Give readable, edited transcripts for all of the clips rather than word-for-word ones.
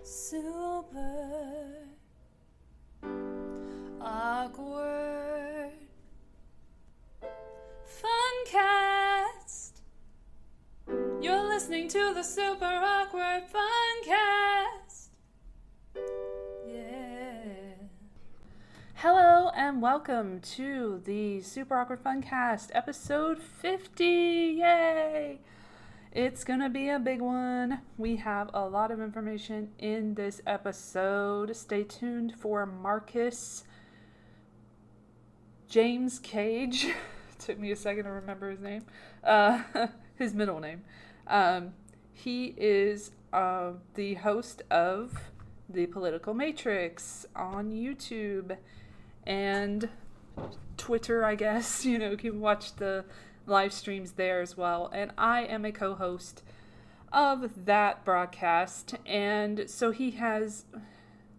Super awkward Funcast. You're listening to the Super Awkward Funcast. Yeah. Hello and welcome to the Super Awkward Funcast, episode 50. Yay! It's gonna be a big one. We have a lot of information in this episode. Stay tuned for Marcus James Cage. Took me a second to remember his name. His middle name. He is the host of The Political Matrix on YouTube and Twitter, I guess. You know, you can watch the live streams there as well, and I am a co-host of that broadcast, and so he has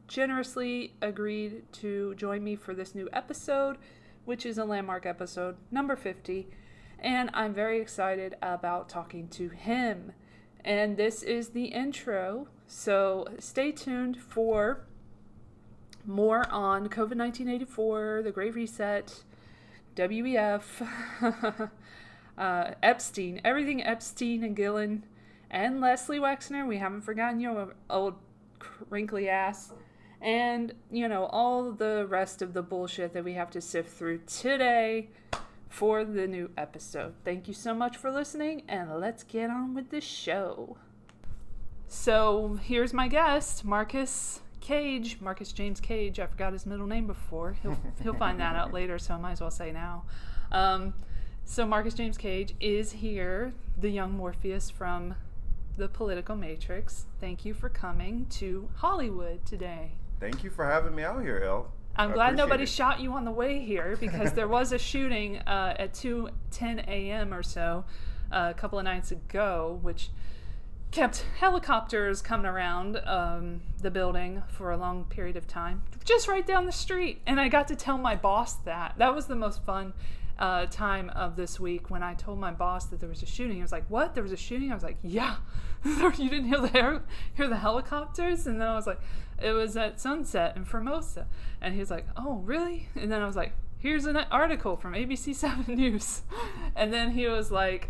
generously agreed to join me for this new episode, which is a landmark episode, number 50, and I'm very excited about talking to him. And this is the intro, so stay tuned for more on COVID-19 84, the Great Reset, WEF, Epstein, everything Epstein and Ghislaine and Leslie Wexner. We haven't forgotten your old wrinkly ass. And, you know, all the rest of the bullshit that we have to sift through today for the new episode. Thank you so much for listening, and let's get on with the show. So, here's my guest, Marcus James Cage. I forgot his middle name before. He'll find that out later, so I might as well say now. So Marcus James Cage is here, the young Morpheus from The Political Matrix. Thank you for coming to Hollywood today. Thank you for having me out here, Elle. I'm glad nobody shot you on the way here, because there was a shooting at 2:10 a.m. or so a couple of nights ago, which kept helicopters coming around the building for a long period of time, just right down the street. And I got to tell my boss that. That was the most fun time of this week, when I told my boss that there was a shooting. He was like, "What? There was a shooting?" I was like, "Yeah." You didn't hear the helicopters? And then I was like, "It was at Sunset in Formosa." And he was like, "Oh, really?" And then I was like, "Here's an article from ABC7 News." And then he was like,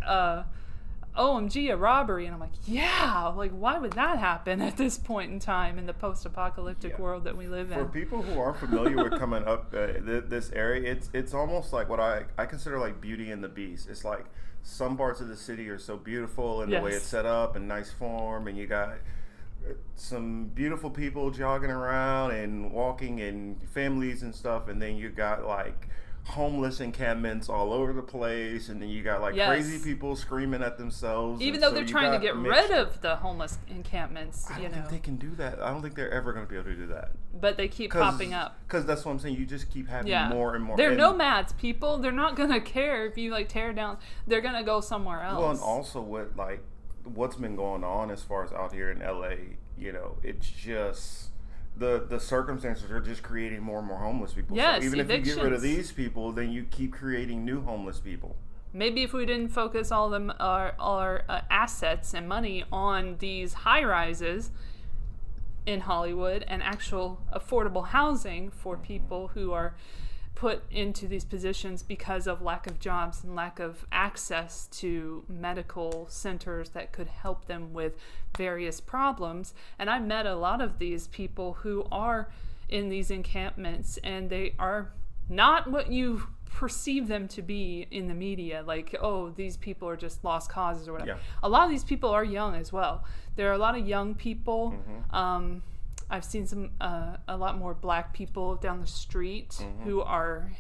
OMG, a robbery. And I'm like, yeah, like, why would that happen at this point in time in the post-apocalyptic world that we live in? For people who aren't familiar with coming up this area, it's almost like what I consider like Beauty and the Beast. It's like some parts of the city are so beautiful in the way it's set up and nice form, and you got some beautiful people jogging around and walking and families and stuff, and then you got like homeless encampments all over the place, and then you got like crazy people screaming at themselves. Even though they're trying to get rid of the homeless encampments, I don't think they can do that. I don't think they're ever going to be able to do that. But they keep popping up. Because that's what I'm saying. You just keep having more and more. They're nomads, people. They're not going to care if you like tear down. They're going to go somewhere else. Well, and also what's been going on as far as out here in LA, you know, it's just the circumstances are just creating more and more homeless people. Yes, so even evictions. If you get rid of these people, then you keep creating new homeless people. Maybe if we didn't focus all our assets and money on these high-rises in Hollywood and actual affordable housing for people who are put into these positions because of lack of jobs and lack of access to medical centers that could help them with various problems. And I met a lot of these people who are in these encampments, and they are not what you perceive them to be in the media, like, oh, these people are just lost causes or whatever. Yeah. A lot of these people are young as well. There are a lot of young people. Mm-hmm. I've seen a lot more black people down the street who are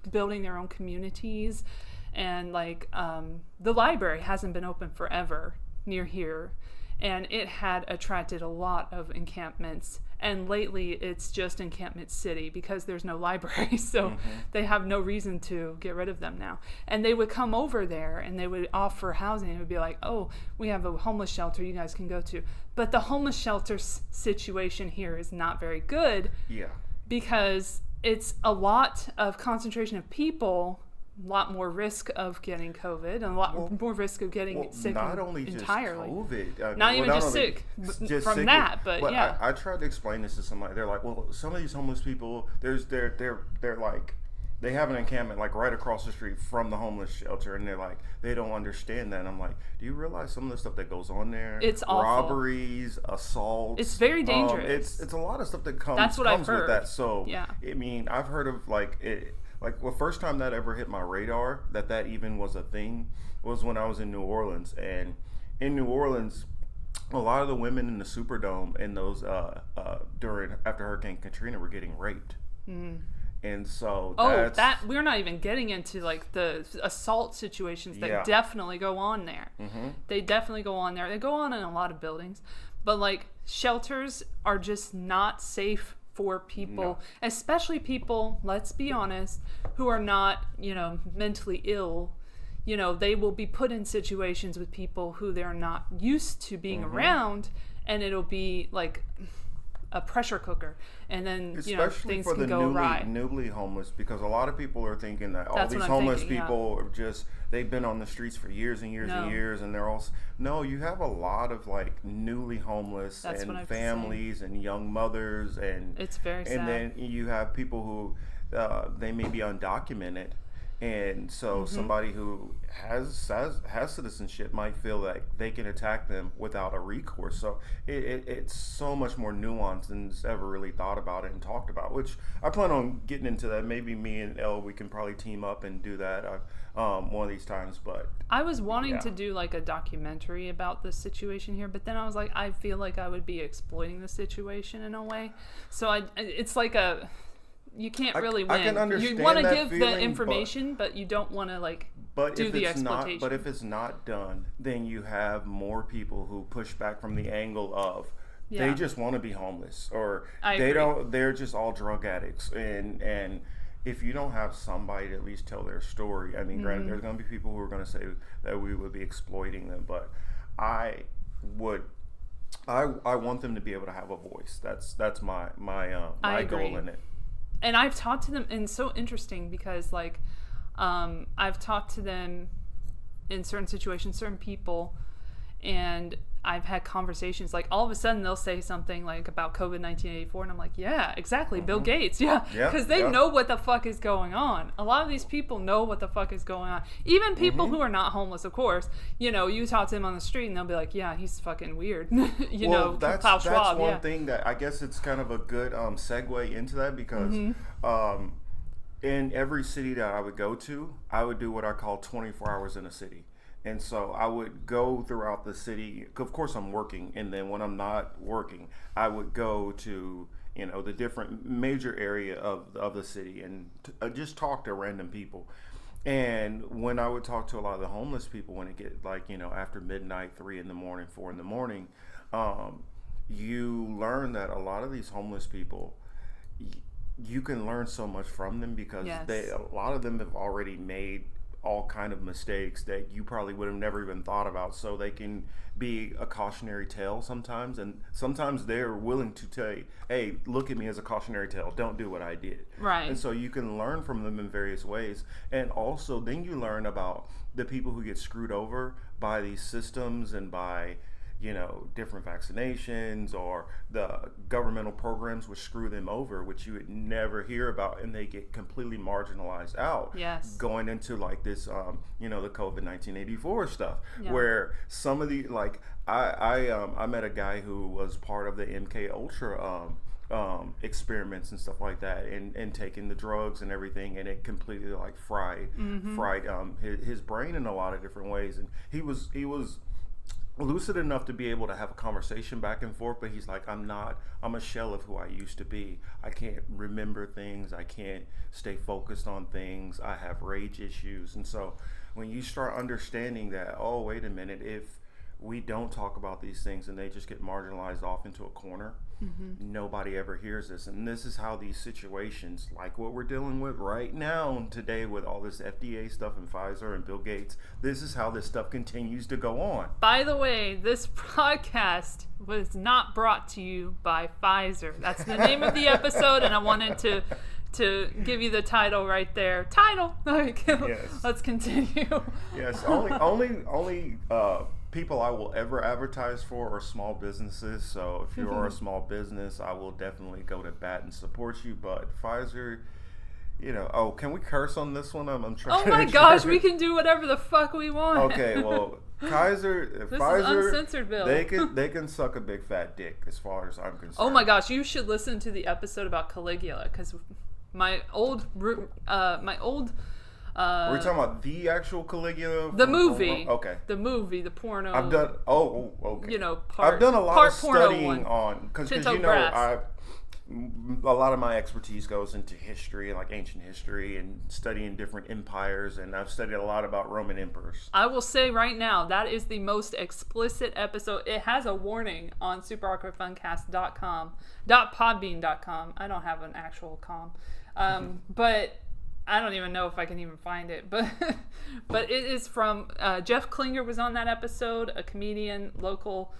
building their own communities, and like the library hasn't been open forever near here, and it had attracted a lot of encampments, and lately it's just Encampment City because there's no library, so they have no reason to get rid of them now. And they would come over there and they would offer housing. It would be like, oh, we have a homeless shelter you guys can go to. But the homeless shelter situation here is not very good, because it's a lot of concentration of people lot more risk of getting COVID and a lot more risk of getting sick not only entirely. Just COVID. Not even just sick from that, but yeah. I tried to explain this to somebody. They're like, well, some of these homeless people, they're like, they have an encampment like right across the street from the homeless shelter, and they're like, they don't understand that. And I'm like, do you realize some of the stuff that goes on there? It's awful. Robberies, assaults. It's very dangerous. It's a lot of stuff that comes I've heard. with that. So yeah. I mean, I've heard of the first time that ever hit my radar that even was a thing was when I was in New Orleans. And in New Orleans, a lot of the women in the Superdome and those after Hurricane Katrina were getting raped. Mm. And so we're not even getting into like the assault situations that definitely go on there. Mm-hmm. They definitely go on there. They go on in a lot of buildings, but like shelters are just not safe for people, especially people, let's be honest, who are not, mentally ill. They will be put in situations with people who they're not used to being around, and it'll be like a pressure cooker, and then things can go awry. Especially for the newly homeless, because a lot of people are thinking that all these homeless people are just, they've been on the streets for years and years and years, and they're all you have a lot of like newly homeless and families and young mothers, and it's very sad. And then you have people who they may be undocumented. And so somebody who has citizenship might feel like they can attack them without a recourse. So it's so much more nuanced than it's ever really thought about and talked about, which I plan on getting into that. Maybe me and Elle, we can probably team up and do that one of these times. But I was wanting to do like a documentary about this situation here, but then I was like, I feel like I would be exploiting the situation in a way. So it's like you can't really win. I can understand you want to give feeling, the information, but you don't want to do the exploitation. But if it's not done, then you have more people who push back from the angle of they just want to be homeless, or they're just all drug addicts, and if you don't have somebody to at least tell their story, I mean, granted, there's going to be people who are going to say that we would be exploiting them, but I want them to be able to have a voice. That's my goal in it. And I've talked to them, and it's so interesting because I've talked to them in certain situations, certain people, and I've had conversations, like all of a sudden they'll say something like about COVID 1984, and I'm like, yeah, exactly, Bill Gates, because they know what the fuck is going on. A lot of these people know what the fuck is going on. Even people who are not homeless, of course, you talk to them on the street and they'll be like, yeah, he's fucking weird. That's Klaus Schwab, one thing that I guess it's kind of a good segue into that, because in every city that I would go to, I would do what I call 24 hours in a city. And so I would go throughout the city. Of course, I'm working, and then when I'm not working, I would go to the different major area of the city and just talk to random people. And when I would talk to a lot of the homeless people, when it get after midnight, 3 a.m, 4 a.m, you learn that a lot of these homeless people, you can learn so much from them, because a lot of them have already made all kind of mistakes that you probably would have never even thought about. So they can be a cautionary tale sometimes, and sometimes they're willing to tell you, hey, look at me as a cautionary tale, don't do what I did. Right. And so you can learn from them in various ways. And also then you learn about the people who get screwed over by these systems and by different vaccinations, or the governmental programs which screw them over, which you would never hear about, and they get completely marginalized out. Yes. Going into this, the COVID 1984 stuff, where some of the I met a guy who was part of the MK Ultra experiments and stuff like that, and taking the drugs and everything, and it completely fried his brain in a lot of different ways, and he was lucid enough to be able to have a conversation back and forth, but he's like, I'm a shell of who I used to be. I can't remember things. I can't stay focused on things. I have rage issues. And so when you start understanding that, oh, wait a minute, if we don't talk about these things and they just get marginalized off into a corner, nobody ever hears this. And this is how these situations, like what we're dealing with right now today with all this FDA stuff and Pfizer and Bill Gates, this is how this stuff continues to go on. By the way, this podcast was not brought to you by Pfizer. That's the name of the episode, and I wanted to to give you the title right there. Title. Like, yes. Let's continue. Yes. Only people I will ever advertise for are small businesses. So if you are a small business, I will definitely go to bat and support you. But Pfizer, can we curse on this one? I'm trying. Oh my gosh, we can do whatever the fuck we want. Okay, well, Pfizer, is uncensored, Bill. they can suck a big fat dick as far as I'm concerned. Oh my gosh, you should listen to the episode about Caligula, because my old. Are we talking about the actual Caligula? The movie. Okay. The movie, the porno. I've done. Oh, okay. I've done a lot of studying on because a lot of my expertise goes into history, like ancient history, and studying different empires, and I've studied a lot about Roman emperors. I will say right now, that is the most explicit episode. It has a warning on superawkwardfuncast.com.podbean.com. I don't have an actual com. But I don't even know if I can even find it. But it is from Jeff Klinger was on that episode, a comedian, local.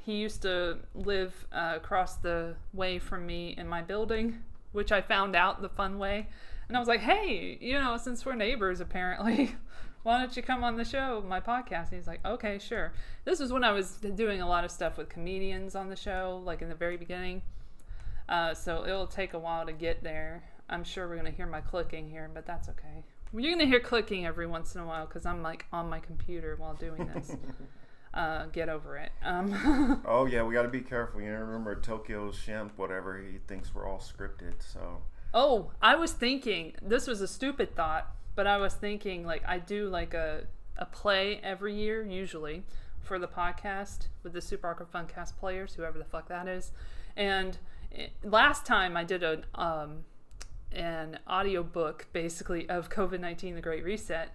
He used to live across the way from me in my building, which I found out the fun way. And I was like, hey, since we're neighbors, apparently, why don't you come on the show, my podcast? And he's like, okay, sure. This was when I was doing a lot of stuff with comedians on the show, like in the very beginning. So it'll take a while to get there. I'm sure we're going to hear my clicking here, but that's okay. You're going to hear clicking every once in a while because I'm like on my computer while doing this. Get over it. Oh yeah, we got to be careful. Remember Tokyo Shemp, whatever, he thinks we're all scripted. So. Oh, I was thinking, this was a stupid thought, but I was thinking like I do like a play every year usually for the podcast with the Super Awkward Funcast players, whoever the fuck that is. And last time I did an audio book basically of COVID-19, The Great Reset.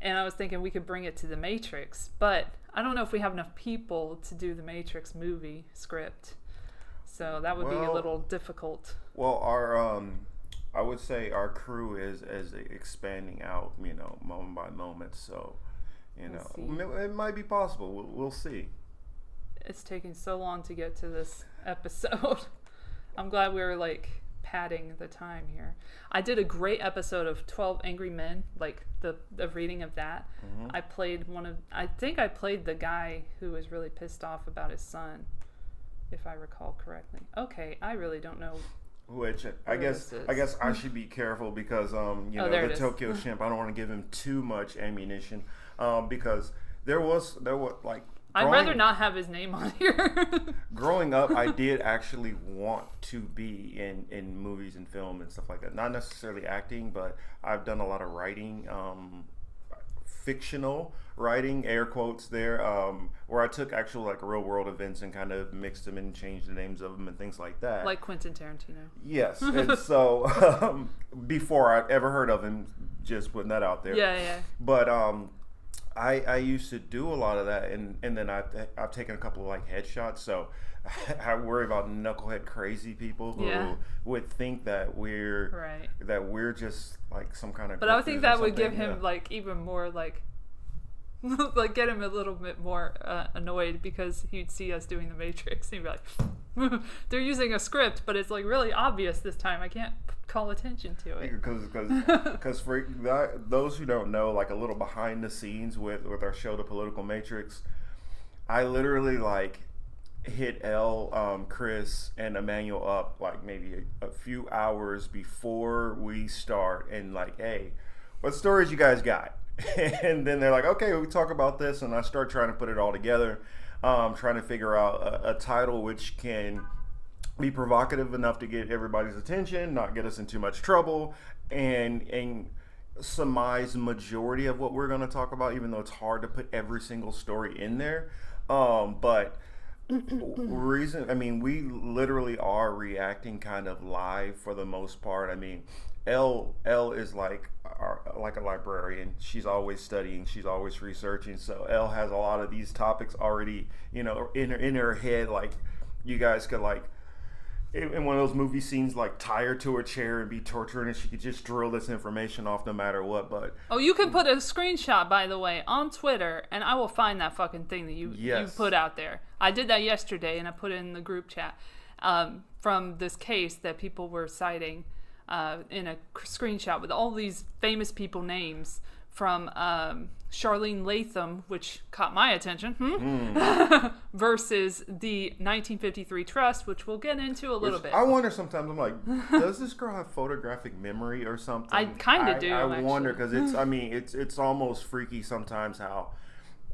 And I was thinking we could bring it to the Matrix, but I don't know if we have enough people to do the Matrix movie script. So that would be a little difficult. Well, I would say our crew is expanding out, moment by moment. So, it might be possible. We'll see. It's taking so long to get to this episode. I'm glad we were padding the time here. I did a great episode of 12 Angry Men, like the reading of that. Mm-hmm. I think I played the guy who was really pissed off about his son, if I recall correctly. Okay, I really don't know. Which I guess I should be careful because the Tokyo Shemp, I don't want to give him too much ammunition because there was I'd rather not have his name on here. Growing up, I did actually want to be in movies and film and stuff like that. Not necessarily acting, but I've done a lot of writing, fictional writing, air quotes there, where I took actual real world events and kind of mixed them and changed the names of them and things like that. Like Quentin Tarantino. Yes. And so before I ever heard of him, just putting that out there. Yeah. But I used to do a lot of that, and then I've taken a couple of headshots, so I worry about knucklehead crazy people who would think that we're just some kind of. But I would think that would give him even more get him a little bit more annoyed because he'd see us doing the Matrix. He'd be like, they're using a script, but it's really obvious this time. I can't call attention to it. Because for those who don't know, a little behind the scenes with our show, The Political Matrix, I literally hit Elle, Chris, and Emmanuel up maybe a few hours before we start and hey, what stories you guys got? And then they're like, okay, we talk about this, and I start trying to put it all together, trying to figure out a title which can be provocative enough to get everybody's attention, not get us in too much trouble, and surmise majority of what we're going to talk about, even though it's hard to put every single story in there. But we literally are reacting kind of live for the most part. Elle is like a librarian. She's always studying. She's always researching. So Elle has a lot of these topics already, in her head. You guys could in one of those movie scenes, tie her to her chair and be tortured, and she could just drill this information off no matter what. But you can put a screenshot, by the way, on Twitter, and I will find that fucking thing that you put out there. I did that yesterday, and I put it in the group chat from this case that people were citing. in a screenshot with all these famous people names from Charlene Latham, which caught my attention, versus the 1953 trust, which we'll get into a little bit. I wonder sometimes, I'm like, does this girl have photographic memory or something? I kind of do. I wonder, because it's almost freaky sometimes how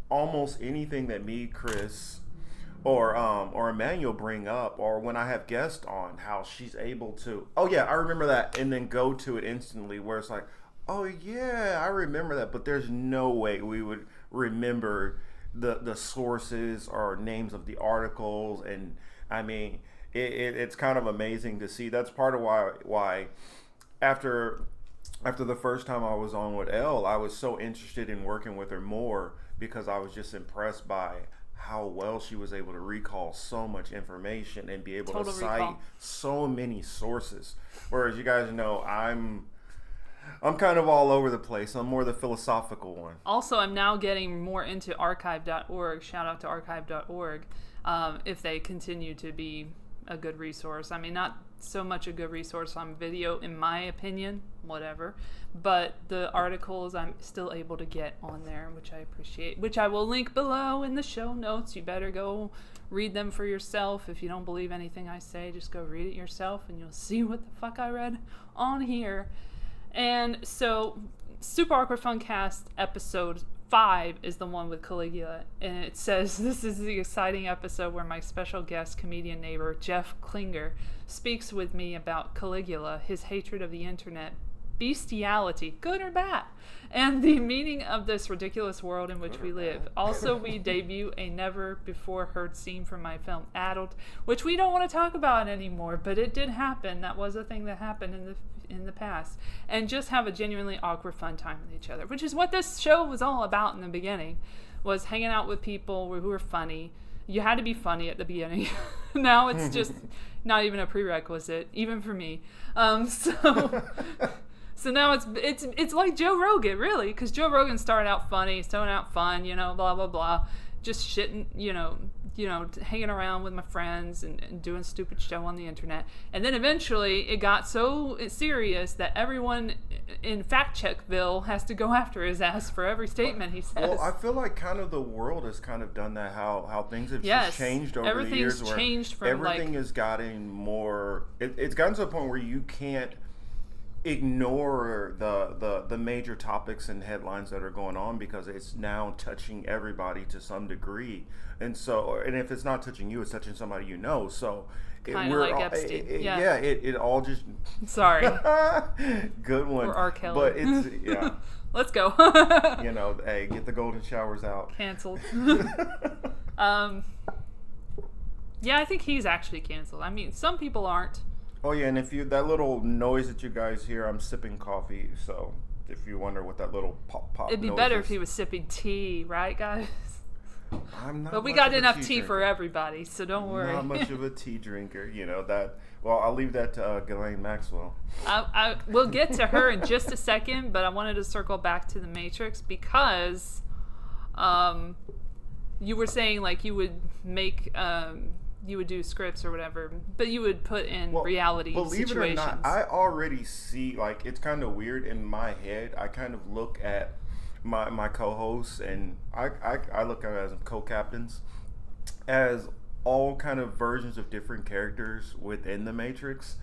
almost anything that me, Chris, or Emmanuel bring up, or when I have guests on, how she's able to, oh yeah, I remember that, and then go to it instantly, where it's like, oh yeah, I remember that, but there's no way we would remember the sources or names of the articles, and I mean, it's kind of amazing to see. That's part of why after the first time I was on with Elle, I was so interested in working with her more, because I was just impressed by how well she was able to recall so much information and be able to cite so many sources. Whereas you guys know, I'm kind of all over the place. I'm more the philosophical one. Also, I'm now getting more into archive.org. Shout out to archive.org. If they continue to be a good resource. I mean, not so much a good resource on video, in my opinion, whatever. But the articles I'm still able to get on there, which I appreciate, which I will link below in the show notes. You better go read them for yourself. If you don't believe anything I say, just go read it yourself and you'll see what the fuck I read on here. And so, Super Awkward Funcast episode 5 is the one with Caligula, and it says, this is the exciting episode where my special guest comedian neighbor Jeff Klinger speaks with me about Caligula, his hatred of the internet, bestiality, good or bad, and the meaning of this ridiculous world in which we live. Also, we debut a never before heard scene from my film Addled, which we don't want to talk about anymore, but it did happen. That was a thing that happened in the past, and just have a genuinely awkward fun time with each other, which is what this show was all about in the beginning, was hanging out with people who were funny. You had to be funny at the beginning. Now it's just not even a prerequisite, even for me. So now it's like Joe Rogan, really, because Joe Rogan started out funny, started out fun, blah blah blah, just shitting, hanging around with my friends and doing stupid show on the internet. And then eventually it got so serious that everyone in Fact Checkville has to go after his ass for every statement he says. Well, I feel like kind of the world has kind of done that, how things have just changed over the years. Everything's changed from everything has gotten more, it's gotten to a point where you can't ignore the major topics and headlines that are going on, because it's now touching everybody to some degree. And so, and if it's not touching you, it's touching somebody you know. So kind of like Epstein. It all just sorry. Good one. Or R. Kelly. But it's Let's go. Hey, get the golden showers out. Canceled. Yeah, I think he's actually canceled. I mean, some people aren't. Oh yeah, and that little noise that you guys hear, I'm sipping coffee, so if you wonder what that little pop it'd be noise better is. if he was sipping tea, right, guys? I'm not. But we got enough tea for everybody, so don't worry. Not much of a tea drinker, that. Well, I'll leave that to Ghislaine Maxwell. We'll get to her in just a second, but I wanted to circle back to the Matrix because, you were saying like you would make. You would do scripts or whatever, but you would put in reality situations. Believe it or not, I already see, like, it's kind of weird in my head. I kind of look at my co-hosts, and I look at it as co-captains, as all kind of versions of different characters within the Matrix.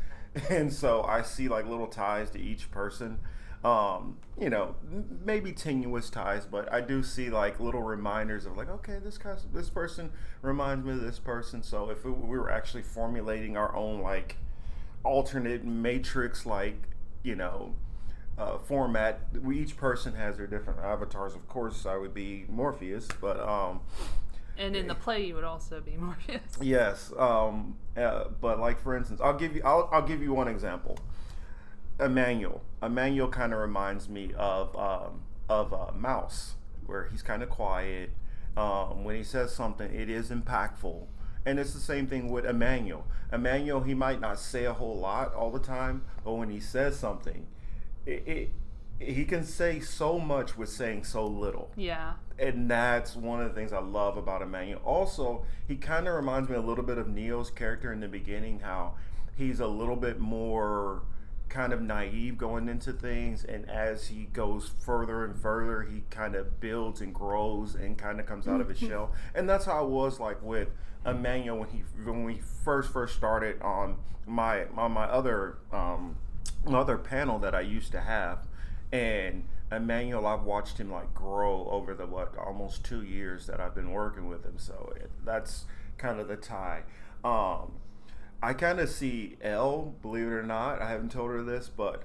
And so I see like little ties to each person. Maybe tenuous ties, but I do see like little reminders of like, okay, this person reminds me of this person. So if we were actually formulating our own like alternate Matrix, like, format, each person has their different avatars. Of course, I would be Morpheus, but and in the play, you would also be Morpheus. Yes, but like for instance, I'll give you one example. Emmanuel kind of reminds me of Mouse, where he's kind of quiet. When he says something, it is impactful, and it's the same thing with Emmanuel. Emmanuel, he might not say a whole lot all the time, but when he says something, he can say so much with saying so little. Yeah. And that's one of the things I love about Emmanuel. Also, he kind of reminds me a little bit of Neo's character in the beginning, how he's a little bit more kind of naive going into things, and as he goes further and further, he kind of builds and grows and kind of comes out of his shell. And that's how it was like with Emmanuel when we first started on my other panel that I used to have. And Emmanuel, I've watched him like grow over the almost 2 years that I've been working with him. So that's kind of the tie. I kind of see Elle, believe it or not, I haven't told her this, but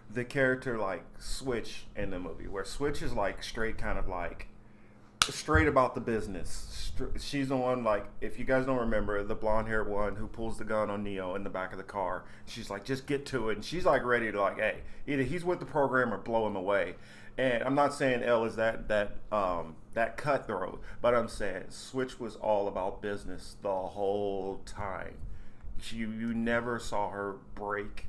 the character like Switch in the movie, where Switch is like straight about the business. She's the one, like, if you guys don't remember, the blonde-haired one who pulls the gun on Neo in the back of the car. She's like, just get to it. And she's like ready to, like, hey, either he's with the program or blow him away. And I'm not saying Elle is that cutthroat, but I'm saying Switch was all about business the whole time. You never saw her break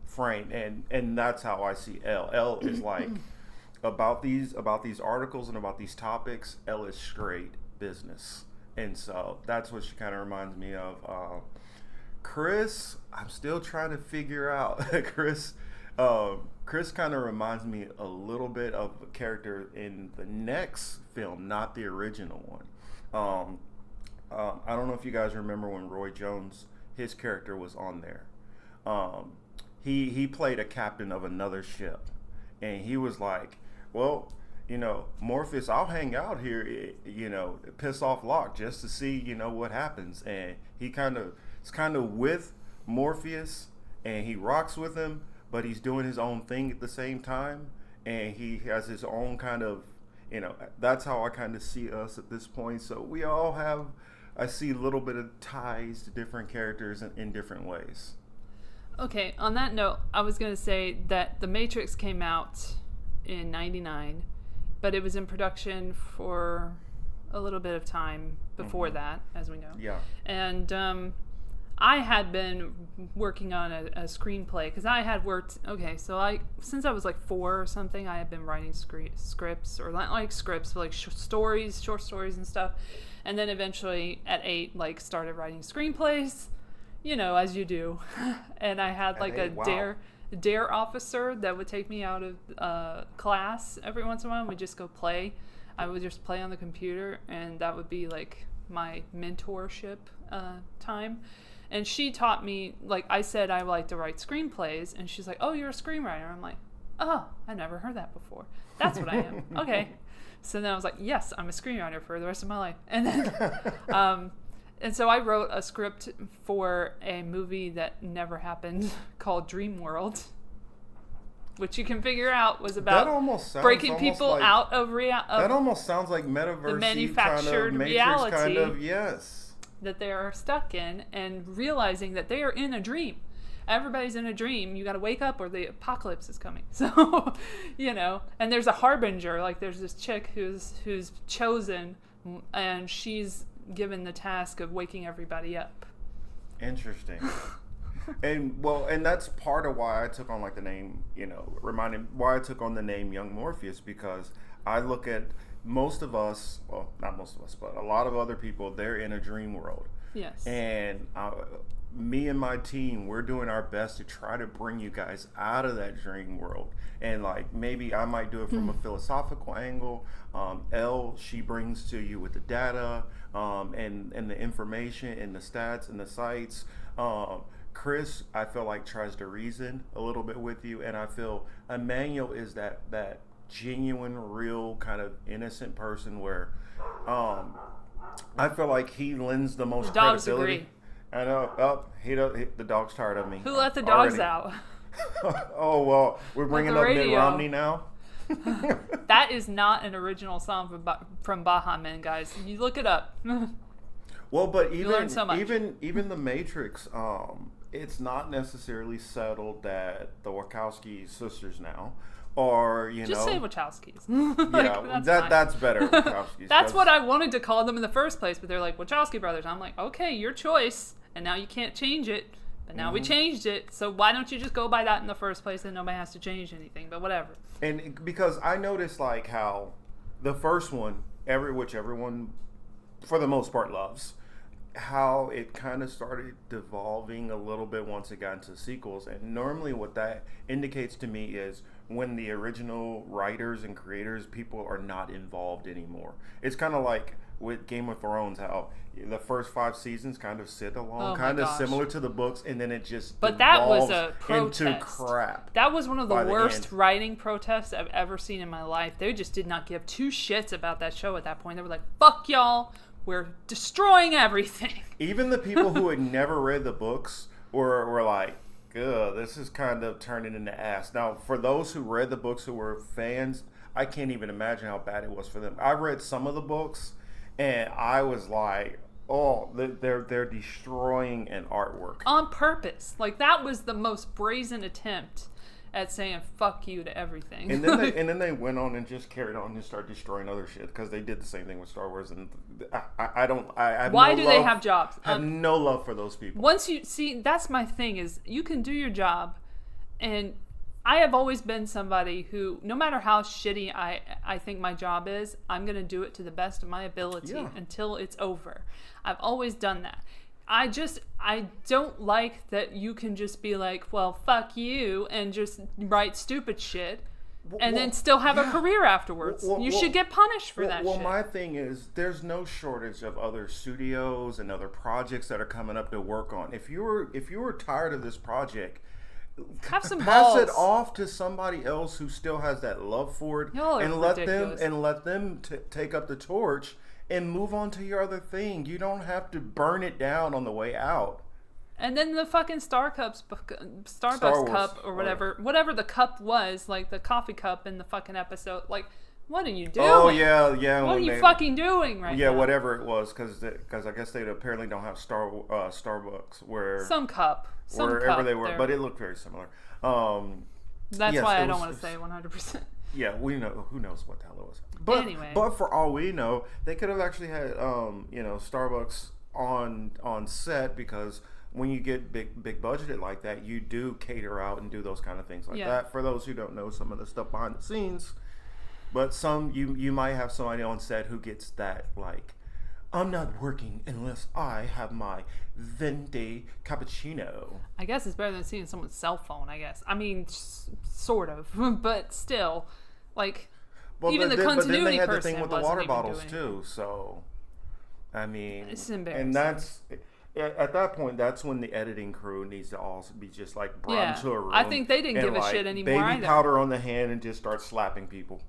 frame, and that's how I see Elle. Elle is like about these articles and about these topics. Elle is straight business, and so that's what she kind of reminds me of. Chris, I'm still trying to figure out. Chris kind of reminds me a little bit of a character in the next film, not the original one. I don't know if you guys remember when Roy Jones, his character, was on there. He played a captain of another ship, and he was like, well, Morpheus, I'll hang out here, piss off Locke just to see, what happens. And it's kind of with Morpheus, and he rocks with him, but he's doing his own thing at the same time, and he has his own kind of, that's how I kind of see us at this point. So we all have, I see a little bit of ties to different characters in different ways. Okay, on that note, I was going to say that The Matrix came out in 99, but it was in production for a little bit of time before that, as we know. Yeah. And I had been working on a screenplay, because I had worked, since I was like 4 or something, I had been writing scripts, or not like scripts, but like short stories and stuff. And then eventually at 8, started writing screenplays, as you do. And I had like dare officer that would take me out of class every once in a while, and we'd just go play. I would just play on the computer, and that would be like my mentorship time. And she taught me, like, I said I like to write screenplays, and she's like, oh, you're a screenwriter. I'm like, oh, I never heard that before. That's what I am. Okay. So then I was like, yes, I'm a screenwriter for the rest of my life. And then, and so I wrote a script for a movie that never happened called Dream World, which you can figure out was about breaking people out of reality. That almost sounds like metaverse, the manufactured kind of reality kind of, yes, that they are stuck in, and realizing that they are in a dream. Everybody's in a dream. You got to wake up or the apocalypse is coming. So, and there's a harbinger. Like, there's this chick who's chosen, and she's given the task of waking everybody up. Interesting. And that's part of why I took on like the name, why I took on the name Young Morpheus, because I look at most of us, well, not most of us, but a lot of other people, they're in a dream world. Yes. And me and my team, we're doing our best to try to bring you guys out of that dream world. And like, maybe I might do it from a philosophical angle. Elle, she brings to you with the data, and the information and the stats and the sites. Chris, I feel like, tries to reason a little bit with you, and I feel Emmanuel is that genuine, real, kind of innocent person where I feel like he lends the most dogs credibility. Agree. I know. The dog's tired of me. Who let the dogs out? Oh, well, we're bringing up Mitt Romney now. That is not an original song from Baha Men, guys. You look it up. Well, but you learn so much. even The Matrix, it's not necessarily settled that the Wachowski sisters now, or just say Wachowskis. Yeah, that's better. Wachowskis. That's what I wanted to call them in the first place, but they're like Wachowski brothers. I'm like, okay, your choice, and now you can't change it. But now we changed it, so why don't you just go by that in the first place, and nobody has to change anything? But whatever. And because I noticed like how the first one, which everyone for the most part loves, how it kind of started devolving a little bit once it got into sequels. And normally what that indicates to me is when the original writers and creators, people are not involved anymore. It's kind of like with Game of Thrones, how the first 5 seasons kind of sit along, kind of similar to the books, and then it just that was a protest. Into crap. That was one of the worst writing protests I've ever seen in my life. They just did not give 2 shits about that show at that point. They were like, fuck y'all, we're destroying everything. Even the people who had never read the books were like, ugh, this is kind of turning into ass. Now, for those who read the books who were fans, I can't even imagine how bad it was for them. I read some of the books, and I was like, oh, they're destroying an artwork. On purpose. Like, that was the most brazen attempt at saying fuck you to everything. And then they went on and just carried on and started destroying other shit, because they did the same thing with Star Wars. And why do they have jobs? I have no love for those people. Once you see, that's my thing, is you can do your job. And I have always been somebody who, no matter how shitty I think my job is, I'm going to do it to the best of my ability until it's over. I've always done that. I don't like that you can just be like, well, fuck you, and just write stupid shit and then still have a career afterwards. You should get punished for that shit. Well, my thing is, there's no shortage of other studios and other projects that are coming up to work on. If you were tired of this project, have some pass balls. It off to somebody else who still has that love for it, and let them take up the torch and move on to your other thing. You don't have to burn it down on the way out. And then the fucking Starbucks cup or whatever the cup was, like the coffee cup in the fucking episode. Like, what are you doing? Oh yeah. What are you fucking doing right now? Yeah, whatever it was, because I guess they apparently don't have Starbucks where some cup wherever they were, but it looked very similar. That's why I don't want to say 100%. Yeah, we know. Who knows what the hell it was? But anyway, but for all we know, they could have actually had Starbucks on set, because when you get big budgeted like that, you do cater out and do those kind of things like that. For those who don't know some of the stuff behind the scenes, but you might have somebody on set who gets that, like, I'm not working unless I have my venti cappuccino. I guess it's better than seeing someone's cell phone, I guess. I mean, sort of, but still, like, even the continuity person. But then they had the thing with the water bottles too. So, I mean, it's embarrassing. And that's at that point. That's when the editing crew needs to all be just like brought into a room. I think they didn't give a shit anymore. Baby powder on the hand and just start slapping people.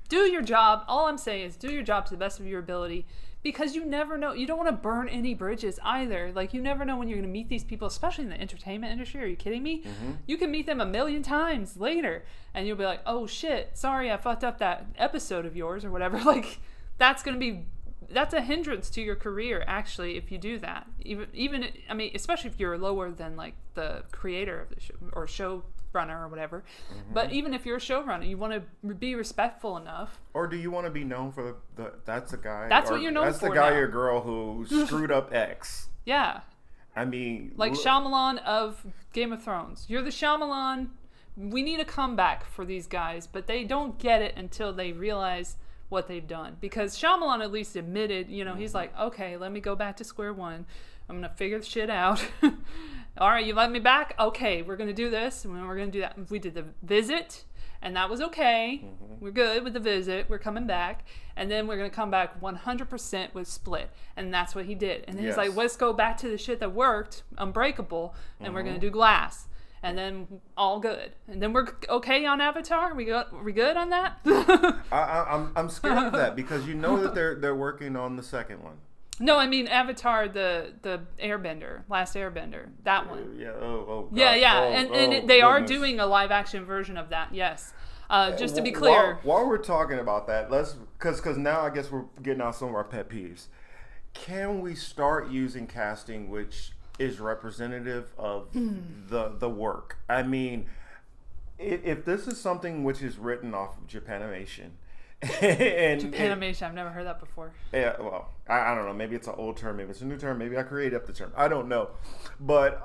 Do your job. All I'm saying is do your job to the best of your ability, because you never know. You don't want to burn any bridges either. Like, you never know when you're going to meet these people, especially in the entertainment industry. Are you kidding me? Mm-hmm. You can meet them 1,000,000 times later, and you'll be like, oh shit, sorry I fucked up that episode of yours or whatever. Like, that's a hindrance to your career, actually, if you do that. Even I mean, especially if you're lower than, like, the creator of the show or showrunner or whatever. Mm-hmm. But even if you're a showrunner, you want to be respectful enough. Or do you want to be known for that's the guy? That's what you're known for. That's the guy or girl who screwed up X. Yeah. I mean, like Shyamalan of Game of Thrones. You're the Shyamalan. We need a comeback for these guys, but they don't get it until they realize what they've done. Because Shyamalan at least admitted, he's like, okay, let me go back to square one. I'm going to figure the shit out. All right, you let me back? Okay, we're going to do this, and we're going to do that. We did The Visit, and that was okay. Mm-hmm. We're good with The Visit. We're coming back. And then we're going to come back 100% with Split. And that's what he did. And then he's like, let's go back to the shit that worked, Unbreakable, and we're going to do Glass. And then all good. And then we're okay on Avatar? We good on that? I'm scared of that, because that they're working on the second one. No, I mean Avatar, the Airbender, Last Airbender, that one. Yeah. Oh. God. Yeah. They are doing a live action version of that. Yes. Just to be clear. While we're talking about that, because now I guess we're getting out some of our pet peeves. Can we start using casting which is representative of the work? I mean, if this is something which is written off of Japanimation. Japanimation, I've never heard that before. Yeah, well, I don't know. Maybe it's an old term. Maybe it's a new term. Maybe I created up the term. I don't know. But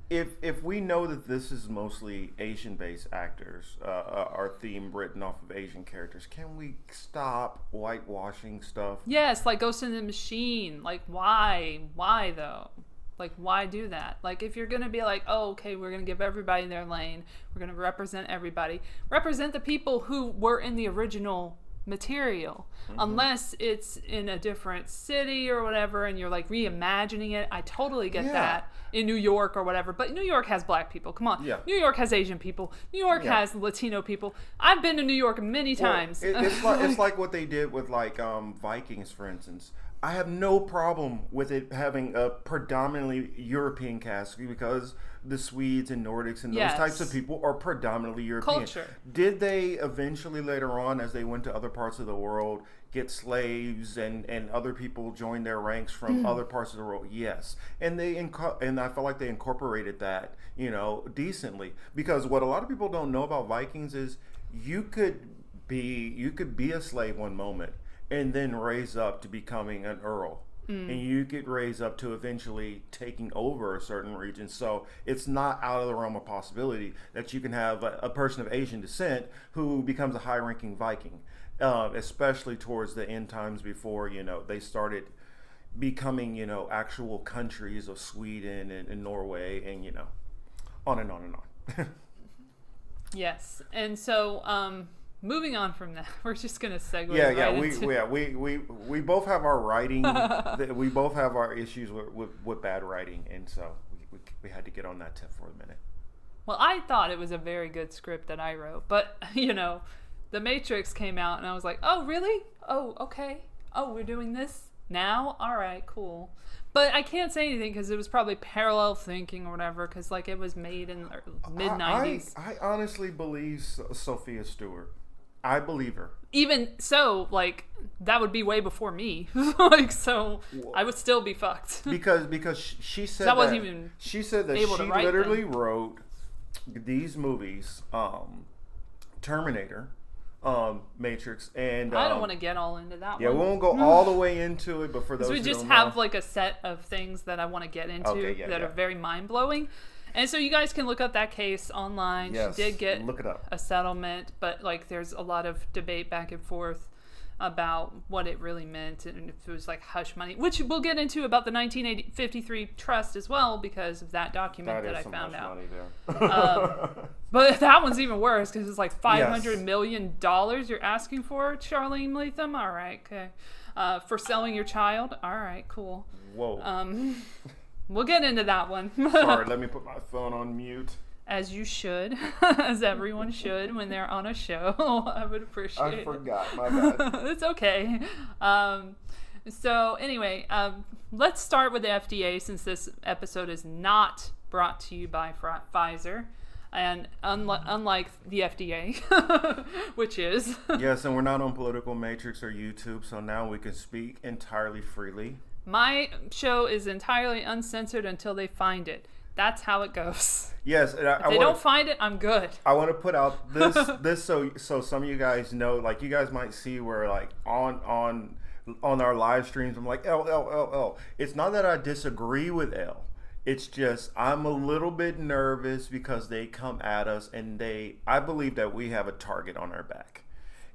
if we know that this is mostly Asian-based actors, our theme written off of Asian characters, can we stop whitewashing stuff? Yes, like Ghost in the Machine. Like, why? Why, though? Like, why do that? Like, if you're going to be like, oh, okay, we're going to give everybody their lane. We're going to represent everybody. Represent the people who were in the original material. Unless it's in a different city or whatever and you're like reimagining it. I totally get that in New York or whatever. But New York has black people. Come on. Yeah. New York has Asian people. New York has Latino people. I've been to New York many times. It's like what they did with like Vikings, for instance. I have no problem with it having a predominantly European cast because the Swedes and Nordics and those types of people are predominantly European. Culture. Did they eventually later on, as they went to other parts of the world, get slaves and other people join their ranks from other parts of the world? Yes. And and I feel like they incorporated that, decently. Because what a lot of people don't know about Vikings is you could be a slave one moment and then raise up to becoming an earl. And you get raised up to eventually taking over a certain region. So it's not out of the realm of possibility that you can have a person of Asian descent who becomes a high-ranking Viking, especially towards the end times before, they started becoming, actual countries of Sweden and Norway and, on and on and on. Yes. And so, moving on from that, we're just gonna segue. We both have our writing. We both have our issues with bad writing, and so we had to get on that tip for a minute. Well, I thought it was a very good script that I wrote, but The Matrix came out, and I was like, oh really? Oh okay. Oh, we're doing this now? All right, cool. But I can't say anything because it was probably parallel thinking or whatever, because it was made in the mid-90s. I honestly believe Sophia Stewart. I believe her. Even so, that would be way before me. So I would still be fucked. Because she said that wasn't even she said that she literally wrote these movies, Terminator, Matrix, and I don't want to get all into that. Yeah, we won't go all the way into it, but for those we who just don't have know, a set of things that I want to get into that are very mind blowing. And so you guys can look up that case online. Yes, she did get look it up. A settlement, but there's a lot of debate back and forth about what it really meant and if it was hush money, which we'll get into about the 1953 trust as well because of that document that I found out. Money there. But that one's even worse because it's $500 million you're asking for, Charlene Latham. All right, okay. For selling your child. All right, cool. Whoa. We'll get into that one. Sorry, let me put my phone on mute. As you should, as everyone should when they're on a show. I would appreciate it. I forgot, my bad. It's okay. So anyway, let's start with the FDA since this episode is not brought to you by Pfizer. And unlike the FDA, which is... Yes, and we're not on Political Matrix or YouTube, so now we can speak entirely freely. My show is entirely uncensored until they find it. That's how it goes. Yes, and if they don't find it, I'm good. I want to put out this so some of you guys know, you guys might see where on our live streams, I'm like, Elle. It's not that I disagree with Elle. It's just I'm a little bit nervous because they come at us and I believe that we have a target on our back.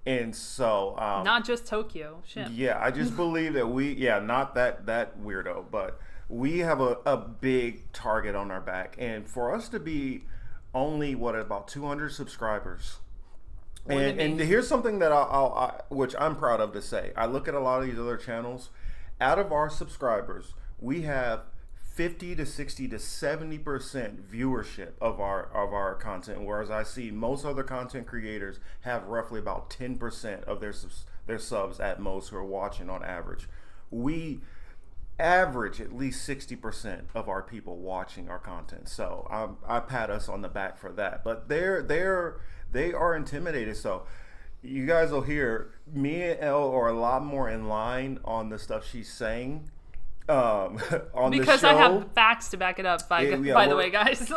And so not just Tokyo shit. Yeah, I just believe that not that weirdo, but we have a big target on our back, and for us to be only about 200 subscribers, and here's something that I which I'm proud of to say. I look at a lot of these other channels. Out of our subscribers, we have 50 to 60 to 70% viewership of our content, whereas I see most other content creators have roughly about 10% of their subs at most who are watching on average. We average at least 60% of our people watching our content, so I pat us on the back for that. But they are intimidated. So you guys will hear me and Elle are a lot more in line on the stuff she's saying. On because the show, I have facts to back it up. By the way, guys, it's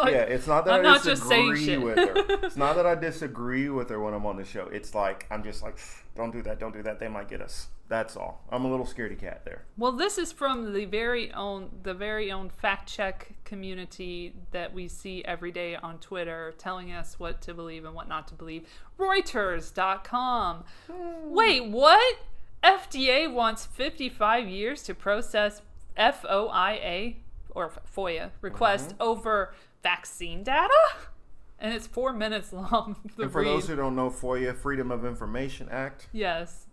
not that I'm not just saying shit with her. It's not that I disagree with her when I'm on the show. It's I'm just don't do that. They might get us. That's all. I'm a little scaredy cat there. Well, this is from the very own fact check community that we see every day on Twitter, telling us what to believe and what not to believe. Reuters.com. Wait, what? FDA wants 55 years to process FOIA or FOIA request over vaccine data? And it's 4 minutes long. And for those who don't know, FOIA, Freedom of Information Act. Yes.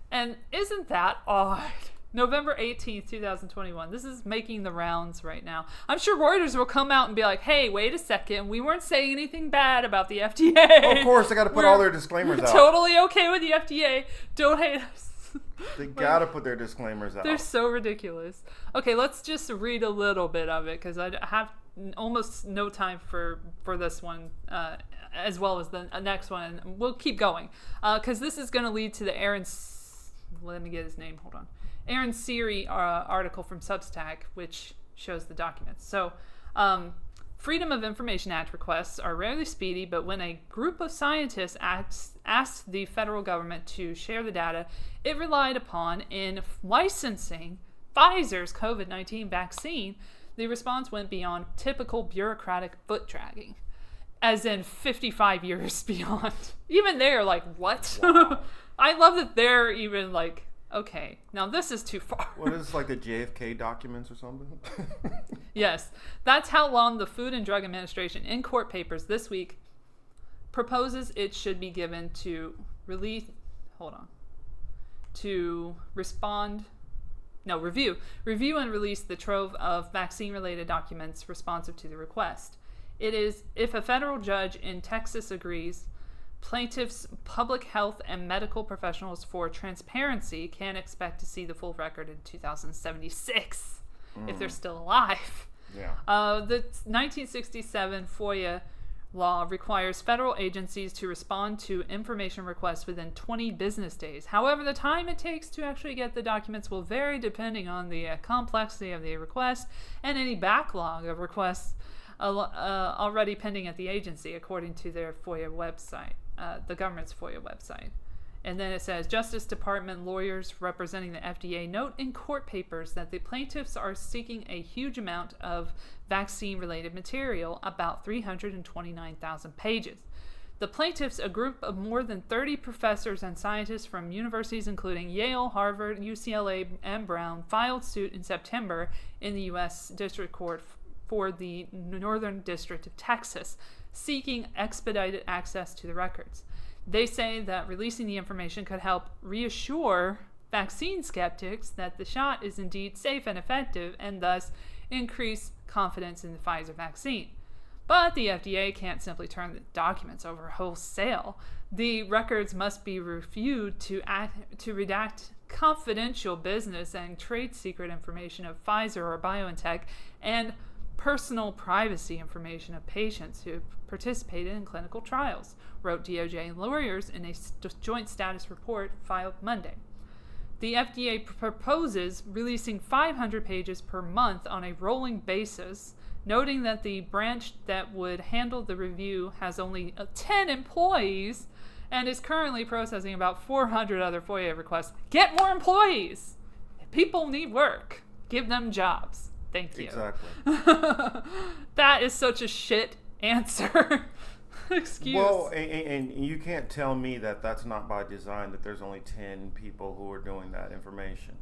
And isn't that odd? November 18th, 2021. This is making the rounds right now. I'm sure Reuters will come out and be like, hey, wait a second. We weren't saying anything bad about the FDA. Of course, they got to put all their disclaimers out. Totally okay with the FDA. Don't hate us. They got to put their disclaimers out. They're so ridiculous. Okay, let's just read a little bit of it because I have almost no time for this one as well as the next one. We'll keep going because this is going to lead to the let me get his name. Hold on. Aaron Seary article from Substack, which shows the documents. So, Freedom of Information Act requests are rarely speedy, but when a group of scientists asked the federal government to share the data it relied upon in licensing Pfizer's COVID-19 vaccine, the response went beyond typical bureaucratic foot dragging. As in 55 years beyond. Even they're like, what? Wow. I love that they're even like, okay, now this is too far. What is like the JFK documents or something? Yes. That's how long the Food and Drug Administration in court papers this week proposes it should be given to review and release the trove of vaccine-related documents responsive to the request. It is, if a federal judge in Texas agrees, plaintiffs, public health, and medical professionals for transparency can expect to see the full record in 2076, if they're still alive. Yeah. The 1967 FOIA law requires federal agencies to respond to information requests within 20 business days. However, the time it takes to actually get the documents will vary depending on the complexity of the request and any backlog of requests already pending at the agency, according to their FOIA website, the government's FOIA website. And then it says, Justice Department lawyers representing the FDA note in court papers that the plaintiffs are seeking a huge amount of vaccine-related material, about 329,000 pages. The plaintiffs, a group of more than 30 professors and scientists from universities including Yale, Harvard, UCLA, and Brown, filed suit in September in the U.S. District Court for the Northern District of Texas, seeking expedited access to the records. They say that releasing the information could help reassure vaccine skeptics that the shot is indeed safe and effective, and thus increase confidence in the Pfizer vaccine. But the FDA can't simply turn the documents over wholesale. The records must be reviewed to redact confidential business and trade secret information of Pfizer or BioNTech, and personal privacy information of patients who participated in clinical trials, wrote DOJ lawyers in a joint status report filed Monday. The FDA proposes releasing 500 pages per month on a rolling basis, noting that the branch that would handle the review has only 10 employees and is currently processing about 400 other FOIA requests. Get more employees! People need work. Give them jobs. Thank you. Exactly. That is such a shit answer. Excuse. Well, and you can't tell me that that's not by design, that there's only 10 people who are doing that information.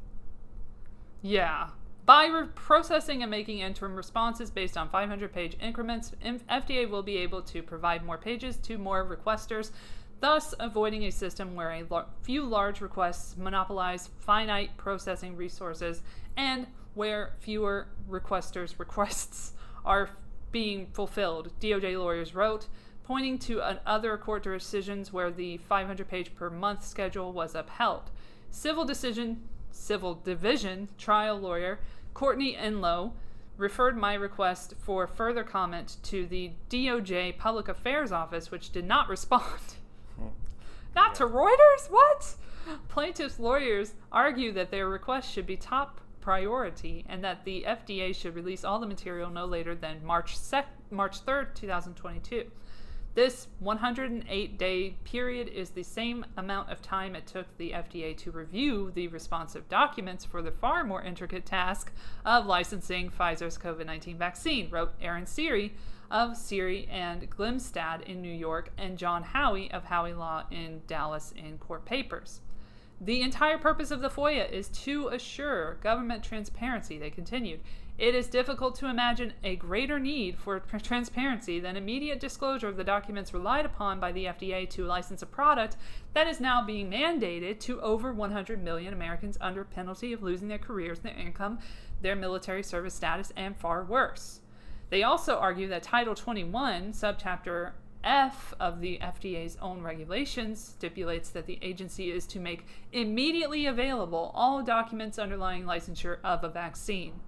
Yeah. By processing and making interim responses based on 500-page increments, FDA will be able to provide more pages to more requesters, thus avoiding a system where a few large requests monopolize finite processing resources and where fewer requesters' requests are being fulfilled, DOJ lawyers wrote, pointing to other court decisions where the 500-page per month schedule was upheld. Civil division trial lawyer Courtney Enlow referred my request for further comment to the DOJ Public Affairs Office, which did not respond. Not to Reuters? What? Plaintiffs' lawyers argue that their request should be top priority and that the FDA should release all the material no later than March 3rd, 2022. This 108-day period is the same amount of time it took the FDA to review the responsive documents for the far more intricate task of licensing Pfizer's COVID-19 vaccine, wrote Aaron Seary of Seary and Glimstad in New York and John Howie of Howie Law in Dallas in court papers. The entire purpose of the FOIA is to assure government transparency, they continued. It is difficult to imagine a greater need for transparency than immediate disclosure of the documents relied upon by the FDA to license a product that is now being mandated to over 100 million Americans under penalty of losing their careers, their income, their military service status, and far worse. They also argue that Title 21, subchapter F of the FDA's own regulations stipulates that the agency is to make immediately available all documents underlying licensure of a vaccine.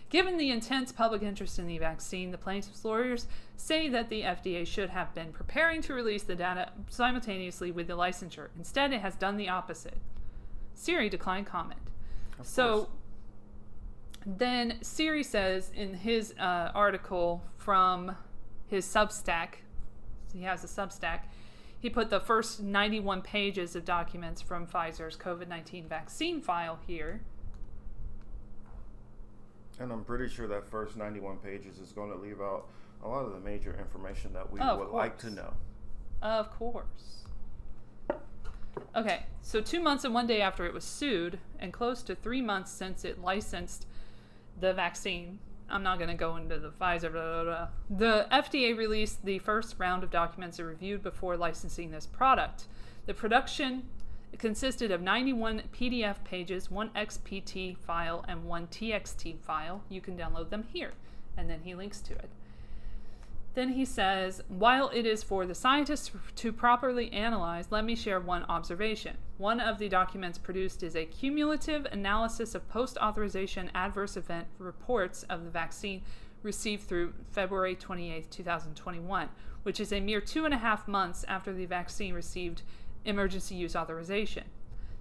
Given the intense public interest in the vaccine, the plaintiffs' lawyers say that the FDA should have been preparing to release the data simultaneously with the licensure. Instead, it has done the opposite. Seary declined comment. So then Seary says in his article from his Substack, he has a Substack, he put the first 91 pages of documents from Pfizer's COVID-19 vaccine file here. And I'm pretty sure that first 91 pages is going to leave out a lot of the major information that we would like to know. Of course. Okay, so 2 months and 1 day after it was sued, and close to 3 months since it licensed the vaccine, I'm not going to go into the Pfizer, blah, blah, blah. The FDA released the first round of documents it reviewed before licensing this product. The production consisted of 91 PDF pages, 1 XPT file, and 1 TXT file. You can download them here. And then he links to it. Then he says, while it is for the scientists to properly analyze, let me share one observation. One of the documents produced is a cumulative analysis of post-authorization adverse event reports of the vaccine received through February 28, 2021, which is a mere 2.5 months after the vaccine received emergency use authorization.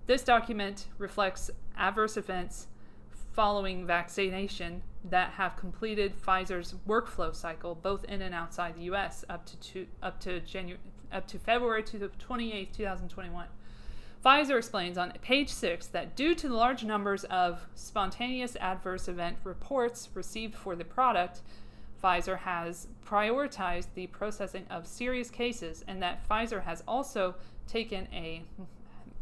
This document reflects adverse events following vaccination that have completed Pfizer's workflow cycle both in and outside the U.S. up to February 28, 2021. Pfizer explains on page 6 that due to the large numbers of spontaneous adverse event reports received for the product, Pfizer has prioritized the processing of serious cases, and that Pfizer has also taken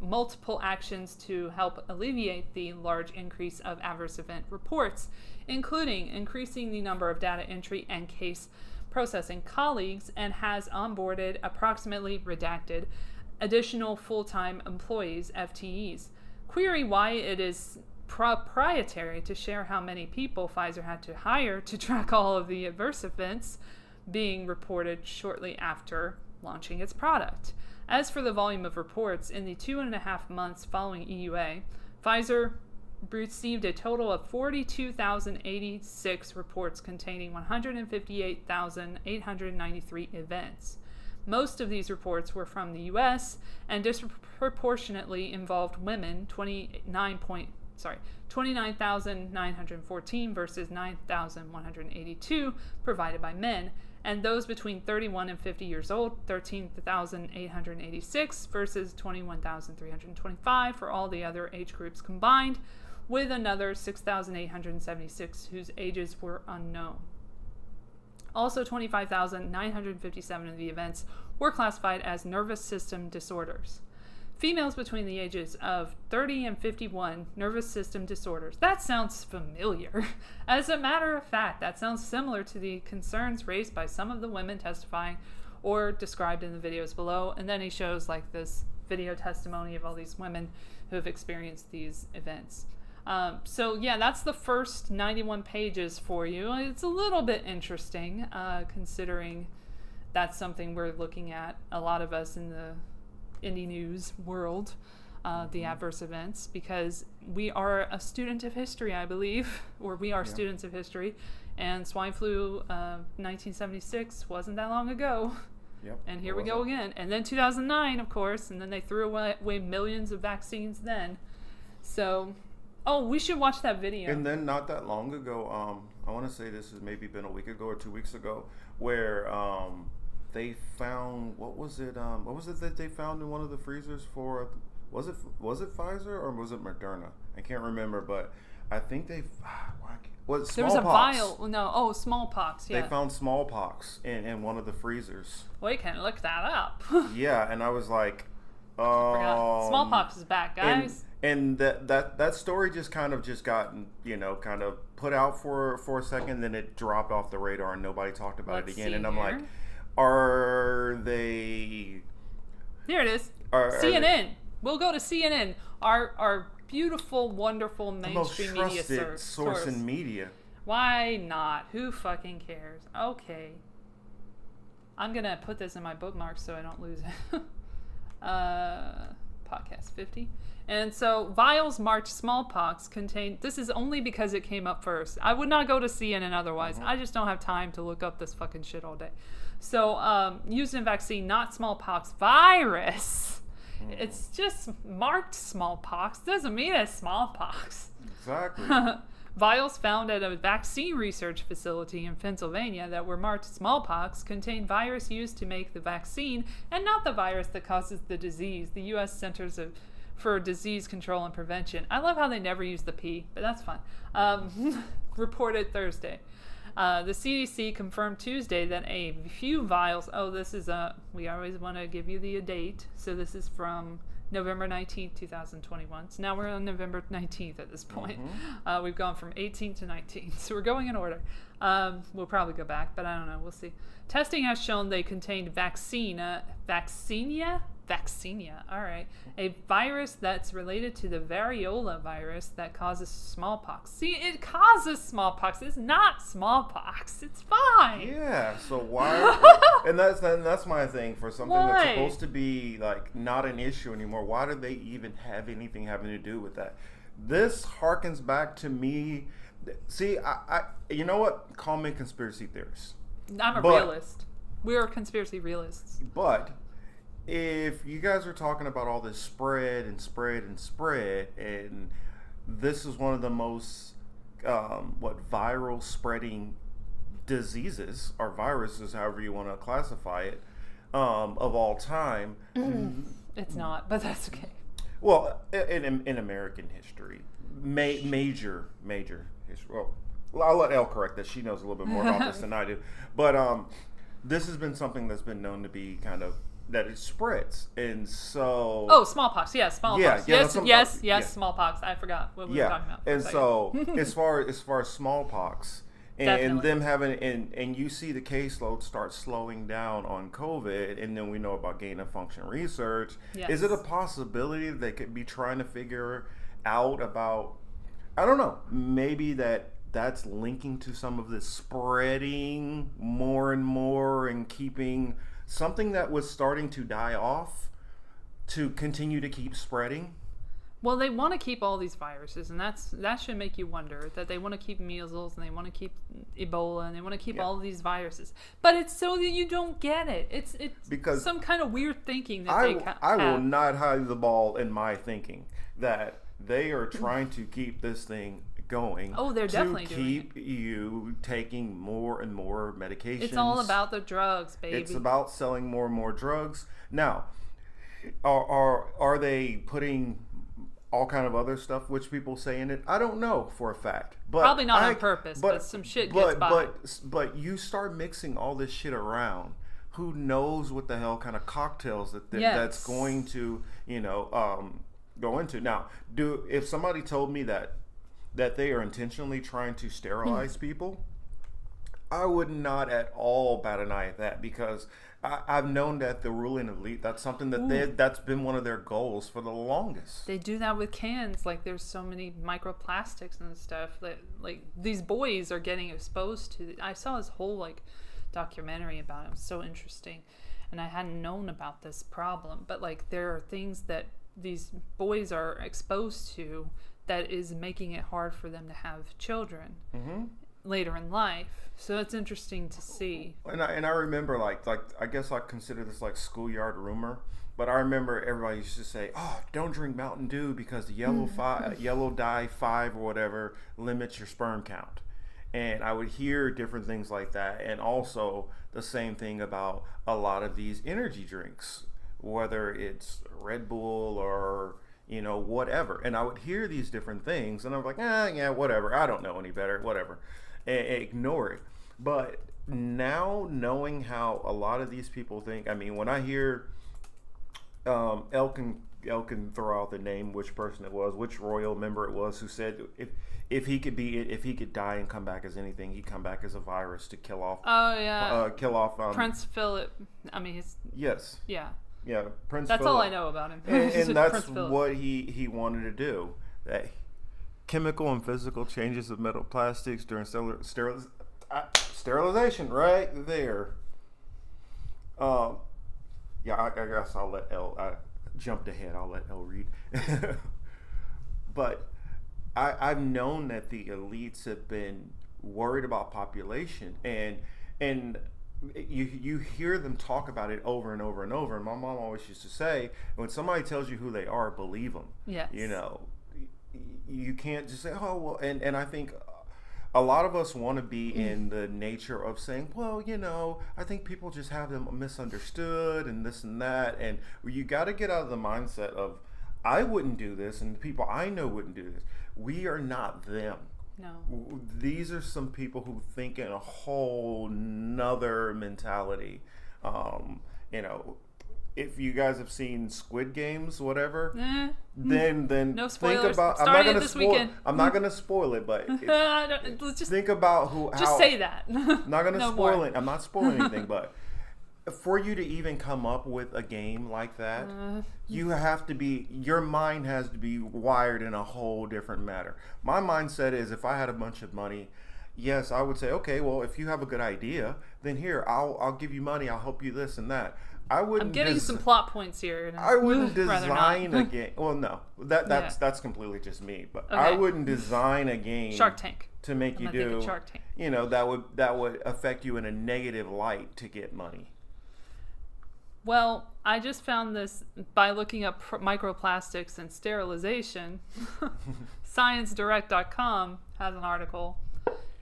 multiple actions to help alleviate the large increase of adverse event reports, including increasing the number of data entry and case processing colleagues, and has onboarded approximately redacted additional full-time employees, FTEs. Query why it is proprietary to share how many people Pfizer had to hire to track all of the adverse events being reported shortly after launching its product. As for the volume of reports, in the 2.5 months following EUA, Pfizer received a total of 42,086 reports containing 158,893 events. Most of these reports were from the U.S. and disproportionately involved women, 29,914 versus 9,182 provided by men, and those between 31 and 50 years old, 13,886 versus 21,325 for all the other age groups combined, with another 6,876 whose ages were unknown. Also, 25,957 of the events were classified as nervous system disorders. Females between the ages of 30 and 51, nervous system disorders. That sounds familiar. As a matter of fact, that sounds similar to the concerns raised by some of the women testifying or described in the videos below. And then he shows like this video testimony of all these women who have experienced these events. So yeah, that's the first 91 pages for you. It's a little bit interesting, considering that's something we're looking at, a lot of us in the indie news world, the adverse events, because we are a student of history, I believe, or we are students of history, and swine flu 1976 wasn't that long ago. Yep, and here we go again. And then 2009, of course, and then they threw away millions of vaccines then. So, oh, we should watch that video. And then not that long ago, I want to say this has maybe been a week ago or 2 weeks ago, where they found, what was it that they found in one of the freezers for, was it Pfizer or was it Moderna? I can't remember, but I think they, smallpox. There was a vial, smallpox, yeah. They found smallpox in one of the freezers. We can look that up. Yeah, and I was like, smallpox is back, guys. And that story just got kind of put out for a second, then it dropped off the radar and nobody talked about it again. And I'm like, are they? Here it is. CNN. We'll go to CNN. Our beautiful, wonderful mainstream media media source in media. Why not? Who fucking cares? Okay. I'm gonna put this in my bookmarks so I don't lose it. Podcast 50. And so vials marked smallpox contain. This is only because it came up first. I would not go to CNN otherwise. I just don't have time to look up this fucking shit all day. So used in vaccine, not smallpox virus. It's just marked smallpox. Doesn't mean it's smallpox. Exactly. Vials found at a vaccine research facility in Pennsylvania that were marked smallpox contain virus used to make the vaccine and not the virus that causes the disease. The U.S. Centers for Disease Control and Prevention. I love how they never use the P, but that's fine. Reported Thursday. The CDC confirmed Tuesday that a few vials. We always want to give you the date. So this is from November 19th, 2021. So now we're on November 19th at this point. We've gone from 18 to 19. So we're going in order. We'll probably go back, but I don't know. We'll see. Testing has shown they contained vaccinia, all right, a virus that's related to the variola virus that causes smallpox. See, it causes smallpox. It's not smallpox. It's fine. Yeah, so why? and that's my thing. For something that's supposed to be like not an issue anymore, why do they even have anything having to do with that? This harkens back to me. See, I you know what? Call me conspiracy theorist. I'm a realist. We're conspiracy realists. But if you guys are talking about all this spread, and this is one of the most viral spreading diseases or viruses, however you want to classify it, of all time. It's not, but that's okay. Well, in American history, major history. Well, I'll let Elle correct this. She knows a little bit more about this than I do. But this has been something that's been known to be kind of that it spreads, and so smallpox. Yes, smallpox. Yes, smallpox. I forgot what we were talking about. And so as far as smallpox and them having and you see the caseload start slowing down on COVID, and then we know about gain of function research. Yes. Is it a possibility they could be trying to figure out about? I don't know. Maybe that's linking to some of this spreading more and more and keeping something that was starting to die off to continue to keep spreading. Well, they want to keep all these viruses, and that should make you wonder that they want to keep measles, and they want to keep Ebola, and they want to keep all of these viruses. But it's so that you don't get it. It's because some kind of weird thinking that I will not hide the ball in my thinking that they are trying to keep this thing going. Oh, they're definitely to keep you taking more and more medications. It's all about the drugs, baby. It's about selling more and more drugs. Now, are they putting all kind of other stuff which people say in it? I don't know for a fact. But probably not on purpose, but some shit gets by. But you start mixing all this shit around. Who knows what the hell kind of cocktails that's going to, go into. Now, if somebody told me that they are intentionally trying to sterilize people, I would not at all bat an eye at that, because I've known that the ruling elite, that's something that that's been one of their goals for the longest. They do that with cans. Like, there's so many microplastics and stuff that, like, these boys are getting exposed to. I saw this whole, documentary about it. It was so interesting. And I hadn't known about this problem. But, there are things that these boys are exposed to that is making it hard for them to have children later in life. So it's interesting to see. And I remember I guess I consider this schoolyard rumor, but I remember everybody used to say, "Oh, don't drink Mountain Dew because the yellow dye 5 or whatever limits your sperm count." And I would hear different things like that. And also the same thing about a lot of these energy drinks, whether it's Red Bull or, whatever. And I would hear these different things and I'm like, yeah, whatever. I don't know any better, whatever. And ignore it. But now knowing how a lot of these people think, when I hear Elle can throw out the name, which person it was, which royal member it was, who said if he could die and come back as anything, he'd come back as a virus to kill off. Oh yeah. Prince Philip. Yes. Yeah. Yeah, Prince. That's Philip. all I know about him. And that's what he wanted to do. That chemical and physical changes of metal plastics during sterilization, right there. Yeah, I guess I'll let Elle. I jumped ahead. I'll let Elle read. But I've known that the elites have been worried about population, and you hear them talk about it over and over and over. And my mom always used to say, when somebody tells you who they are, believe them. Yes. You can't just say, oh well. And I think a lot of us want to be in the nature of saying, well, I think people just have them misunderstood and this and that. And you got to get out of the mindset of, I wouldn't do this and the people I know wouldn't do this. We are not them. No. These are some people who think in a whole nother mentality. If you guys have seen Squid Games, whatever, then no spoilers. Think about. I'm not gonna spoil it, but let's just think about Just say that. I'm not gonna spoil more. it. I'm not spoiling anything, but for you to even come up with a game like that, your mind has to be wired in a whole different manner. My mindset is, if I had a bunch of money, yes, I would say, okay, well, if you have a good idea, then here, I'll give you money, I'll help you this and that. I'm getting some plot points here. I wouldn't design a game. Well, no, that's completely just me. But okay. I wouldn't design a game. Shark Tank. To make you do. Shark Tank. That would affect you in a negative light to get money. Well, I just found this by looking up microplastics and sterilization. ScienceDirect.com has an article.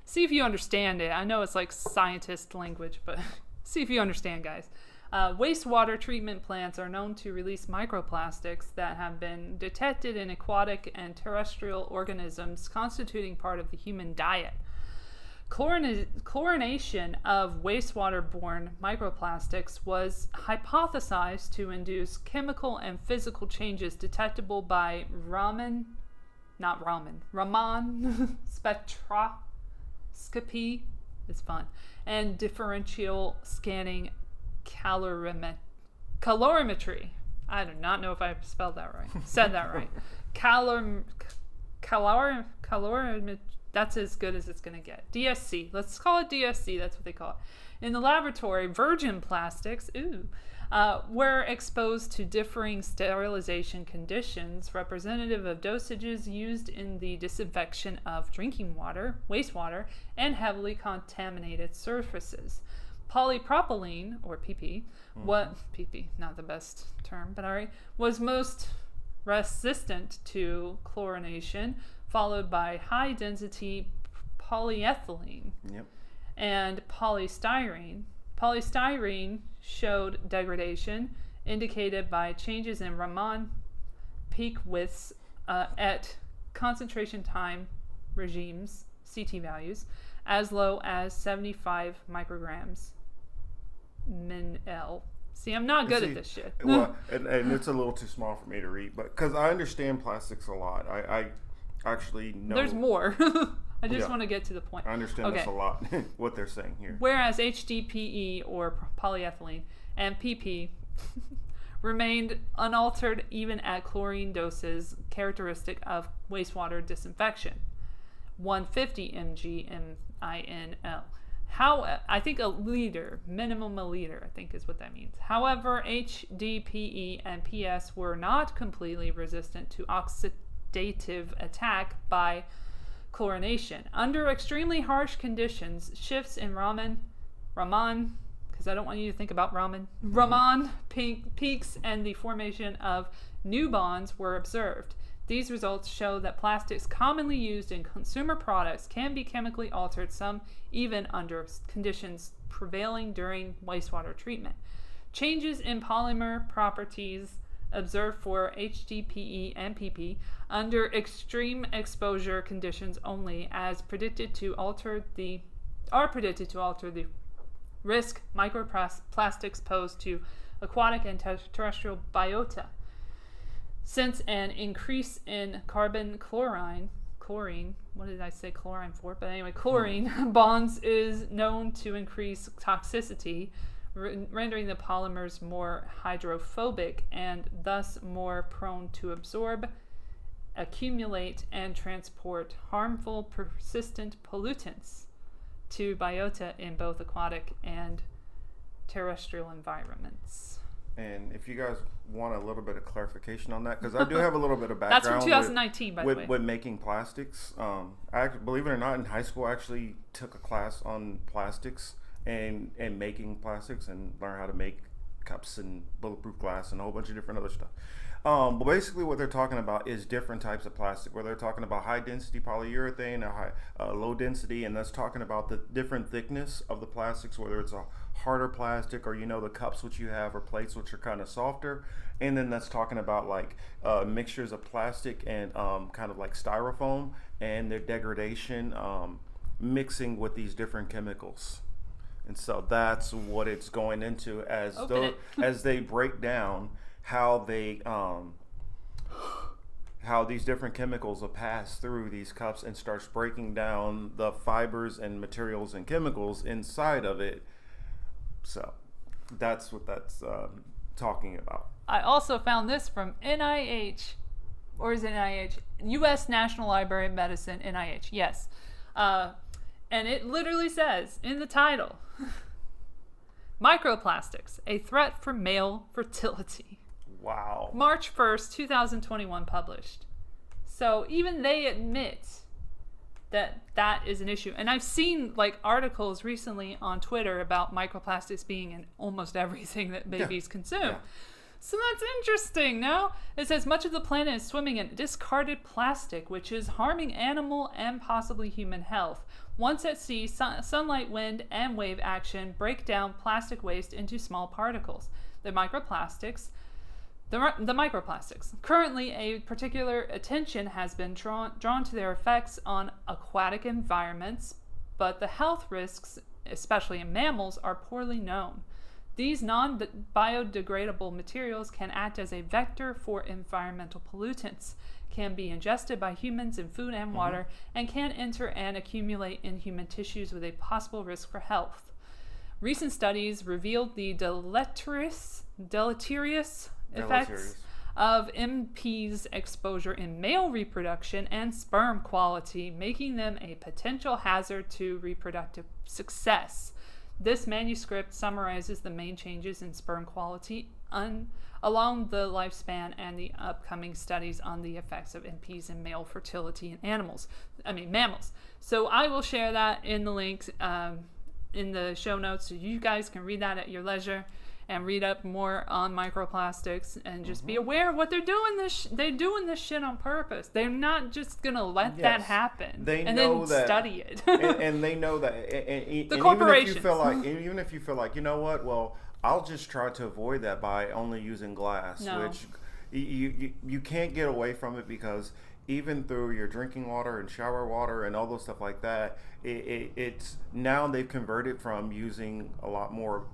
See if you understand it. I know it's like scientist language, but see if you understand, guys. Wastewater treatment plants are known to release microplastics that have been detected in aquatic and terrestrial organisms constituting part of the human diet. Chlorination of wastewater-borne microplastics was hypothesized to induce chemical and physical changes detectable by Raman spectroscopy, it's fun, and differential scanning calorimetry. I do not know if I spelled that right. Said that right. Calorimetry. That's as good as it's going to get. DSC. Let's call it DSC. That's what they call it. In the laboratory, virgin plastics were exposed to differing sterilization conditions representative of dosages used in the disinfection of drinking water, wastewater, and heavily contaminated surfaces. Polypropylene, or PP, PP, not the best term, but all right, was most resistant to chlorination, followed by high-density polyethylene and polystyrene. Polystyrene showed degradation indicated by changes in Raman peak widths at concentration time regimes, CT values, as low as 75 micrograms min L. See, I'm not good at this shit. Well, and it's a little too small for me to read, but because I understand plastics a lot. I actually know. There's more. I just want to get to the point. I understand this a lot, what they're saying here. Whereas HDPE, or polyethylene, and PP remained unaltered even at chlorine doses characteristic of wastewater disinfection, 150 mg MINL. I think minimum a liter, I think is what that means. However, HDPE and PS were not completely resistant to oxidative attack by chlorination. Under extremely harsh conditions, shifts in Raman, because I don't want you to think about Raman peaks and the formation of new bonds were observed. These results show that plastics commonly used in consumer products can be chemically altered, some even under conditions prevailing during wastewater treatment. Changes in polymer properties observed for HDPE and PP under extreme exposure conditions only are predicted to alter the risk microplastics pose to aquatic and terrestrial biota. Since an increase in chlorine, what did I say chlorine for? But anyway, chlorine bonds is known to increase toxicity, rendering the polymers more hydrophobic and thus more prone to absorb, accumulate, and transport harmful persistent pollutants to biota in both aquatic and terrestrial environments. And if you guys want a little bit of clarification on that, because I do have a little bit of background. That's from 2019, by the way. With making plastics. I believe it or not, in high school, I actually took a class on plastics and making plastics and learn how to make cups and bulletproof glass and a whole bunch of different other stuff. But basically what they're talking about is different types of plastic, where they're talking about high density polyurethane, low density, and that's talking about the different thickness of the plastics, whether it's a harder plastic or, the cups which you have or plates which are kind of softer. And then that's talking about like mixtures of plastic and kind of like styrofoam and their degradation mixing with these different chemicals. And so that's what it's going into as they break down how these different chemicals will pass through these cups and starts breaking down the fibers and materials and chemicals inside of it. So that's what that's talking about. I also found this from NIH, or is it NIH? U.S. National Library of Medicine, NIH, yes. And it literally says in the title, Microplastics, a threat for male fertility. Wow. March 1st, 2021 published. So even they admit that is an issue. And I've seen like articles recently on Twitter about microplastics being in almost everything that babies consume. Yeah. So that's interesting. Now, it says much of the planet is swimming in discarded plastic, which is harming animal and possibly human health. Once at sea, sunlight, wind, and wave action break down plastic waste into small particles. The microplastics. Currently, a particular attention has been drawn to their effects on aquatic environments, but the health risks, especially in mammals, are poorly known. These non-biodegradable materials can act as a vector for environmental pollutants, can be ingested by humans in food and water, and can enter and accumulate in human tissues with a possible risk for health. Recent studies revealed the deleterious effects of MP's exposure in male reproduction and sperm quality, making them a potential hazard to reproductive success. This manuscript summarizes the main changes in sperm quality along the lifespan and the upcoming studies on the effects of MPs in male fertility in mammals. So I will share that in the links in the show notes, so you guys can read that at your leisure and read up more on microplastics and just be aware of what they're doing. They're doing this shit on purpose. They're not just gonna let that happen. They and know then that, study it. and they know that. And the corporations. Even if you feel like, you know what? Well, I'll just try to avoid that by only using glass, which you can't get away from it, because even through your drinking water and shower water and all those stuff like that, it's now they've converted from using a lot more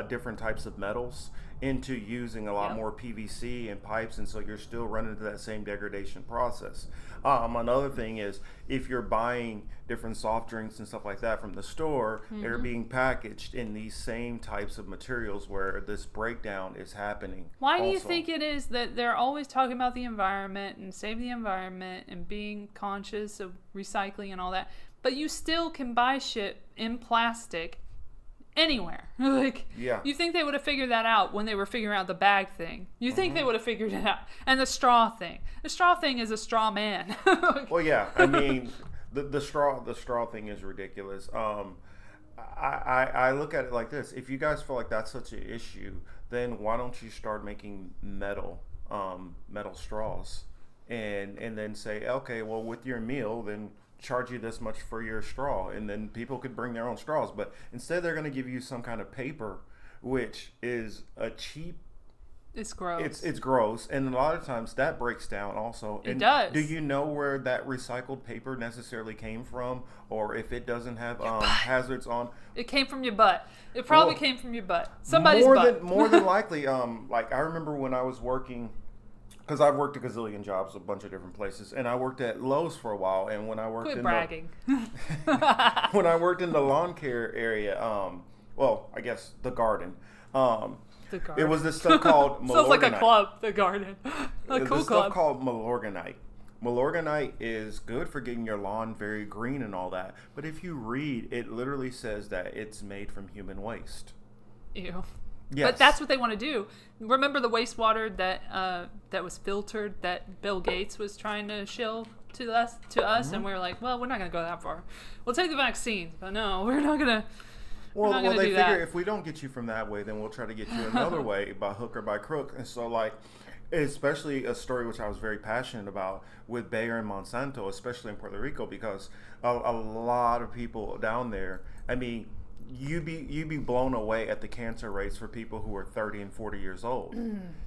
different types of metals into using a lot more PVC and pipes, and so you're still running into that same degradation process. Another thing is, if you're buying different soft drinks and stuff like that from the store, they're being packaged in these same types of materials where this breakdown is happening. Why do you think it is that they're always talking about the environment and save the environment and being conscious of recycling and all that, but you still can buy shit in plastic anywhere? You think they would have figured that out when they were figuring out the bag thing? You think they would have figured it out? And the straw thing is a straw man. Well, yeah, I mean, the straw thing is ridiculous. I look at it like this: if you guys feel like that's such an issue, then why don't you start making metal straws and then say, okay, well, with your meal, then charge you this much for your straw, and then people could bring their own straws. But instead, they're going to give you some kind of paper, which is a cheap. It's gross. It's gross, and a lot of times that breaks down also. It does. Do you know where that recycled paper necessarily came from, or if it doesn't have hazards on? It came from your butt. It probably came from your butt. Somebody's butt. More than likely. Like I remember when I was working, because I've worked a gazillion jobs, a bunch of different places, and I worked at Lowe's for a while. And when I worked Quit bragging. When I worked in the lawn care area, well, I guess the garden. It was this stuff called Milorganite. Sounds like a club, the garden. There's this stuff called Milorganite. Milorganite is good for getting your lawn very green and all that. But if you read, it literally says that it's made from human waste. Ew. Yes. But that's what they want to do. Remember the wastewater that was filtered that Bill Gates was trying to shill to us, Mm-hmm. and we were like, well, we're not going to go that far. We'll take the vaccines, but no, we're not going to. Well, they figure if we don't get you from that way, then we'll try to get you another way, by hook or by crook. And so, like, especially a story which I was very passionate about with Bayer and Monsanto, especially in Puerto Rico, because a lot of people down there, I mean, you'd be blown away at the cancer rates for people who are 30 and 40 years old.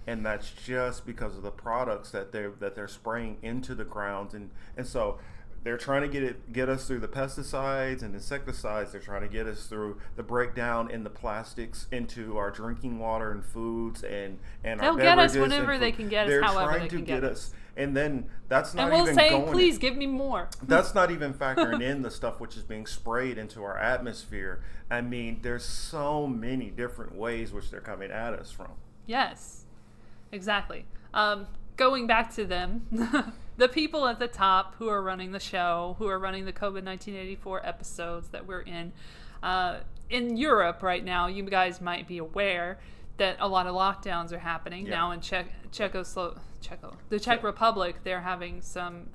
And that's just because of the products that they're spraying into the grounds. And so they're trying to get us through the pesticides and insecticides. They're trying to get us through the breakdown in the plastics into our drinking water and foods and our beverages. They'll get us whenever they can get us, however they can get us. And then that's not even even going. And going. we'll say, please give me more. That's not even factoring in the stuff which is being sprayed into our atmosphere. I mean, there's so many different ways which they're coming at us from. Yes, exactly. Going back to them, the people at the top who are running the show, who are running the COVID 1984 episodes that we're in Europe right now, you guys might be aware that a lot of lockdowns are happening now in the Czech Republic. They're having some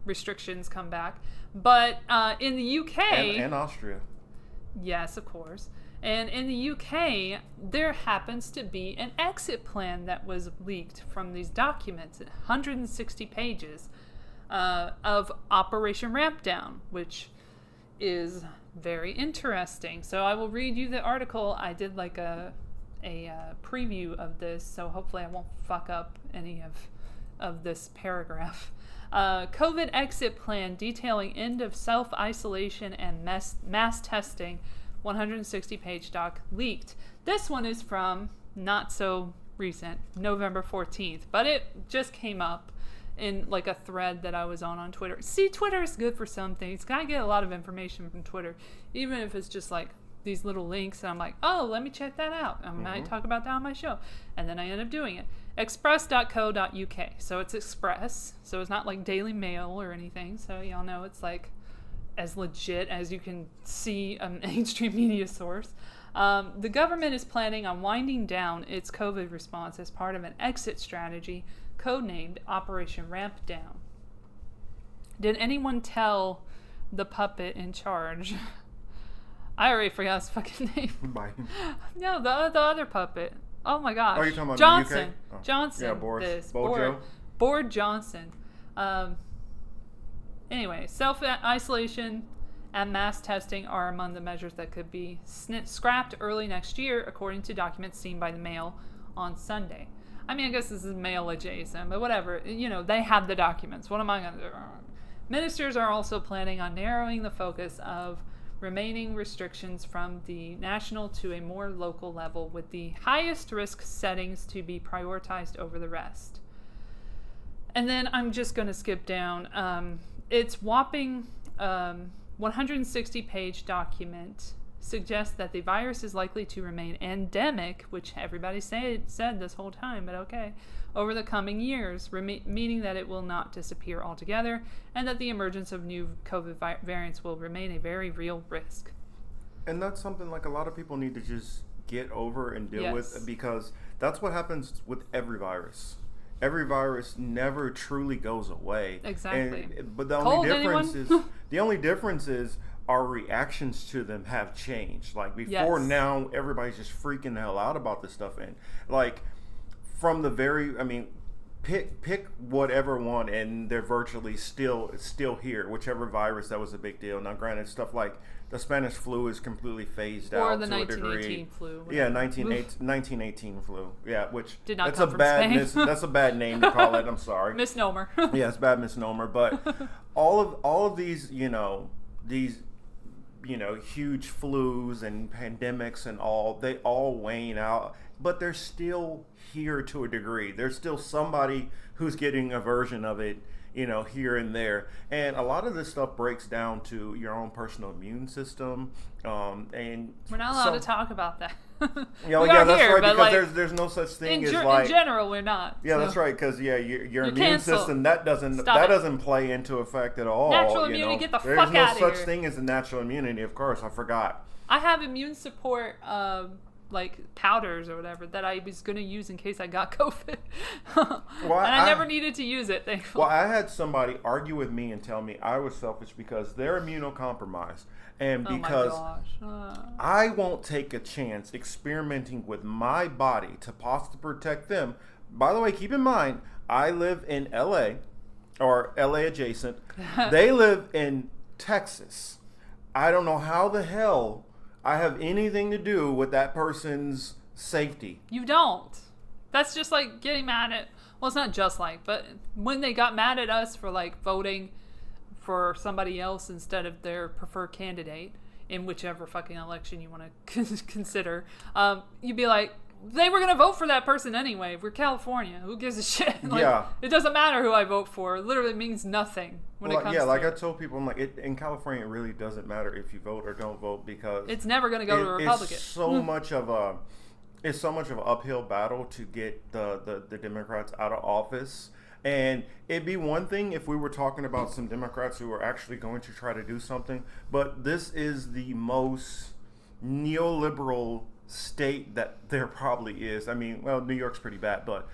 restrictions come back, but in the UK and Austria. Yes, of course. And in the UK, there happens to be an exit plan that was leaked from these documents, 160 pages of Operation Rampdown, which is very interesting. So I will read you the article. I did like a preview of this, so hopefully I won't fuck up any of this paragraph. COVID exit plan detailing end of self-isolation and mass testing, 160-page doc leaked. This one is from not so recent, November 14th, but it just came up in like a thread that I was on Twitter. See, Twitter is good for some things. I get a lot of information from Twitter, even if it's just like these little links, and I'm like, oh, let me check that out. I might talk about that on my show. And then I end up doing it. Express.co.uk. So it's Express. So it's not like Daily Mail or anything. So y'all know it's like as legit as you can see a mainstream media source. The government is planning on winding down its COVID response as part of an exit strategy codenamed Operation Rampdown. Did anyone tell the puppet in charge? I already forgot his fucking name. Biden. No, the other puppet. Oh my gosh. Oh, you're talking about Johnson. the UK? Oh. Johnson. Yeah, Boris. Board Johnson. Anyway, self-isolation and mass testing are among the measures that could be scrapped early next year, according to documents seen by the Mail on Sunday. I mean, I guess this is Mail adjacent, but whatever. You know, they have the documents. What am I going to do? Ministers are also planning on narrowing the focus of remaining restrictions from the national to a more local level, with the highest risk settings to be prioritized over the rest. And then I'm just going to skip down. It's whopping 160-page document suggests that the virus is likely to remain endemic, which everybody said this whole time, but okay, over the coming years, meaning that it will not disappear altogether, and that the emergence of new COVID variants will remain a very real risk. And that's something like a lot of people need to just get over and deal with, because that's what happens with every virus. Every virus never truly goes away. Exactly. But the only difference is our reactions to them have changed. Like before, now everybody's just freaking the hell out about this stuff, and like from the very, pick whatever one, and they're virtually still here. Whichever virus that was a big deal. Now, granted, stuff like the Spanish flu is completely phased out the to a 1918 degree. flu. Yeah, 1918 flu. Yeah, which did not that's come a from bad Spain. that's a bad name to call it. I'm sorry. Misnomer. Yeah, it's a bad misnomer. But all of these, these huge flus and pandemics and all, they all wane out, but they're still here to a degree. There's still somebody who's getting a version of it, here and there. And a lot of this stuff breaks down to your own personal immune system. And we're not allowed to talk about that. Yeah, that's right, because there's no such thing as like, in general, we're not. Yeah, that's right, because your immune system, that doesn't play into effect at all. Natural immunity, get the fuck out of here. There's no such thing as a natural immunity. Of course, I forgot. I have immune support powders or whatever that I was going to use in case I got COVID. And I never needed to use it, thankfully. Well, I had somebody argue with me and tell me I was selfish because they're immunocompromised. And because I won't take a chance experimenting with my body to possibly protect them. By the way, keep in mind, I live in LA, or LA adjacent. They live in Texas. I don't know how the hell I have anything to do with that person's safety. You don't. That's just like getting mad at, well, it's not just like, but when they got mad at us for voting for somebody else instead of their preferred candidate in whichever fucking election you want to consider, you'd be like, they were going to vote for that person anyway. We're California. Who gives a shit? It doesn't matter who I vote for. It literally means nothing when it comes to I told people, I'm like, in California, it really doesn't matter if you vote or don't vote because it's never going to go to a Republican. It's so much of an uphill battle to get the Democrats out of office. And it'd be one thing if we were talking about some Democrats who are actually going to try to do something, but this is the most neoliberal state that there probably is. I mean, well, New York's pretty bad, but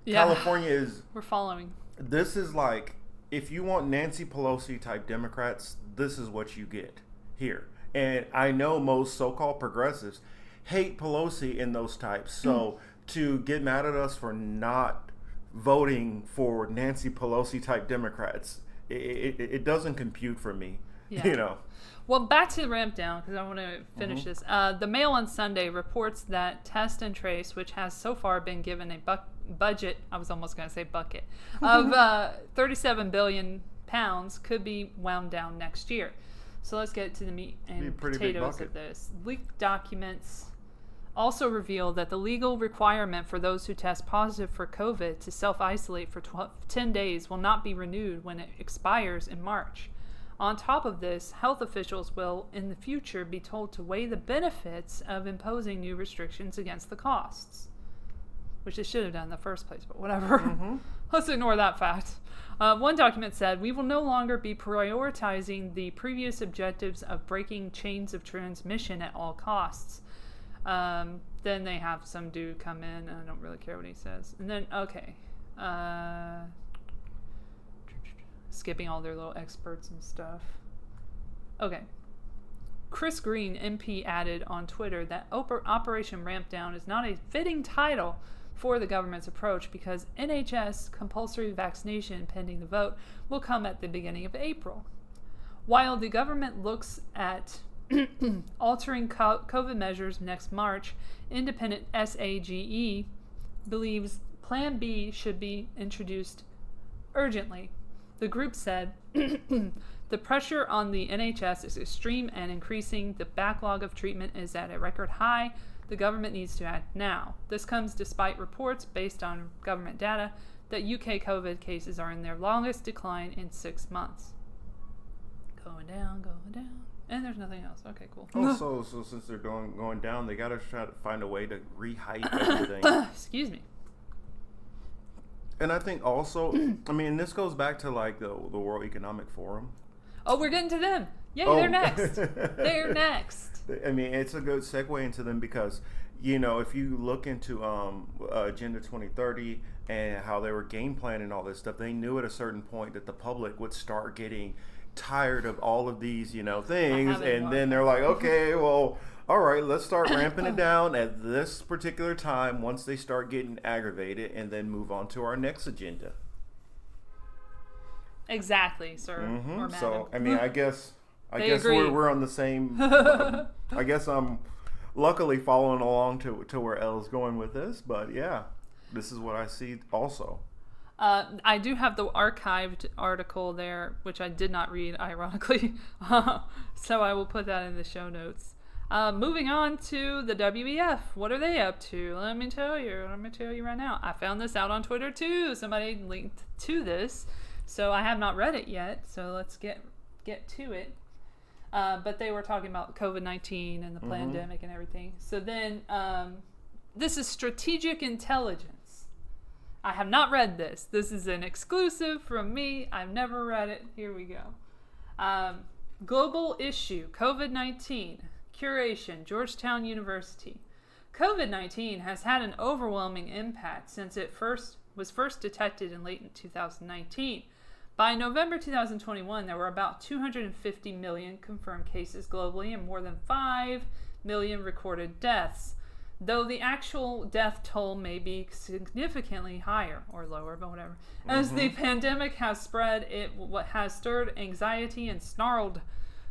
California is... We're following. This is like, if you want Nancy Pelosi type Democrats, this is what you get here. And I know most so-called progressives hate Pelosi and those types. So to get mad at us for not voting for Nancy Pelosi type Democrats, it doesn't compute for me. Yeah. Well, back to Rampdown, because I want to finish this. The Mail on Sunday reports that Test and Trace, which has so far been given a budget, I was almost going to say bucket, of £37 billion, could be wound down next year. So let's get to the meat and potatoes of this. Leaked documents also reveal that the legal requirement for those who test positive for COVID to self-isolate for 10 days will not be renewed when it expires in March. On top of this, health officials will, in the future, be told to weigh the benefits of imposing new restrictions against the costs. Which they should have done in the first place, but whatever. Let's ignore that fact. One document said, we will no longer be prioritizing the previous objectives of breaking chains of transmission at all costs. Then they have some dude come in, and I don't really care what he says. And then, skipping all their little experts and stuff. Okay. Chris Green, MP, added on Twitter that Operation Rampdown is not a fitting title for the government's approach because NHS compulsory vaccination pending the vote will come at the beginning of April. While the government looks at altering COVID measures next March, independent SAGE believes Plan B should be introduced urgently. The group said, the pressure on the NHS is extreme and increasing. The backlog of treatment is at a record high. The government needs to act now. This comes despite reports based on government data that UK COVID cases are in their longest decline in 6 months. Going down. And there's nothing else. Okay, cool. So since they're going down, they got to try to find a way to rehype everything. Excuse me. And I think also, I mean, this goes back to the World Economic Forum. Oh, we're getting to them. Yay, they're next. They're next. I mean, it's a good segue into them because, if you look into Agenda 2030 and how they were game planning all this stuff, they knew at a certain point that the public would start getting tired of all of these, things. And then they're like, okay, well, all right, let's start ramping it down at this particular time once they start getting aggravated, and then move on to our next agenda. Exactly, sir. Mm-hmm. Or madam. So, I mean, I guess agree. we're on the same. I guess I'm luckily following along to where Elle's going with this, but yeah, this is what I see also. I do have the archived article there, which I did not read, ironically. So I will put that in the show notes. Moving on to the WEF. What are they up to? Let me tell you right now. I found this out on Twitter too. Somebody linked to this. So I have not read it yet. So let's get to it. But they were talking about COVID-19 and the pandemic and everything. So then this is strategic intelligence. I have not read this. This is an exclusive from me. I've never read it. Here we go. Global issue, COVID-19. Curation, Georgetown University. COVID-19 has had an overwhelming impact since it was first detected in late 2019. By November 2021, there were about 250 million confirmed cases globally and more than 5 million recorded deaths. Though the actual death toll may be significantly higher or lower, but whatever. As the pandemic has spread, it has stirred anxiety and snarled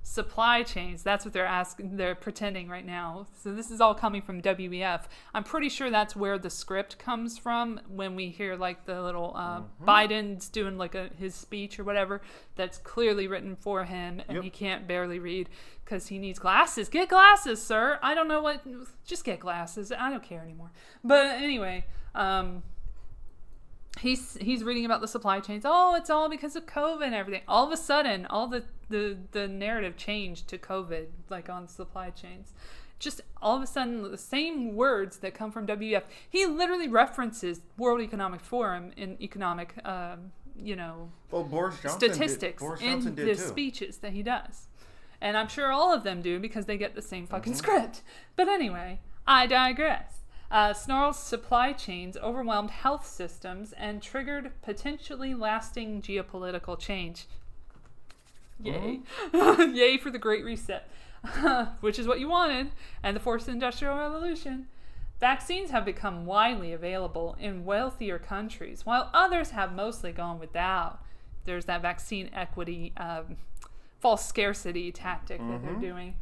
supply chains. That's what they're pretending right now. So this is all coming from WEF. I'm pretty sure that's where the script comes from when we hear like the little Biden's doing like his speech or whatever that's clearly written for him, and he can't barely read because he needs glasses. Get glasses, sir. I don't know what. Just get glasses. I don't care anymore. But anyway, he's reading about the supply chains. Oh, it's all because of COVID and everything. All of a sudden, all the narrative changed to COVID, like on supply chains. Just all of a sudden, the same words that come from WEF. He literally references World Economic Forum in economic, Boris Johnson statistics in the too. speeches that he does. And I'm sure all of them do because they get the same fucking script. But anyway, I digress. Snarl's supply chains overwhelmed health systems and triggered potentially lasting geopolitical change. Yay. Yay for the Great Reset, which is what you wanted, and the Fourth Industrial Revolution. Vaccines have become widely available in wealthier countries, while others have mostly gone without. There's that vaccine equity, false scarcity tactic that they're doing.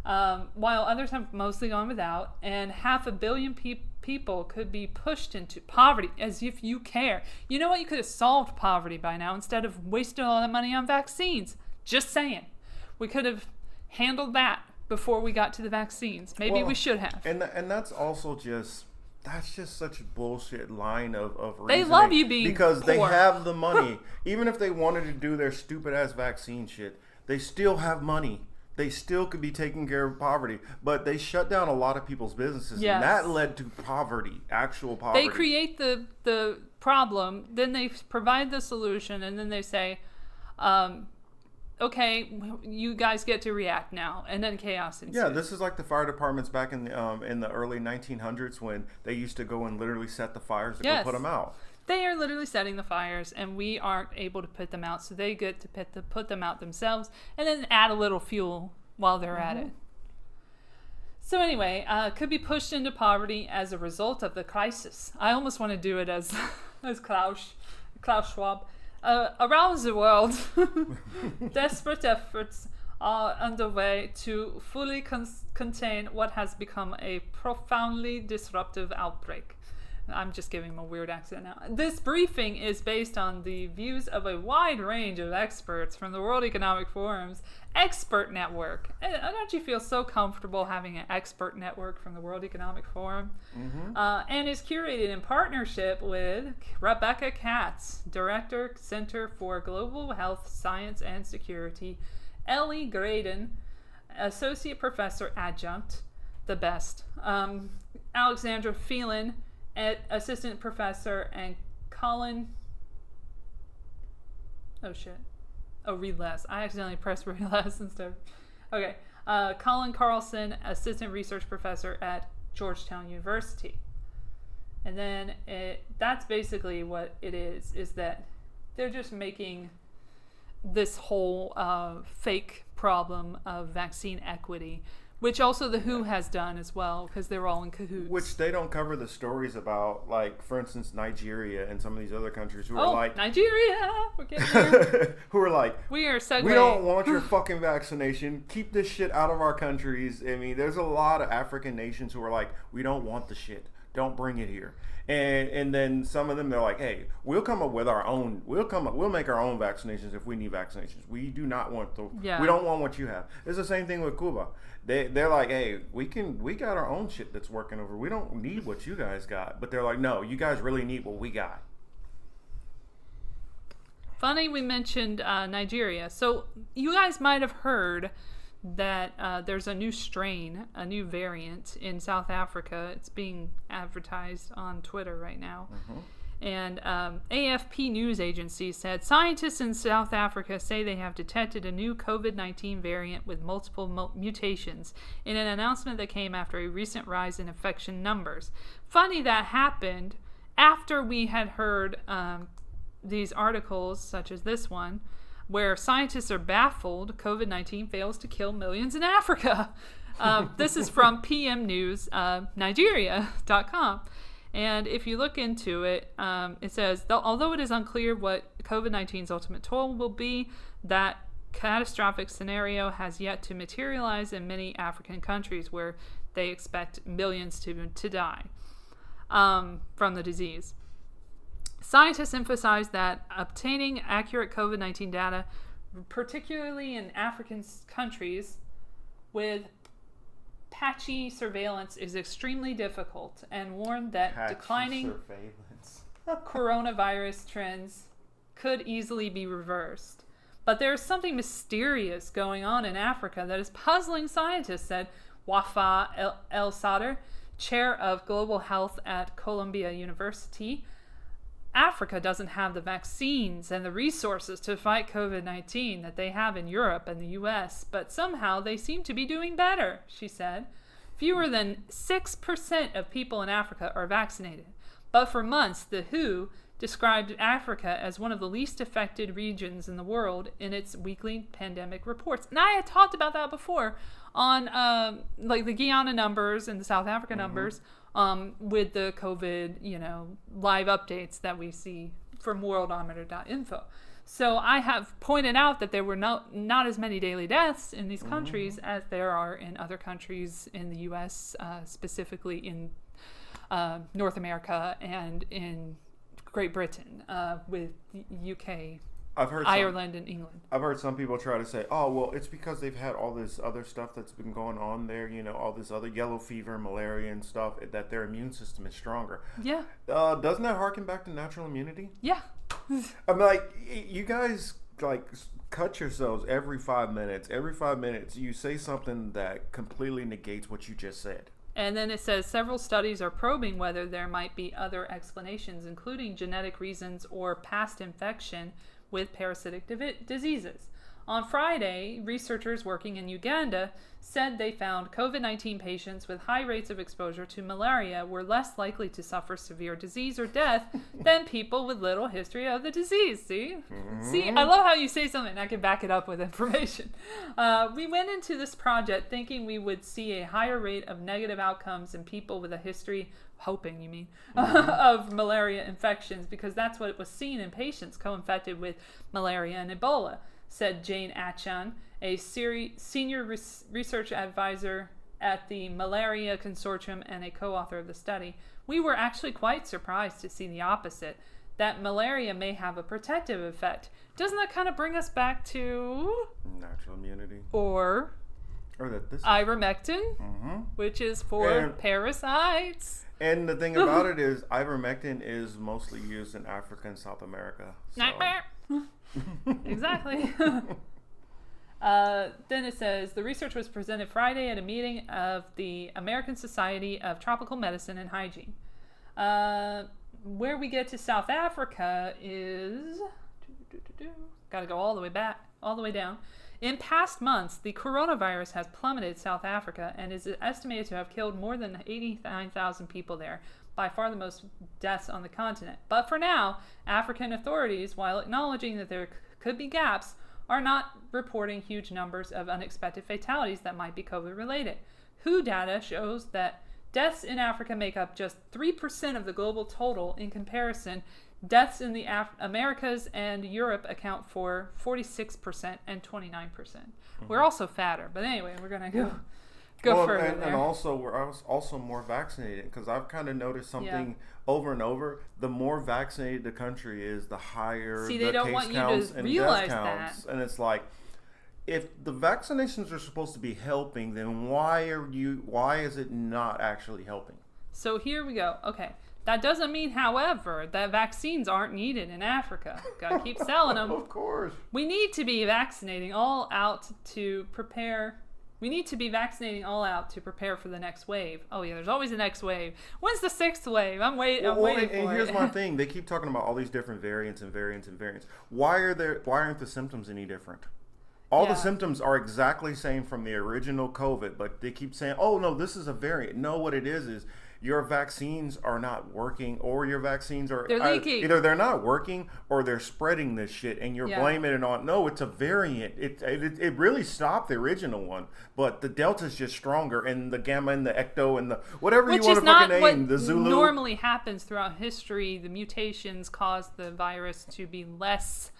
While others have mostly gone without, and 500 million people could be pushed into poverty, as if you care. You know what? You could have solved poverty by now instead of wasting all that money on vaccines. Just saying. We could have handled that before we got to the vaccines. Maybe we should have. And that's also that's just such a bullshit line of reasoning. They love you being because poor. They have the money. Even if they wanted to do their stupid ass vaccine shit, they still have money. They still could be taking care of poverty, but they shut down a lot of people's businesses, and that led to poverty, actual poverty. They create the problem, then they provide the solution, and then they say, okay, you guys get to react now, and then chaos ensues. Yeah, this is like the fire departments back in the early 1900s when they used to go and literally set the fires to go put them out. They are literally setting the fires, and we aren't able to put them out, so they get to put them out themselves, and then add a little fuel while they're at it. So anyway, could be pushed into poverty as a result of the crisis. I almost want to do it as Klaus Schwab. Around the world, desperate efforts are underway to fully contain what has become a profoundly disruptive outbreak. I'm just giving him a weird accent now. This briefing is based on the views of a wide range of experts from the World Economic Forum's expert network. Don't you feel so comfortable having an expert network from the World Economic Forum? And is curated in partnership with Rebecca Katz, Director, Center for Global Health, Science and Security, Elle Graydon, Associate Professor Adjunct, the best, Alexandra Phelan, Assistant Professor, and Colin. Oh shit. Oh, read less. I accidentally pressed read less instead. Okay. Colin Carlson, Assistant Research Professor at Georgetown University. And then that's basically what it is that they're just making this whole fake problem of vaccine equity Which also the WHO has done as well, because they're all in cahoots. Which they don't cover the stories about, like, for instance, Nigeria and some of these other countries who are like... Nigeria! We're getting there. Who are like, we don't want your fucking vaccination. Keep this shit out of our countries. I mean, there's a lot of African nations who are like, we don't want the shit. Don't bring it here. And then some of them, they're like, hey, we'll come up with our own, we'll make our own vaccinations if we need vaccinations. We do not want we don't want what you have. It's the same thing with Cuba. They're like, hey, we got our own shit that's working over. We don't need what you guys got. But they're like, no, you guys really need what we got. Funny we mentioned Nigeria. So you guys might have heard that there's a new strain, a new variant in South Africa. It's being advertised on Twitter right now. Mm-hmm. And AFP news agency said scientists in South Africa say they have detected a new COVID-19 variant with multiple mutations in an announcement that came after a recent rise in infection numbers. Funny that happened after we had heard these articles, such as this one, where scientists are baffled COVID-19 fails to kill millions in Africa. This is from PM News, Nigeria.com. And if you look into it, it says, although it is unclear what COVID-19's ultimate toll will be, that catastrophic scenario has yet to materialize in many African countries where they expect millions to die from the disease. Scientists emphasize that obtaining accurate COVID-19 data, particularly in African countries with patchy surveillance, is extremely difficult, and warned that declining coronavirus trends could easily be reversed. But there's something mysterious going on in Africa that is puzzling scientists, said Wafa El Sadr, chair of global health at Columbia University. Africa doesn't have the vaccines and the resources to fight COVID-19 that they have in Europe and the US, but somehow they seem to be doing better, she said. Fewer than 6% of people in Africa are vaccinated. But for months, the WHO described Africa as one of the least affected regions in the world in its weekly pandemic reports. And I had talked about that before on like the Guyana numbers and the South Africa numbers. With the COVID, live updates that we see from worldometer.info. So I have pointed out that there were not as many daily deaths in these countries as there are in other countries in the U.S., specifically in North America and in Great Britain, with UK, Ireland, and England. I've heard some people try to say, oh, well, it's because they've had all this other stuff that's been going on there, all this other yellow fever, malaria and stuff, that their immune system is stronger. Yeah. Doesn't that harken back to natural immunity? Yeah. I'm like, you guys, cut yourselves every 5 minutes. Every 5 minutes, you say something that completely negates what you just said. And then it says several studies are probing whether there might be other explanations, including genetic reasons or past infection with parasitic diseases. On Friday, researchers working in Uganda said they found COVID-19 patients with high rates of exposure to malaria were less likely to suffer severe disease or death than people with little history of the disease. See? See, I love how you say something and I can back it up with information. We went into this project thinking we would see a higher rate of negative outcomes in people with a history, hoping you mean, of malaria infections, because that's what was seen in patients co-infected with malaria and Ebola, said Jane Achan, a senior research advisor at the Malaria Consortium and a co-author of the study. We were actually quite surprised to see the opposite, that malaria may have a protective effect. Doesn't that kind of bring us back to natural immunity? Or that this ivermectin, which is for parasites. And the thing about it is, ivermectin is mostly used in Africa and South America. So. Nightmare. Exactly. Then it says, the research was presented Friday at a meeting of the American Society of Tropical Medicine and Hygiene. Where we get to South Africa is... Got to go all the way back, all the way down. In past months, the coronavirus has plummeted South Africa and is estimated to have killed more than 89,000 people there, by far the most deaths on the continent. But for now, African authorities, while acknowledging that there could be gaps, are not reporting huge numbers of unexpected fatalities that might be COVID related. WHO data shows that deaths in Africa make up just 3% of the global total. In comparison, deaths in the Americas and Europe account for 46% and 29%. We're also fatter, but anyway, we're going to go further there. And also, we're also more vaccinated, because I've kind of noticed something over and over. The more vaccinated the country is, the higher the case counts and death counts. And it's like, if the vaccinations are supposed to be helping, then why is it not actually helping? So here we go. Okay. That doesn't mean, however, that vaccines aren't needed in Africa. Gotta keep selling them. Of course. We need to be vaccinating all out to prepare. We need to be vaccinating all out to prepare for the next wave. Oh yeah, there's always a next wave. When's the 6th wave? I'm waiting for it. And here's my thing. They keep talking about all these different variants. Why aren't the symptoms any different? All the symptoms are exactly same from the original COVID, but they keep saying, oh no, this is a variant. No, what it is your vaccines are not working, or your vaccines are either they're not working or they're spreading this shit, and you're blaming it on, no, it's a variant. It really stopped the original one, but the Delta's just stronger, and the Gamma and the Ecto and the whatever you want to fucking name, the Zulu. Which normally happens throughout history. The mutations cause the virus to be less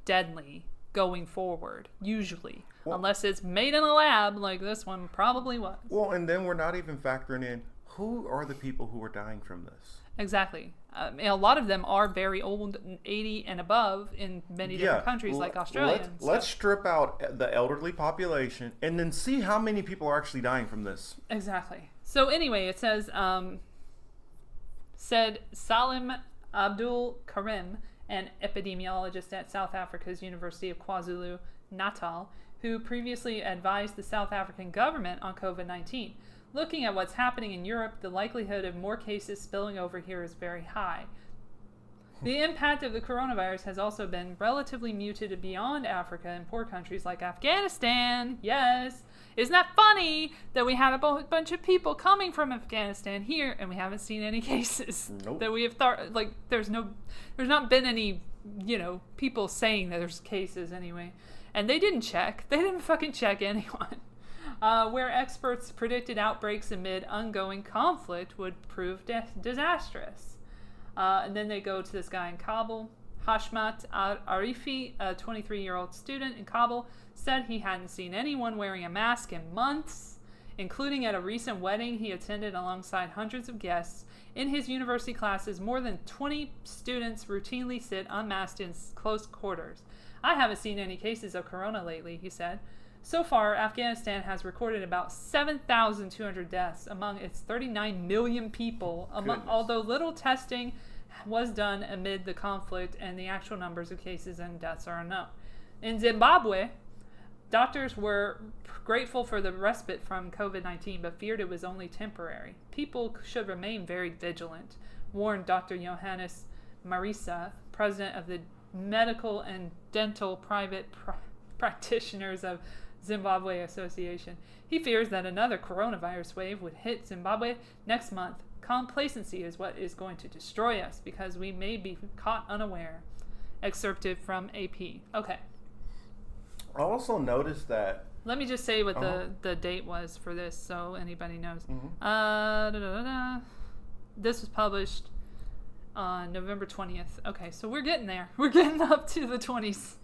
deadly going forward, usually. Well, unless it's made in a lab like this one probably was. Well, and then we're not even factoring in who are the people who are dying from this. Exactly. A lot of them are very old, 80 and above in many different countries like Australia. Let's strip out the elderly population and then see how many people are actually dying from this. Exactly. So anyway, it says, said Salim Abdul Karim, an epidemiologist at South Africa's University of KwaZulu-Natal, who previously advised the South African government on COVID-19. Looking at what's happening in Europe, the likelihood of more cases spilling over here is very high. The impact of the coronavirus has also been relatively muted beyond Africa in poor countries like Afghanistan. Yes. Isn't that funny that we had a bunch of people coming from Afghanistan here and we haven't seen any cases? Nope. That we have thought, like, there's not been any, people saying that there's cases anyway. And they didn't check. They didn't fucking check anyone. Where experts predicted outbreaks amid ongoing conflict would prove disastrous. And then they go to this guy in Kabul. Hashmat Arifi, a 23-year-old student in Kabul, said he hadn't seen anyone wearing a mask in months, including at a recent wedding he attended alongside hundreds of guests. In his university classes, more than 20 students routinely sit unmasked in close quarters. I haven't seen any cases of corona lately, he said. So far, Afghanistan has recorded about 7,200 deaths among its 39 million people, although little testing was done amid the conflict and the actual numbers of cases and deaths are unknown. In Zimbabwe, doctors were grateful for the respite from COVID-19 but feared it was only temporary. People should remain very vigilant, warned Dr. Johannes Marisa, president of the Medical and Dental Private Practitioners of Zimbabwe Association. He fears that another coronavirus wave would hit Zimbabwe next month. Complacency is what is going to destroy us because we may be caught unaware. Excerpted from AP. Okay. I also noticed that... Let me just say what the date was for this so anybody knows. This was published on November 20th. Okay, so we're getting there. We're getting up to the 20s.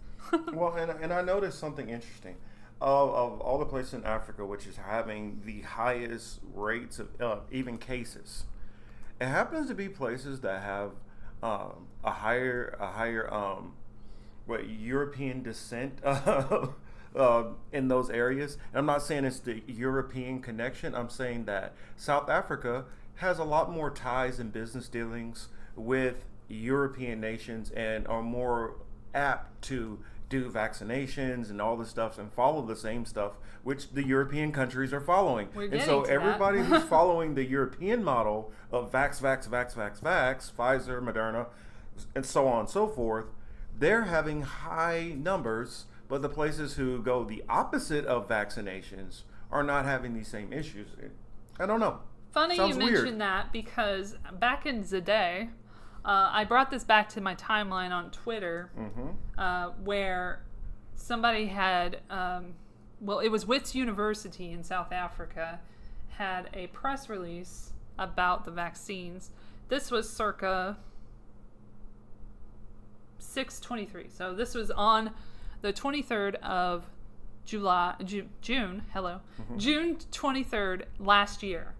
Well, and I noticed something interesting. Of all the places in Africa, which is having the highest rates of even cases, it happens to be places that have a higher European descent in those areas. And I'm not saying it's the European connection. I'm saying that South Africa has a lot more ties and business dealings with European nations and are more apt to do vaccinations and all this stuff and follow the same stuff which the European countries are following. And so everybody who's following the European model of vax, Pfizer, Moderna, and so on and so forth, they're having high numbers, but the places who go the opposite of vaccinations are not having these same issues. I don't know. Funny you mentioned that because back in the day, I brought this back to my timeline on Twitter, where somebody had, it was Wits University in South Africa, had a press release about the vaccines. This was circa 6/23. So this was on the 23rd of June, June 23rd last year.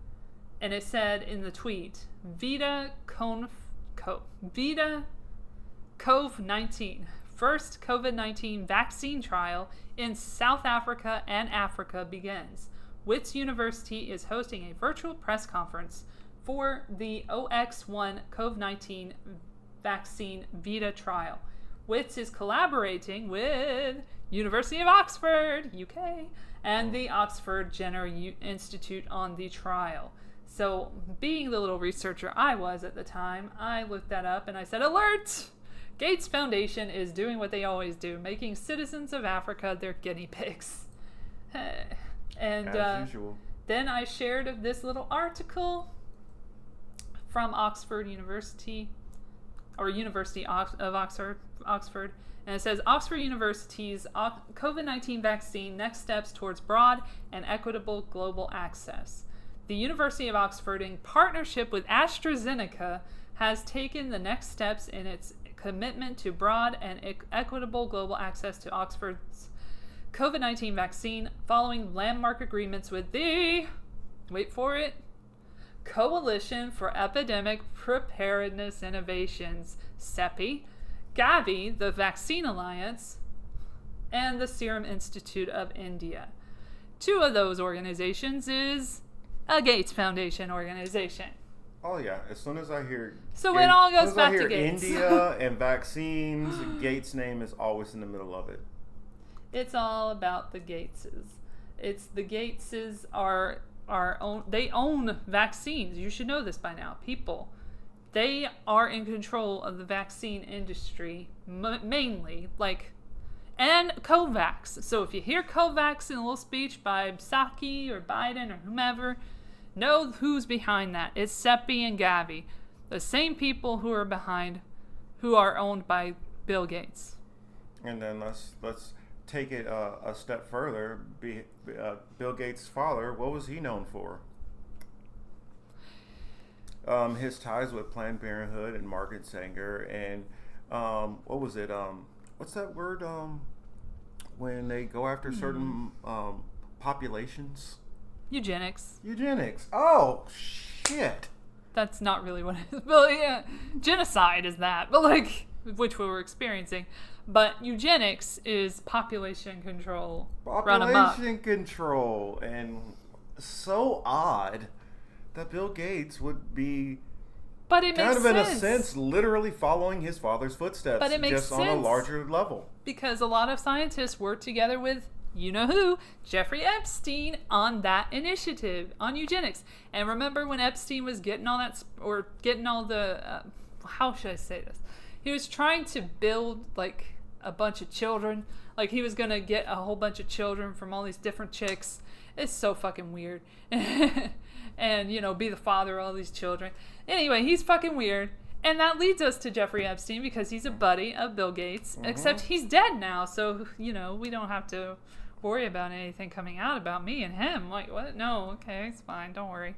And it said in the tweet, Vita COVID-19, first COVID-19 vaccine trial in South Africa and Africa begins. Wits University is hosting a virtual press conference for the OX1 COVID-19 vaccine Vita trial. Wits is collaborating with University of Oxford, UK, and the Oxford Jenner Institute on the trial. So, being the little researcher I was at the time, I looked that up and I said, alert! Gates Foundation is doing what they always do, making citizens of Africa their guinea pigs. And as usual. Then I shared this little article from Oxford University, or University of Oxford, and it says Oxford University's COVID-19 vaccine next steps towards broad and equitable global access. The University of Oxford, in partnership with AstraZeneca, has taken the next steps in its commitment to broad and equitable global access to Oxford's COVID-19 vaccine following landmark agreements with the, wait for it, Coalition for Epidemic Preparedness Innovations, CEPI, Gavi, the Vaccine Alliance, and the Serum Institute of India. Two of those organizations is a Gates Foundation organization. Oh yeah, as soon as I hear it all goes back to Gates. India and vaccines, Gates' name is always in the middle of it. It's all about the Gateses. It's the Gateses are they own vaccines. You should know this by now, people. They are in control of the vaccine industry mainly, and COVAX. So if you hear COVAX in a little speech by Psaki or Biden or whomever, know who's behind that. It's CEPI and Gavi, the same people who are owned by Bill Gates. And then let's take it a step further. Bill Gates' father, what was he known for? His ties with Planned Parenthood and Margaret Sanger, and what was it? What's that word? When they go after certain populations? Eugenics. Oh, shit. That's not really what it is. But yeah, genocide is that, but which we were experiencing. But eugenics is population control. Population control. And so odd that Bill Gates would be but it kind makes of sense. In a sense literally following his father's footsteps, but it makes just sense. On a larger level. Because a lot of scientists work together with you-know-who, Jeffrey Epstein, on that initiative, on eugenics. And remember when Epstein was getting all the, how should I say this? He was trying to build, a bunch of children. He was going to get a whole bunch of children from all these different chicks. It's so fucking weird. And, be the father of all these children. Anyway, he's fucking weird. And that leads us to Jeffrey Epstein because he's a buddy of Bill Gates. Mm-hmm. Except he's dead now, so, we don't have to worry about anything coming out about me and him. What? No, okay, it's fine. Don't worry.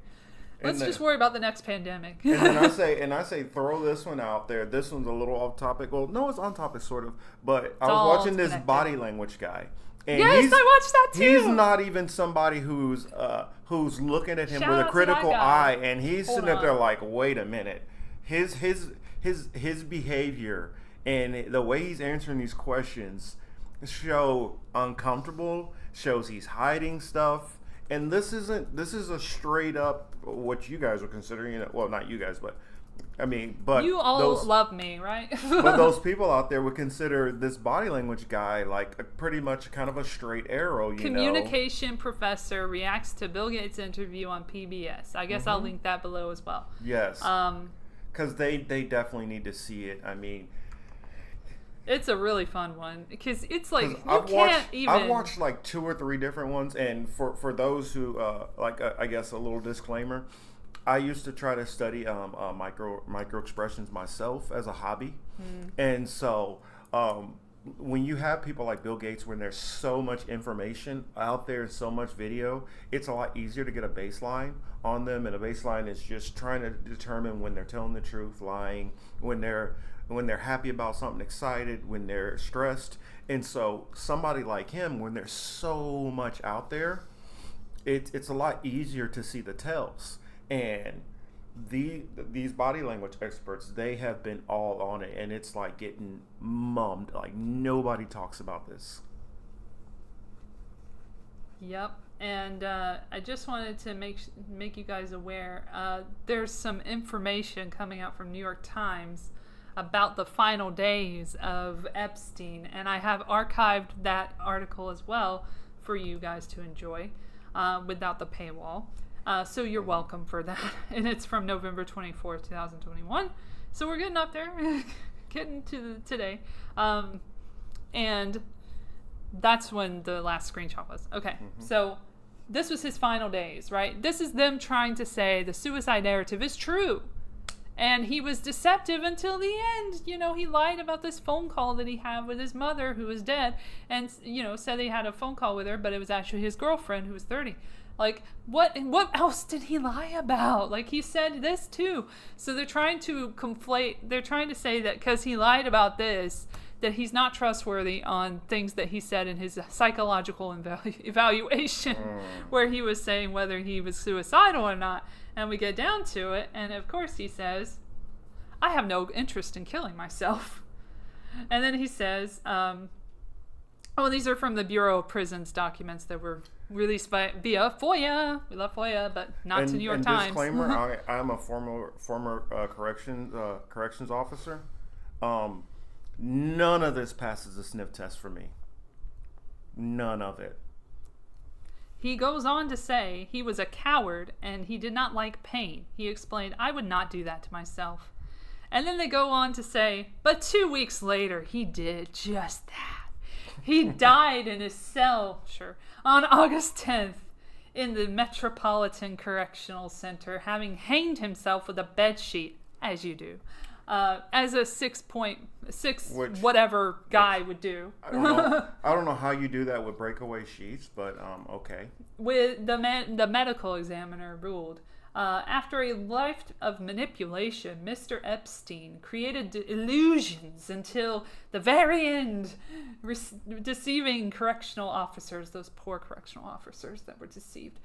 Let's just worry about the next pandemic. And then I say, throw this one out there. This one's a little off topic. Well, no, it's on topic, sort of. But I was watching this body language guy. And yes, I watched that too. He's not even somebody who's looking at him with a critical eye, and he's sitting up there wait a minute. His behavior and the way he's answering these questions show uncomfortable, shows he's hiding stuff. And this is a straight up what you guys are considering, well, not you guys, but you all love me, right? But those people out there would consider this body language guy pretty much kind of a straight arrow. Communication professor reacts to Bill Gates' interview on PBS. I guess I'll link that below as well. Yes. Because they definitely need to see it. It's a really fun one because it's I've watched 2 or 3 different ones, and for those who I guess a little disclaimer, I used to try to study micro expressions myself as a hobby, and so when you have people like Bill Gates, when there's so much information out there, so much video, it's a lot easier to get a baseline on them. And a baseline is just trying to determine when they're telling the truth, lying, when they're happy about something, excited, when they're stressed. And so somebody like him, when there's so much out there, it's a lot easier to see the tells. And these body language experts, they have been all on it, and it's like getting mummed. Like nobody talks about this. Yep. And I just wanted to make you guys aware. There's some information coming out from New York Times about the final days of Epstein, and I have archived that article as well for you guys to enjoy without the paywall. So you're welcome for that. And it's from November 24th, 2021. So we're getting up there, getting to today. And that's when the last screenshot was. Okay, so this was his final days, right? This is them trying to say the suicide narrative is true. And he was deceptive until the end. You know, he lied about this phone call that he had with his mother who was dead and, you know, said he had a phone call with her, but it was actually his girlfriend who was 30. Like, what else did he lie about? Like, he said this too. So they're trying to conflate, they're trying to say that because he lied about this, that he's not trustworthy on things that he said in his psychological evaluation, where he was saying whether he was suicidal or not. And we get down to it, and of course he says, I have no interest in killing myself. And then he says, these are from the Bureau of Prisons documents that were released via FOIA. We love FOIA, but not to New York Times. Disclaimer, I'm a former corrections officer. None of this passes the sniff test for me. None of it. He goes on to say he was a coward and he did not like pain. He explained, I would not do that to myself. And then they go on to say, but 2 weeks later, he did just that. He died in his cell, on August 10th in the Metropolitan Correctional Center, having hanged himself with a bedsheet, as you do. As a 6.6 whatever guy would do. I don't know how you do that with breakaway sheets, but okay. With the medical examiner ruled, after a life of manipulation, Mr. Epstein created illusions until the very end, deceiving correctional officers, those poor correctional officers that were deceived,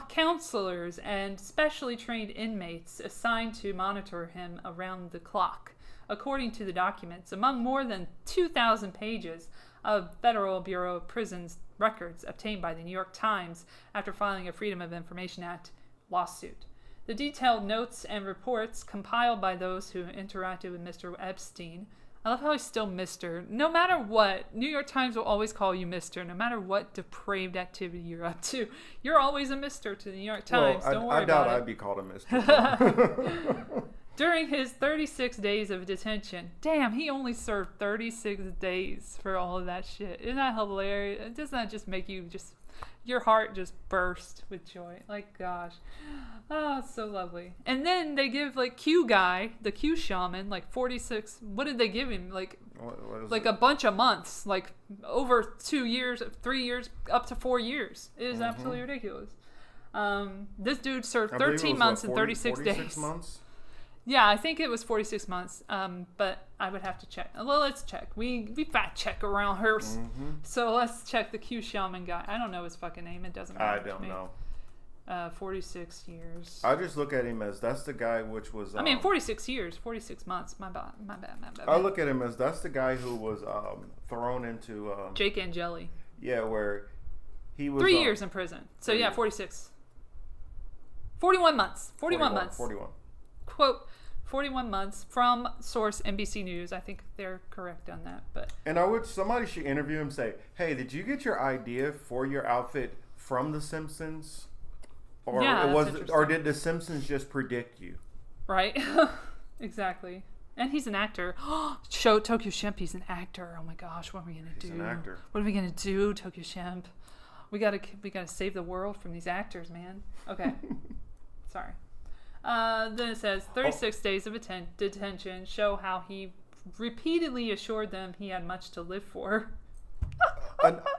counselors, and specially trained inmates assigned to monitor him around the clock. According to the documents, among more than 2,000 pages of Federal Bureau of Prisons records obtained by the New York Times after filing a Freedom of Information Act lawsuit. The detailed notes and reports compiled by those who interacted with Mr. Epstein. I love how he's still Mr. No matter what, New York Times will always call you Mr. No matter what depraved activity you're up to. You're always a Mr. to the New York Times. Don't worry about it. I doubt I'd be called a Mr. During his 36 days of detention. Damn, he only served 36 days for all of that shit. Isn't that hilarious? Doesn't that just make you your heart just burst with joy? Like, gosh. Oh, it's so lovely. And then they give, like, Q guy, the Q shaman, like 46, what did they give him? Like, what a bunch of months, like over 2 years, 3 years, up to 4 years. It is absolutely ridiculous. This dude served 13 months and 36 days. Months? Yeah, I think it was 46 months, but I would have to check. Well, let's check. We fact check around here. So let's check the Q shaman guy. I don't know his fucking name. It doesn't matter. I don't know. 46 years. I just look at him as that's the guy which was... 46 years, 46 months. My bad. I look at him as that's the guy who was thrown into... Jake Angeli. Yeah, where he was... 3 years in prison. So yeah, 46. 41 months. 41 months. 41. Quote, 41 months from source NBC News. I think they're correct on that. But and I wish somebody should interview him and say, hey, did you get your idea for your outfit from The Simpsons? Or did The Simpsons just predict you? Right. Exactly. And he's an actor. Show Tokyo Shemp, he's an actor. Oh my gosh, what are we gonna do? He's an actor. What are we gonna do, Tokyo Shemp? We gotta save the world from these actors, man. Okay. Sorry. Then it says 36 days of detention show how he repeatedly assured them he had much to live for.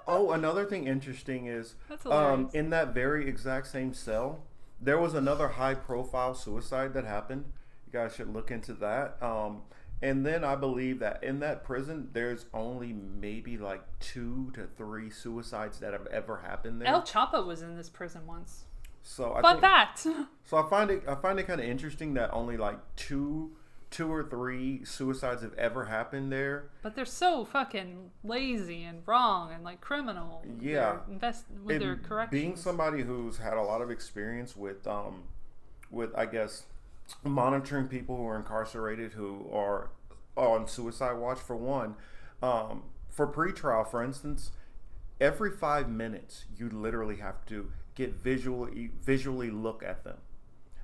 Another thing interesting is That's hilarious. in that very exact same cell, there was another high-profile suicide that happened. You guys should look into that. And then I believe that in that prison, there's only maybe like 2 to 3 suicides that have ever happened there. El Chapo was in this prison once. So I find it kind of interesting that only like two or 3 suicides have ever happened there. But they're so fucking lazy and wrong and like criminal. Yeah. With their corrections. Being somebody who's had a lot of experience with I guess monitoring people who are incarcerated who are on suicide watch, for one, for pretrial, for instance, every 5 minutes you literally have to get visually look at them.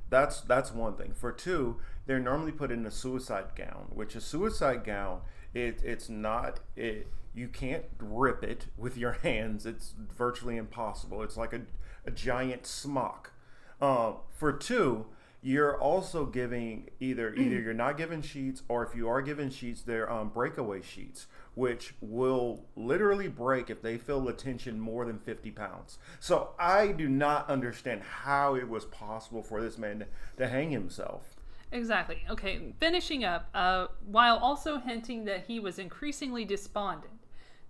That's one thing. For 2, they're normally put in a suicide gown, which a suicide gown, you can't rip it with your hands. It's virtually impossible. It's like a giant smock. For 2, you're also giving either you're not given sheets, or if you are given sheets, they're breakaway sheets, which will literally break if they feel the tension more than 50 pounds. So I do not understand how it was possible for this man to hang himself. Exactly. Okay, finishing up, while also hinting that he was increasingly despondent.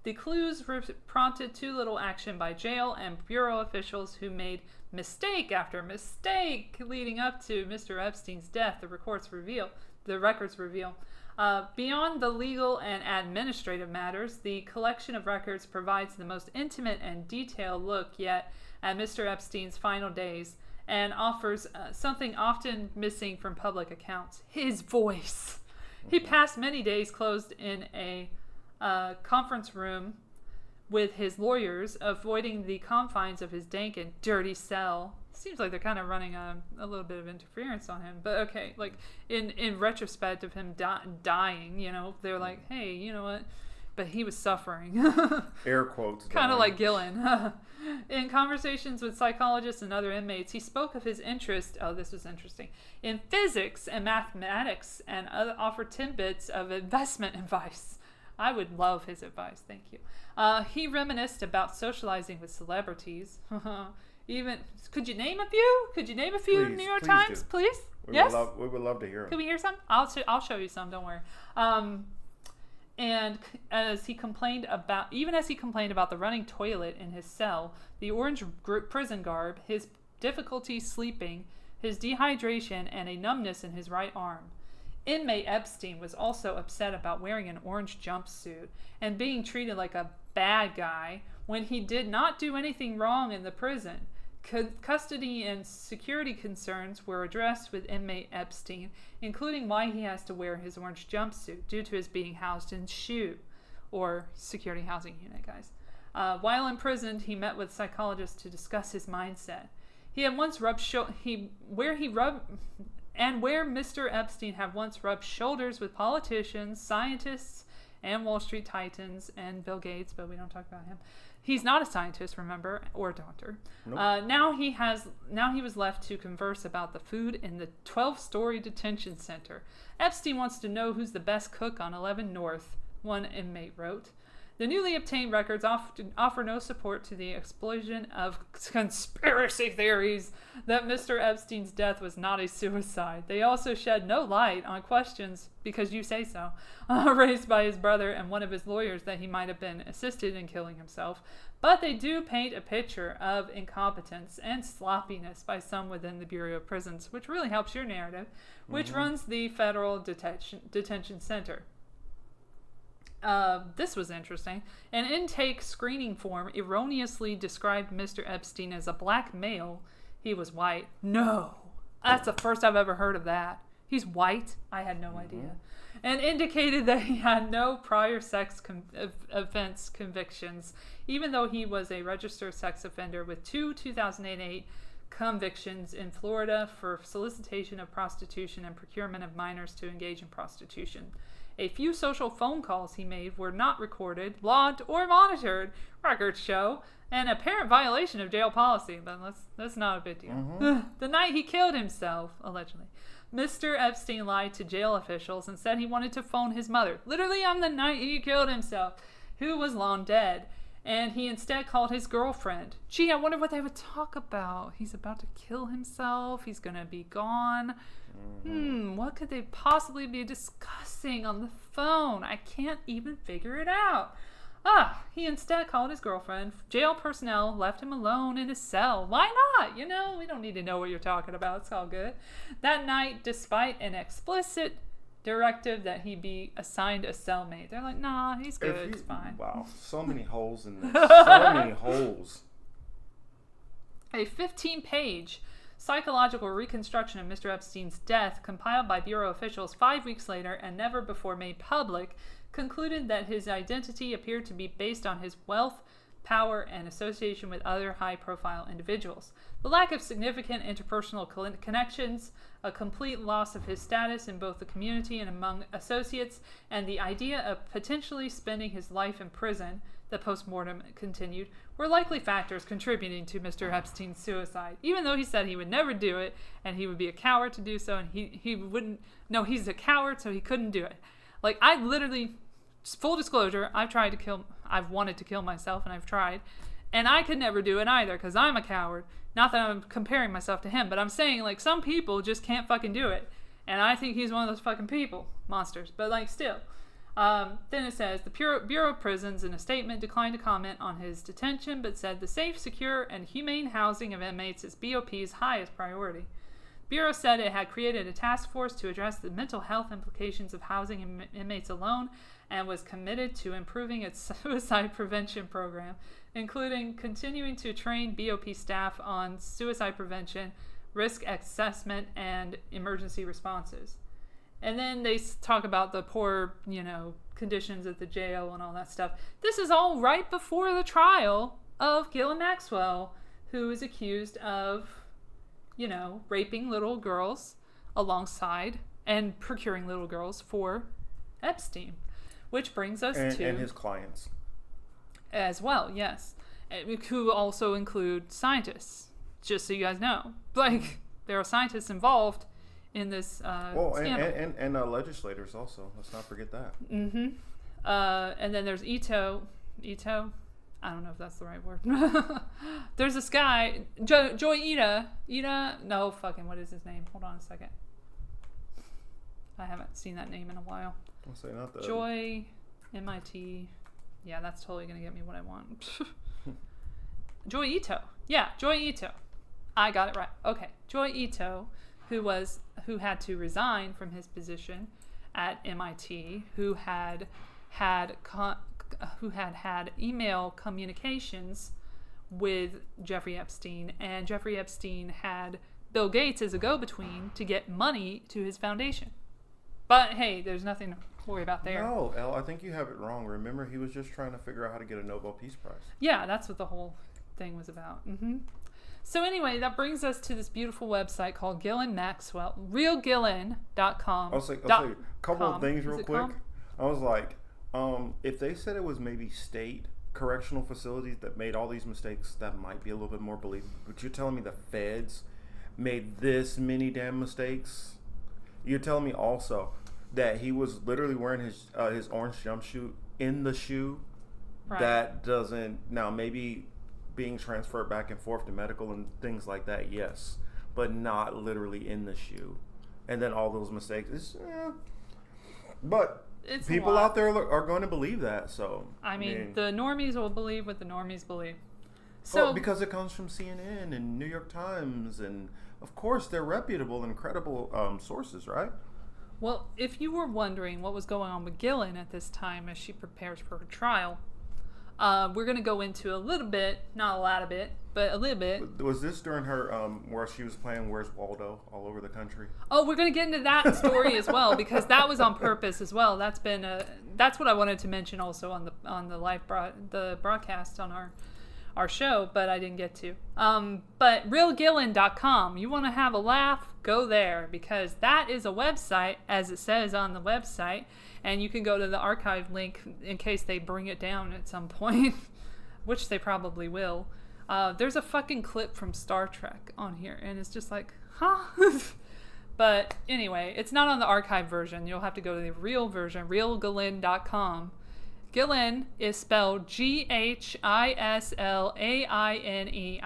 The clues prompted too little action by jail and bureau officials who made mistake after mistake leading up to Mr. Epstein's death, the records reveal. Beyond the legal and administrative matters, the collection of records provides the most intimate and detailed look yet at Mr. Epstein's final days, and offers something often missing from public accounts: his voice. He passed many days closed in a conference room with his lawyers, avoiding the confines of his dank and dirty cell. Seems like they're kind of running a little bit of interference on him, but okay, like in retrospect of him dying, you know, they're like, hey, you know what, but he was suffering. Air quotes. Kind of like Gillen. In conversations with psychologists and other inmates, he spoke of his interest, this was interesting, in physics and mathematics, and offered tidbits of investment advice. I would love his advice, thank you. He reminisced about socializing with celebrities. Even, could you name a few? Please, New York Times, do. Please? We Yes? would love to hear them. Can we hear some? I'll show you some, don't worry. And as he complained about the running toilet in his cell, the orange prison garb, his difficulty sleeping, his dehydration, and a numbness in his right arm. Inmate Epstein was also upset about wearing an orange jumpsuit and being treated like a bad guy when he did not do anything wrong in the prison. Custody and security concerns were addressed with inmate Epstein, including why he has to wear his orange jumpsuit due to his being housed in SHU, or security housing unit, guys. While imprisoned, he met with psychologists to discuss his mindset. He had once rubbed where Mr. Epstein had once rubbed shoulders with politicians, scientists, and Wall Street titans, and Bill Gates, but we don't talk about him. He's not a scientist, remember, or a doctor. Nope. Now he was left to converse about the food in the 12-story detention center. Epstein wants to know who's the best cook on 11 North, one inmate wrote. The newly obtained records offer no support to the explosion of conspiracy theories that Mr. Epstein's death was not a suicide. They also shed no light on questions, because you say so, raised by his brother and one of his lawyers that he might have been assisted in killing himself. But they do paint a picture of incompetence and sloppiness by some within the Bureau of Prisons, which really helps your narrative, which runs the Federal Detention Center. This was interesting. An intake screening form erroneously described Mr. Epstein as a black male. He was white. No. That's the first I've ever heard of that. He's white? I had no idea. And indicated that he had no prior sex offense convictions, even though he was a registered sex offender with 2 2008 convictions in Florida for solicitation of prostitution and procurement of minors to engage in prostitution. A few social phone calls he made were not recorded, logged, or monitored, records show, an apparent violation of jail policy, but that's not a big deal. Mm-hmm. The night he killed himself, allegedly, Mr. Epstein lied to jail officials and said he wanted to phone his mother, literally on the night he killed himself, who was long dead. And he instead called his girlfriend. Gee, I wonder what they would talk about. He's about to kill himself. He's going to be gone. What could they possibly be discussing on the phone? I can't even figure it out. He instead called his girlfriend. Jail personnel left him alone in his cell. Why not? You know, we don't need to know what you're talking about. It's all good. That night, despite an explicit directive that he be assigned a cellmate, they're like, nah, he's good, it's fine. Wow, so many holes in this. So many holes. A 15-page psychological reconstruction of Mr. Epstein's death, compiled by Bureau officials 5 weeks later and never before made public, concluded that his identity appeared to be based on his wealth, power, and association with other high-profile individuals. The lack of significant interpersonal connections, a complete loss of his status in both the community and among associates, and the idea of potentially spending his life in prison, the postmortem continued, were likely factors contributing to Mr. Epstein's suicide. Even though he said he would never do it, and he would be a coward to do so, and he wouldn't... No, he's a coward, so he couldn't do it. Like, I literally... Full disclosure, I've wanted to kill myself, and I've tried. And I could never do it either, because I'm a coward. Not that I'm comparing myself to him, but I'm saying, like, some people just can't fucking do it. And I think he's one of those fucking people. Monsters. But, like, still. Then it says, the Bureau of Prisons, in a statement, declined to comment on his detention, but said the safe, secure, and humane housing of inmates is BOP's highest priority. Bureau said it had created a task force to address the mental health implications of housing inmates alone, and was committed to improving its suicide prevention program, including continuing to train BOP staff on suicide prevention, risk assessment, and emergency responses. And then they talk about the poor, conditions at the jail and all that stuff. This is all right before the trial of Ghislaine Maxwell, who is accused of, raping little girls alongside and procuring little girls for Epstein. Which brings us to... And his clients. As well, yes. Who also include scientists, just so you guys know. Like, there are scientists involved in this scandal. And legislators also. Let's not forget that. Mm-hmm. And then there's Ito. I don't know if that's the right word. There's this guy, Joy Ida. No, fucking, what is his name? Hold on a second. I haven't seen that name in a while. I'll say not that. Joy, MIT. Yeah, that's totally going to get me what I want. Joy Ito. Yeah, Joy Ito. I got it right. Okay. Joy Ito, who had to resign from his position at MIT, who had email communications with Jeffrey Epstein, and Jeffrey Epstein had Bill Gates as a go-between to get money to his foundation. But hey, there's nothing to worry about there. No, Elle, I think you have it wrong. Remember, he was just trying to figure out how to get a Nobel Peace Prize. Yeah, that's what the whole thing was about. Mm-hmm. So anyway, that brings us to this beautiful website called Ghislaine Maxwell, realghislaine.com. I'll say a couple of things real quick. I was like, if they said it was maybe state correctional facilities that made all these mistakes, that might be a little bit more believable. But you're telling me the feds made this many damn mistakes? You're telling me also that he was literally wearing his orange jumpsuit in the shoe? Right. That doesn't... Now, maybe being transferred back and forth to medical and things like that, yes. But not literally in the shoe. And then all those mistakes. But it's people out there are going to believe that, so... I mean, the normies will believe what the normies believe. So because it comes from CNN and New York Times, and of course they're reputable and credible sources, right? Well, if you were wondering what was going on with Ghislaine at this time as she prepares for her trial, we're going to go into a little bit, not a lot of it, but a little bit. Was this during her where she was playing Where's Waldo all over the country? Oh, we're going to get into that story as well, because that was on purpose as well. That's what I wanted to mention also on the live broadcast on our show, but I didn't get to. But realgillen.com, you want to have a laugh, go there, because that is a website, as it says on the website, and you can go to the archive link in case they bring it down at some point, which they probably will. There's a fucking clip from Star Trek on here, and it's just like, huh? But anyway, it's not on the archive version. You'll have to go to the real version, realgillen.com. Ghislaine is spelled Ghislaine. I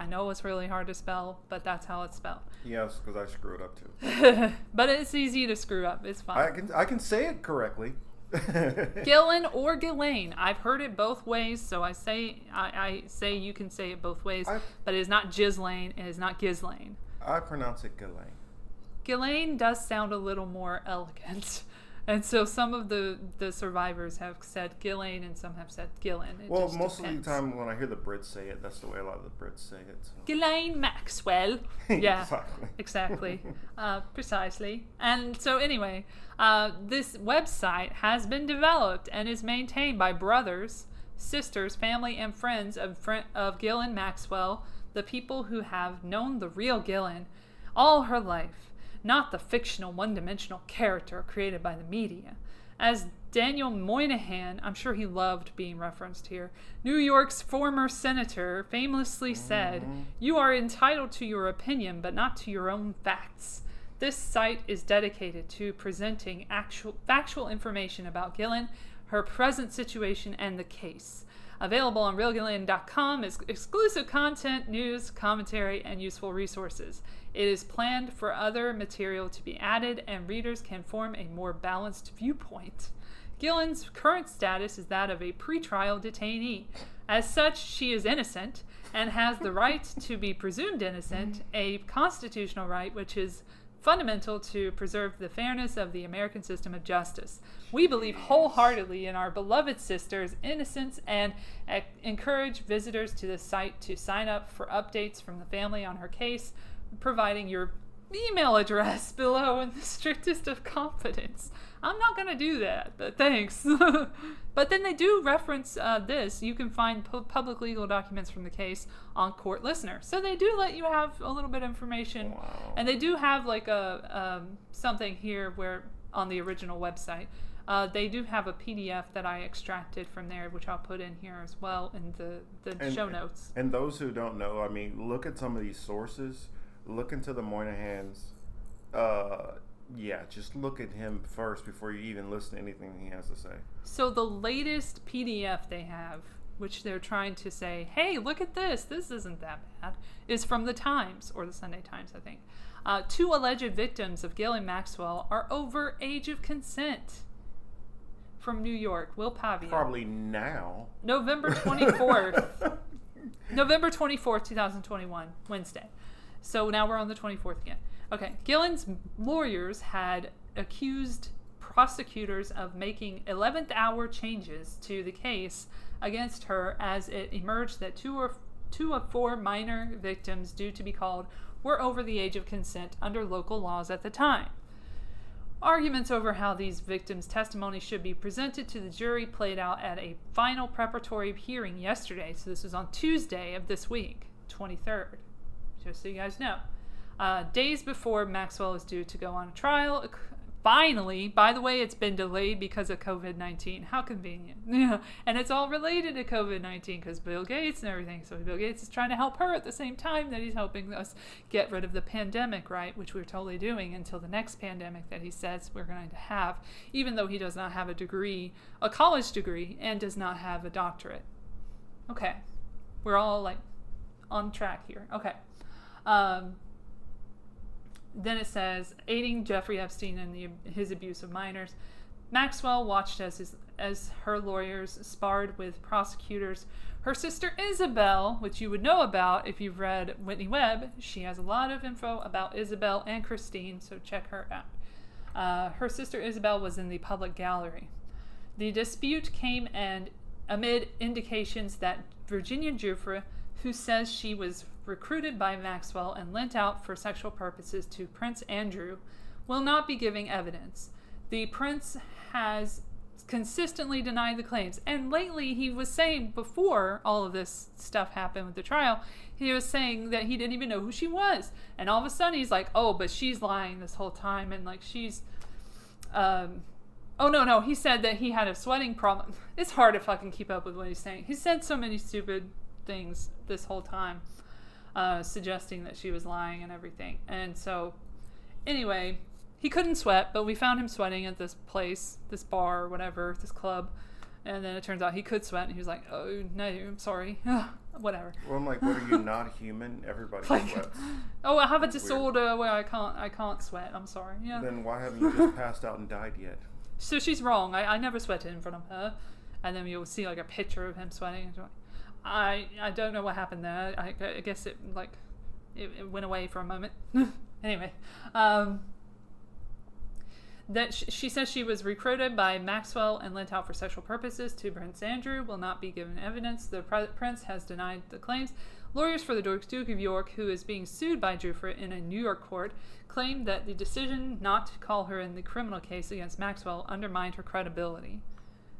know it's really hard to spell, but that's how it's spelled. Yes, because I screw it up too. But it's easy to screw up. It's fine. I can say it correctly. Ghislaine or Ghislaine. I've heard it both ways, so I say you can say it both ways. But it is not Ghislaine. It is not Ghislaine. I pronounce it Ghislaine. Ghislaine does sound a little more elegant. And so some of the survivors have said Ghislaine and some have said Gillen. Well, most of the time when I hear the Brits say it, that's the way a lot of the Brits say it. So. Ghislaine Maxwell. Yeah, exactly. Precisely. And so anyway, this website has been developed and is maintained by brothers, sisters, family, and friends of Ghislaine Maxwell, the people who have known the real Ghislaine all her life. Not the fictional one-dimensional character created by the media. As Daniel Moynihan, I'm sure he loved being referenced here, New York's former senator famously said, "You are entitled to your opinion, but not to your own facts." This site is dedicated to presenting factual information about Ghislaine, her present situation, and the case. Available on realgillen.com is exclusive content, news, commentary, and useful resources. It is planned for other material to be added, and readers can form a more balanced viewpoint. Ghislaine's current status is that of a pretrial detainee. As such, she is innocent and has the right to be presumed innocent, a constitutional right which is fundamental to preserve the fairness of the American system of justice. We believe wholeheartedly in our beloved sister's innocence and encourage visitors to the site to sign up for updates from the family on her case, providing your email address below in the strictest of confidence. I'm not going to do that, but thanks. But then they do reference this. You can find public legal documents from the case on Court Listener. So they do let you have a little bit of information. Wow. And they do have like a something here where on the original website. They do have a PDF that I extracted from there, which I'll put in here as well in the show notes. And those who don't know, I mean, look at some of these sources. Look into the Moynihans. Just look at him first before you even listen to anything he has to say. So the latest PDF they have, which they're trying to say, hey, look at this isn't that bad, is from the Times, or the Sunday Times, I think. 2 alleged victims of Ghislaine Maxwell are over age of consent. From New York, Will Pavia. Probably now. November 24th. November 24th, 2021, Wednesday. So now we're on the 24th again. Okay, Ghislaine's lawyers had accused prosecutors of making 11th hour changes to the case against her as it emerged that two of 4 minor victims due to be called were over the age of consent under local laws at the time. Arguments over how these victims' testimony should be presented to the jury played out at a final preparatory hearing yesterday. So this was on Tuesday of this week, 23rd. Just so you guys know. Days before Maxwell is due to go on trial. Finally, by the way, it's been delayed because of COVID-19. How convenient. Yeah. And it's all related to COVID-19 because Bill Gates and everything. So Bill Gates is trying to help her at the same time that he's helping us get rid of the pandemic, right? Which we're totally doing until the next pandemic that he says we're going to have, even though he does not have a degree, a college degree, and does not have a doctorate. Okay. We're all like on track here. Okay. Then it says, aiding Jeffrey Epstein in his abuse of minors. Maxwell watched as her lawyers sparred with prosecutors. Her sister Isabel, which you would know about if you've read Whitney Webb, she has a lot of info about Isabel and Christine, so check her out. Her sister Isabel was in the public gallery. The dispute came amid indications that Virginia Giuffre, who says she was recruited by Maxwell and lent out for sexual purposes to Prince Andrew, will not be giving evidence. The prince has consistently denied the claims. And lately he was saying, before all of this stuff happened with the trial, he was saying that he didn't even know who she was. And all of a sudden he's like, oh, but she's lying this whole time. And like she's, no, he said that he had a sweating problem. It's hard to fucking keep up with what he's saying. He said so many stupid things this whole time, suggesting that she was lying and everything. And so, anyway, he couldn't sweat, but we found him sweating at this place, this bar, or whatever, this club. And then it turns out he could sweat, and he was like, oh, no, I'm sorry. Whatever. Well, I'm like, what, are you not human? Everybody sweats. Oh, I have a disorder where I can't sweat. I'm sorry. Yeah. Then why haven't you just passed out and died yet? So she's wrong. I never sweated in front of her. And then you'll see like a picture of him sweating. I don't know what happened there. I guess it went away for a moment. Anyway, that she says she was recruited by Maxwell and lent out for sexual purposes to Prince Andrew, will not be given evidence. The prince has denied the claims. Lawyers for the Duke of York, who is being sued by Giuffre in a New York court, claimed that the decision not to call her in the criminal case against Maxwell undermined her credibility.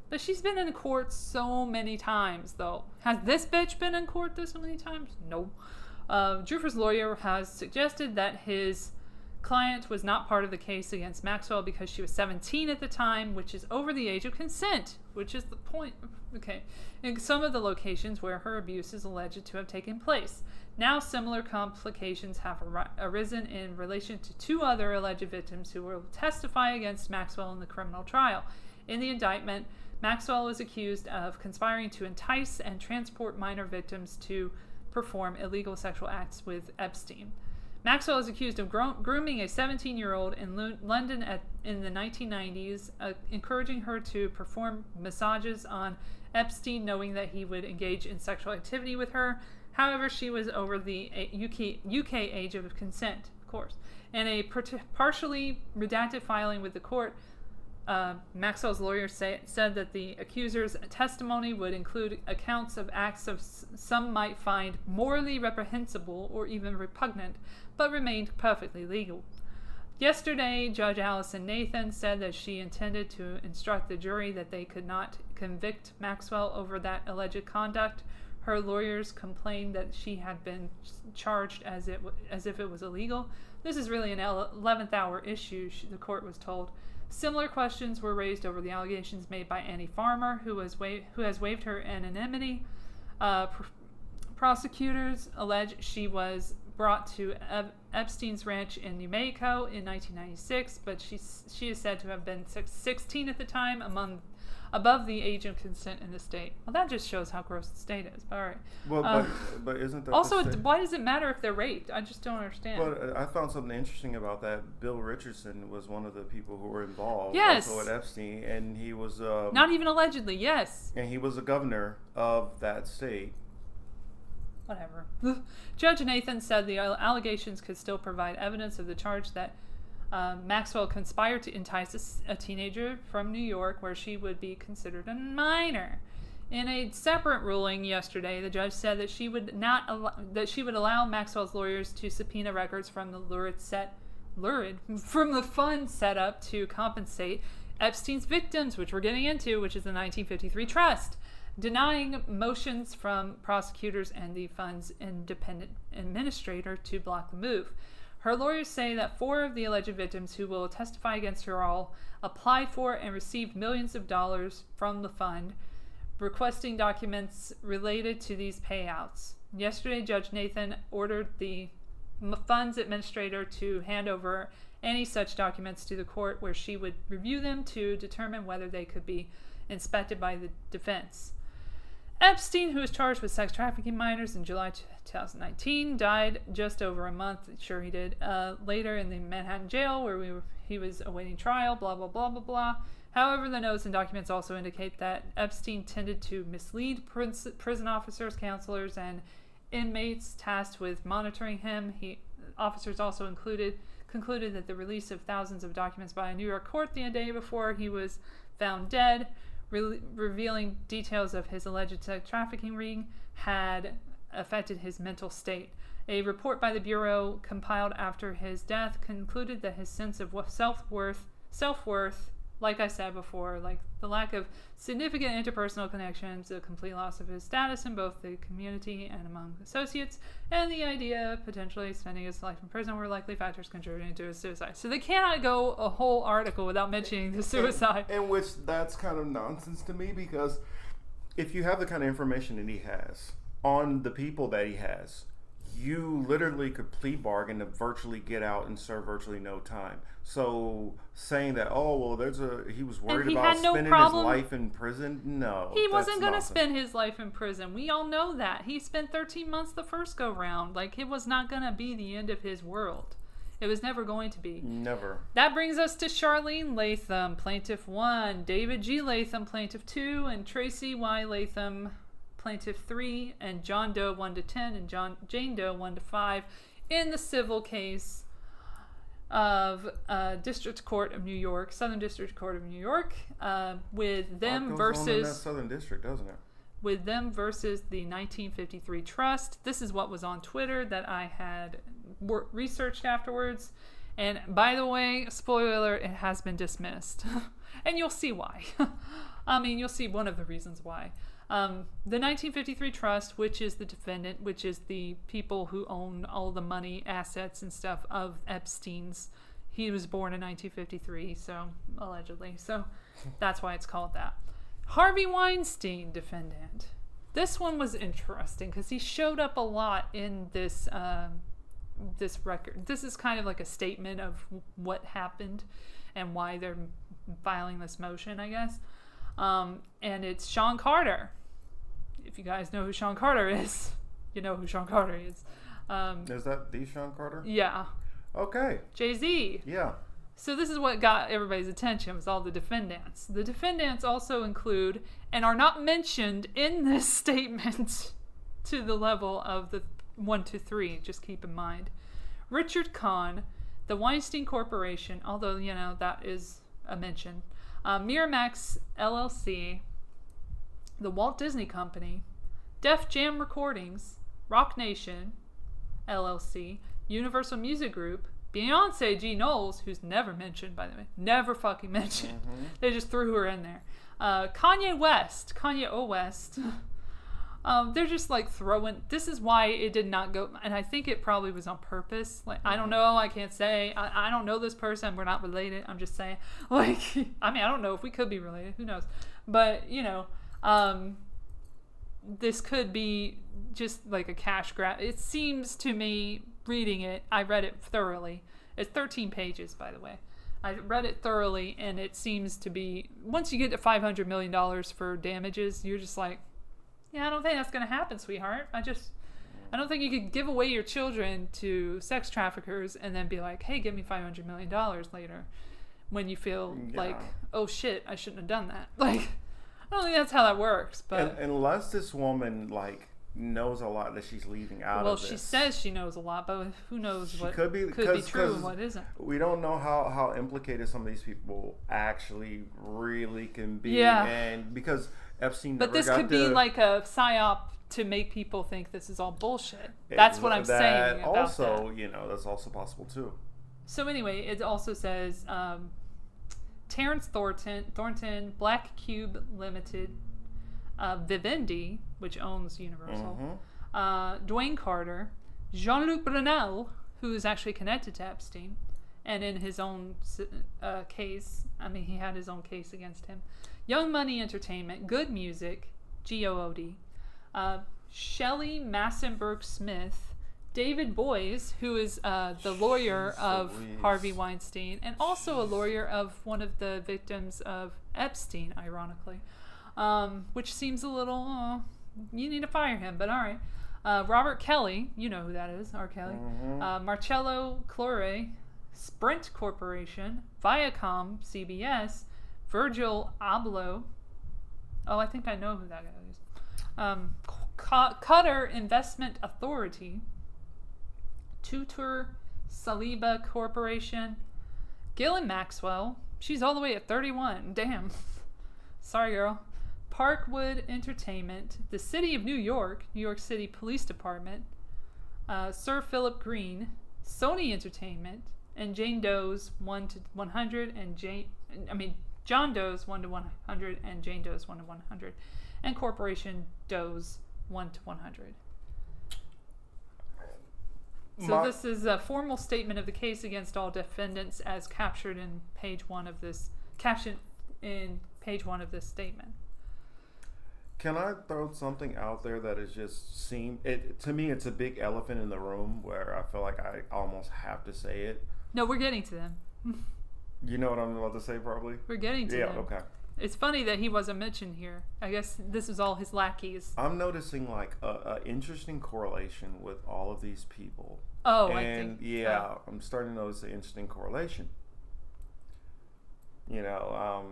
But she's been in court so many times, though. Has this bitch been in court this many times? No. Giuffre's lawyer has suggested that his client was not part of the case against Maxwell because she was 17 at the time, which is over the age of consent, which is the point. Okay. In some of the locations where her abuse is alleged to have taken place. Now similar complications have arisen in relation to two other alleged victims who will testify against Maxwell in the criminal trial. In the indictment, Maxwell was accused of conspiring to entice and transport minor victims to perform illegal sexual acts with Epstein. Maxwell is accused of grooming a 17-year-old in London in the 1990s, encouraging her to perform massages on Epstein, knowing that he would engage in sexual activity with her. However, she was over the UK age of consent, of course. In a partially redacted filing with the court, Maxwell's lawyer said that the accuser's testimony would include accounts of acts of some might find morally reprehensible or even repugnant, but remained perfectly legal. Yesterday, Judge Allison Nathan said that she intended to instruct the jury that they could not convict Maxwell over that alleged conduct. Her lawyers complained that she had been charged as if it was illegal. This is really an 11th hour issue, the court was told. Similar questions were raised over the allegations made by Annie Farmer, who has waived her anonymity. Prosecutors allege she was brought to Epstein's ranch in New Mexico in 1996, but she is said to have been 16 at the time, above the age of consent in the state. Well, that just shows how gross the state is. But all right. Well, but isn't that also? Why does it matter if they're raped? I just don't understand. But I found something interesting about that. Bill Richardson was one of the people who were involved. Yes. Also at Epstein, and he was not even allegedly. Yes. And he was the governor of that state. Whatever. Judge Nathan said the allegations could still provide evidence of the charge that Maxwell conspired to entice a teenager from New York, where she would be considered a minor. In a separate ruling yesterday, the judge said that she would allow Maxwell's lawyers to subpoena records from the fund set up to compensate Epstein's victims, which we're getting into, which is the 1953 trust, denying motions from prosecutors and the fund's independent administrator to block the move. Her lawyers say that 4 of the alleged victims who will testify against her all applied for and received millions of dollars from the fund, requesting documents related to these payouts. Yesterday, Judge Nathan ordered the fund's administrator to hand over any such documents to the court, where she would review them to determine whether they could be inspected by the defense. Epstein, who was charged with sex trafficking minors in July 2019, died just over a month, sure he did, later in the Manhattan jail where he was awaiting trial, blah, blah, blah, blah, blah. However, the notes and documents also indicate that Epstein tended to mislead prison officers, counselors, and inmates tasked with monitoring him. Officers also concluded that the release of thousands of documents by a New York court the day before he was found dead, revealing details of his alleged sex trafficking ring, had affected his mental state. A report by the Bureau compiled after his death concluded that his sense of self-worth like I said before, like the lack of significant interpersonal connections, the complete loss of his status in both the community and among associates, and the idea of potentially spending his life in prison were likely factors contributing to his suicide. So they cannot go a whole article without mentioning the suicide. In which that's kind of nonsense to me, because if you have the kind of information that he has on the people that he has, you literally could plea bargain to virtually get out and serve virtually no time. So saying that, oh, well, he was worried about spending his life in prison. No, he wasn't going to spend his life in prison. We all know that. He spent 13 months the first go round. Like, it was not going to be the end of his world. It was never going to be. Never. That brings us to Charlene Latham, Plaintiff 1, David G. Latham, Plaintiff 2, and Tracy Y. Latham, Plaintiff 3, and John Doe 1 to 10, and Jane Doe 1 to 5 in the civil case of District Court of New York, Southern District Court of New York, with them versus on in that Southern District, doesn't it? With them versus the 1953 Trust. This is what was on Twitter that I had researched afterwards. And by the way, spoiler alert, it has been dismissed. And you'll see why. I mean, you'll see one of the reasons why. The 1953 Trust, which is the defendant, which is the people who own all the money, assets, and stuff of Epstein's. He was born in 1953, so allegedly. So that's why it's called that. Harvey Weinstein, defendant. This one was interesting because he showed up a lot in this this record. This is kind of like a statement of what happened and why they're filing this motion, I guess. And it's Sean Carter. If you guys know who Sean Carter is, you know who Sean Carter is. Is that the Sean Carter? Yeah. Okay. Jay-Z. Yeah. So this is what got everybody's attention, was all the defendants. The defendants also include, and are not mentioned in this statement to the level of the 1 to 3, just keep in mind. Richard Kahn, the Weinstein Corporation, although, you know, that is a mention. Miramax LLC, the Walt Disney Company, Def Jam Recordings, Rock Nation LLC, Universal Music Group, Beyonce G. Knowles, who's never mentioned, by the way, never fucking mentioned. Mm-hmm. They just threw her in there. Kanye West. They're just like throwing. This is why it did not go, and I think it probably was on purpose. Like, I don't know. I can't say. I don't know this person. We're not related. I'm just saying. Like, I mean, I don't know if we could be related. Who knows? But you know, this could be just like a cash grab. It seems to me, reading it, I read it thoroughly. It's 13 pages, by the way. I read it thoroughly, and it seems to be, once you get to $500 million for damages, you're just like, yeah, I don't think that's going to happen, sweetheart. I don't think you could give away your children to sex traffickers and then be like, hey, give me $500 million later when you feel like, oh shit, I shouldn't have done that. Like, I don't think that's how that works. But unless this woman, like, knows a lot that she's leaving out of this. Well, she says she knows a lot, but who knows what could be true and what isn't. We don't know how implicated some of these people actually really can be. Yeah. And because Epstein But this could be like a psyop to make people think this is all bullshit. That's what I'm saying about also, that. You know, that's also possible too. So anyway, it also says Terrence Thornton, Black Cube Limited, Vivendi, which owns Universal, Dwayne Carter, Jean-Luc Brunel, who is actually connected to Epstein, and in his own case, I mean, he had his own case against him, Young Money Entertainment, Good Music, GOOD, Shelley Massenberg-Smith, David Boies, who is the lawyer of Harvey Weinstein, and also a lawyer of one of the victims of Epstein, ironically. Which seems a little, you need to fire him, but all right. Robert Kelly, you know who that is, R. Kelly. Marcello Clore, Sprint Corporation, Viacom, CBS, Virgil Abloh. Oh, I think I know who that guy is. Qatar Investment Authority, Tutor Saliba Corporation, Ghislaine Maxwell. She's all the way at 31. Damn. Sorry, girl. Parkwood Entertainment, the City of New York, New York City Police Department, Sir Philip Green, Sony Entertainment, and Jane Doe's 1 to 100, and John Doe's 1 to 100 and Jane Doe's 1 to 100, and Corporation Doe's 1 to 100. So this is a formal statement of the case against all defendants as captured in page 1 of this statement. Can I throw something out there that is just to me it's a big elephant in the room where I feel like I almost have to say it. No, we're getting to them. You know what I'm about to say probably? We're getting to them. Yeah, okay. It's funny that he wasn't mentioned here. I guess this is all his lackeys. I'm noticing like a interesting correlation with all of these people. Oh, and I think. Yeah, I'm starting to notice an interesting correlation. You know,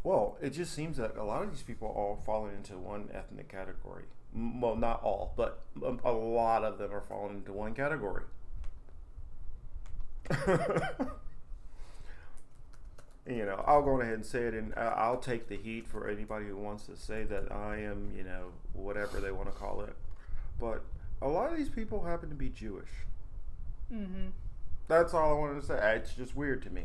well, it just seems that a lot of these people all falling into one ethnic category. Well, not all, but a lot of them are falling into one category. You know, I'll go ahead and say it, and I'll take the heat for anybody who wants to say that I am, you know, whatever they want to call it. But a lot of these people happen to be Jewish. Mm-hmm. That's all I wanted to say. It's just weird to me.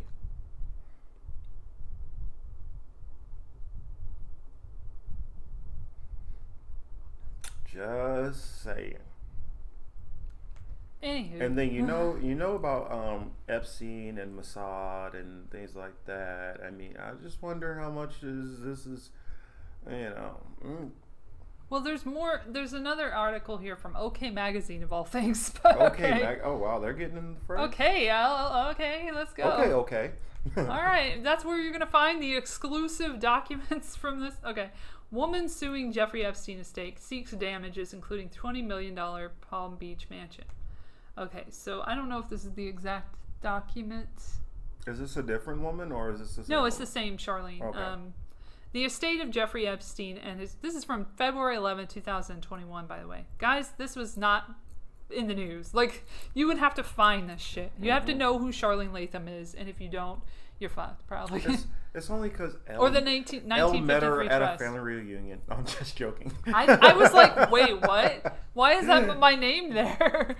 Just saying. Anywho. And then you know about Epstein and Mossad and things like that. I mean, I just wonder how much this is, you know. Well, there's more. There's another article here from OK Magazine of all things. But okay. Oh wow, they're getting in the front. Okay, okay, let's go. Okay. All right, that's where you're gonna find the exclusive documents from this. Okay, woman suing Jeffrey Epstein estate seeks damages, including $20 million Palm Beach mansion. Okay, so I don't know if this is the exact document. Is this a different woman or is this the same? No, it's woman? the same, Charlene. Okay. The estate of Jeffrey Epstein and this is from February 11, 2021, by the way. Guys, this was not in the news. Like, you would have to find this shit. You have to know who Charlene Latham is, and if you don't, you're fucked, probably. It's only because or the 1953 Elle met her at trust. a family reunion. I'm just joking. I was like, wait, what? Why is that my name there?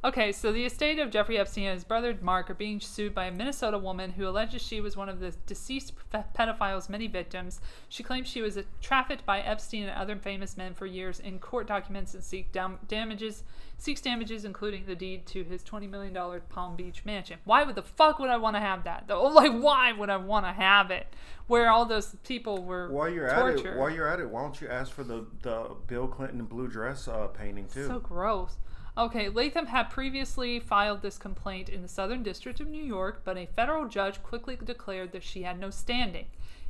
Okay, so the estate of Jeffrey Epstein and his brother Mark are being sued by a Minnesota woman who alleges she was one of the deceased pedophile's many victims. She claims she was trafficked by Epstein and other famous men for years in court documents and seeks damages, including the deed to his $20 million Palm Beach mansion. Why would the fuck would I want to have that, though? Like, why would I want to have it? Where all those people were tortured. While you're at it, why don't you ask for the Bill Clinton blue dress painting, too? So gross. Okay, Latham had previously filed this complaint in the Southern District of New York, but a federal judge quickly declared that she had no standing.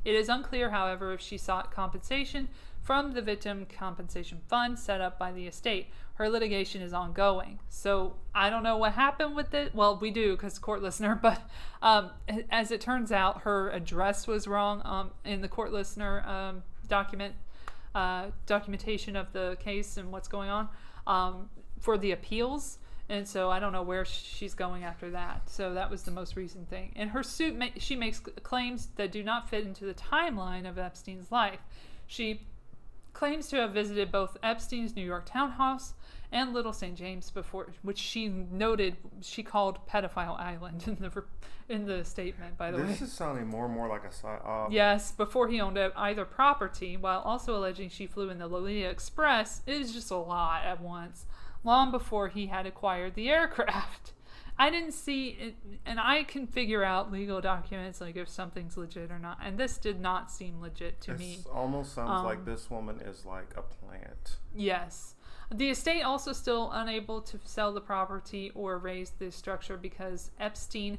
It is unclear, however, if she sought compensation from the Victim Compensation Fund set up by the estate. Her litigation is ongoing. So I don't know what happened with it. Well, we do because court listener, but as it turns out, her address was wrong in the court listener documentation of the case and what's going on. For the appeals, and so I don't know where she's going after that. So that was the most recent thing. In her suit, she makes claims that do not fit into the timeline of Epstein's life. She claims to have visited both Epstein's New York townhouse and Little St. James before, which she noted she called Pedophile Island in the statement, by the way. This is sounding more and more like a psyop. Yes, before he owned either property, while also alleging she flew in the Lolita Express. It is just a lot at once. Long before he had acquired the aircraft. I didn't see it, and I can figure out legal documents, like if something's legit or not, and this did not seem legit to me. It almost sounds like this woman is like a plant. Yes. The estate also still unable to sell the property or raise the structure because Epstein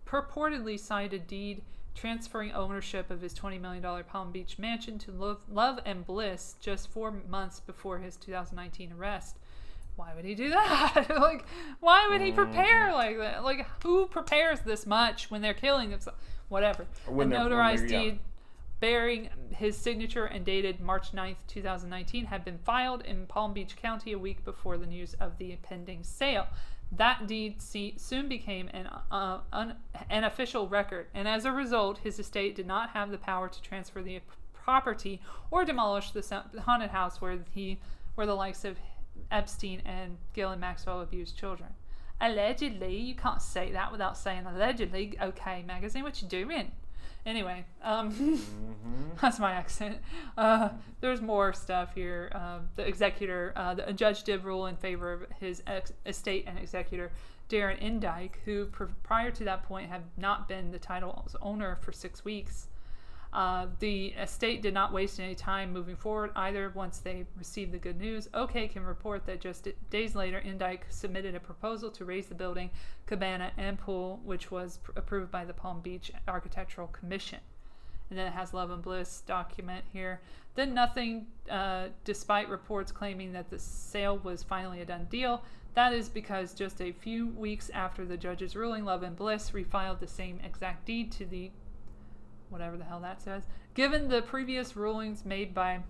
purportedly signed a deed transferring ownership of his $20 million Palm Beach mansion to Love and Bliss just 4 months before his 2019 arrest. Why would he do that? Like, why would he prepare like that? Like, who prepares this much when they're killing themselves? Whatever. A notarized deed bearing his signature and dated March 9th, 2019 had been filed in Palm Beach County a week before the news of the pending sale. That deed soon became an official record, and as a result, his estate did not have the power to transfer the property or demolish the haunted house where the likes of Epstein and Ghislaine Maxwell abused children. Allegedly. You can't say that without saying allegedly. Okay, magazine, what you doing? Anyway, that's my accent. There's more stuff here. The executor, the judge did rule in favor of his estate and executor, Darren Endyke, who prior to that point had not been the title's owner for 6 weeks. The estate did not waste any time moving forward either. Once they received the good news, OK can report that just days later, Endyke submitted a proposal to raise the building, cabana, and pool, which was approved by the Palm Beach Architectural Commission. And then it has Love and Bliss document here. Then nothing, despite reports claiming that the sale was finally a done deal. That is because just a few weeks after the judge's ruling, Love and Bliss refiled the same exact deed to the whatever the hell that says. Given the previous rulings made by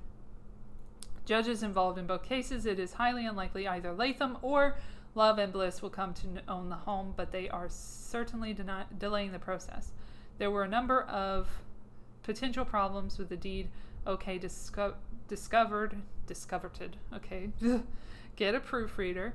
judges involved in both cases, it is highly unlikely either Latham or Love and Bliss will come to own the home, but they are certainly delaying the process. There were a number of potential problems with the deed. OK discovered. Okay. Get a proofreader.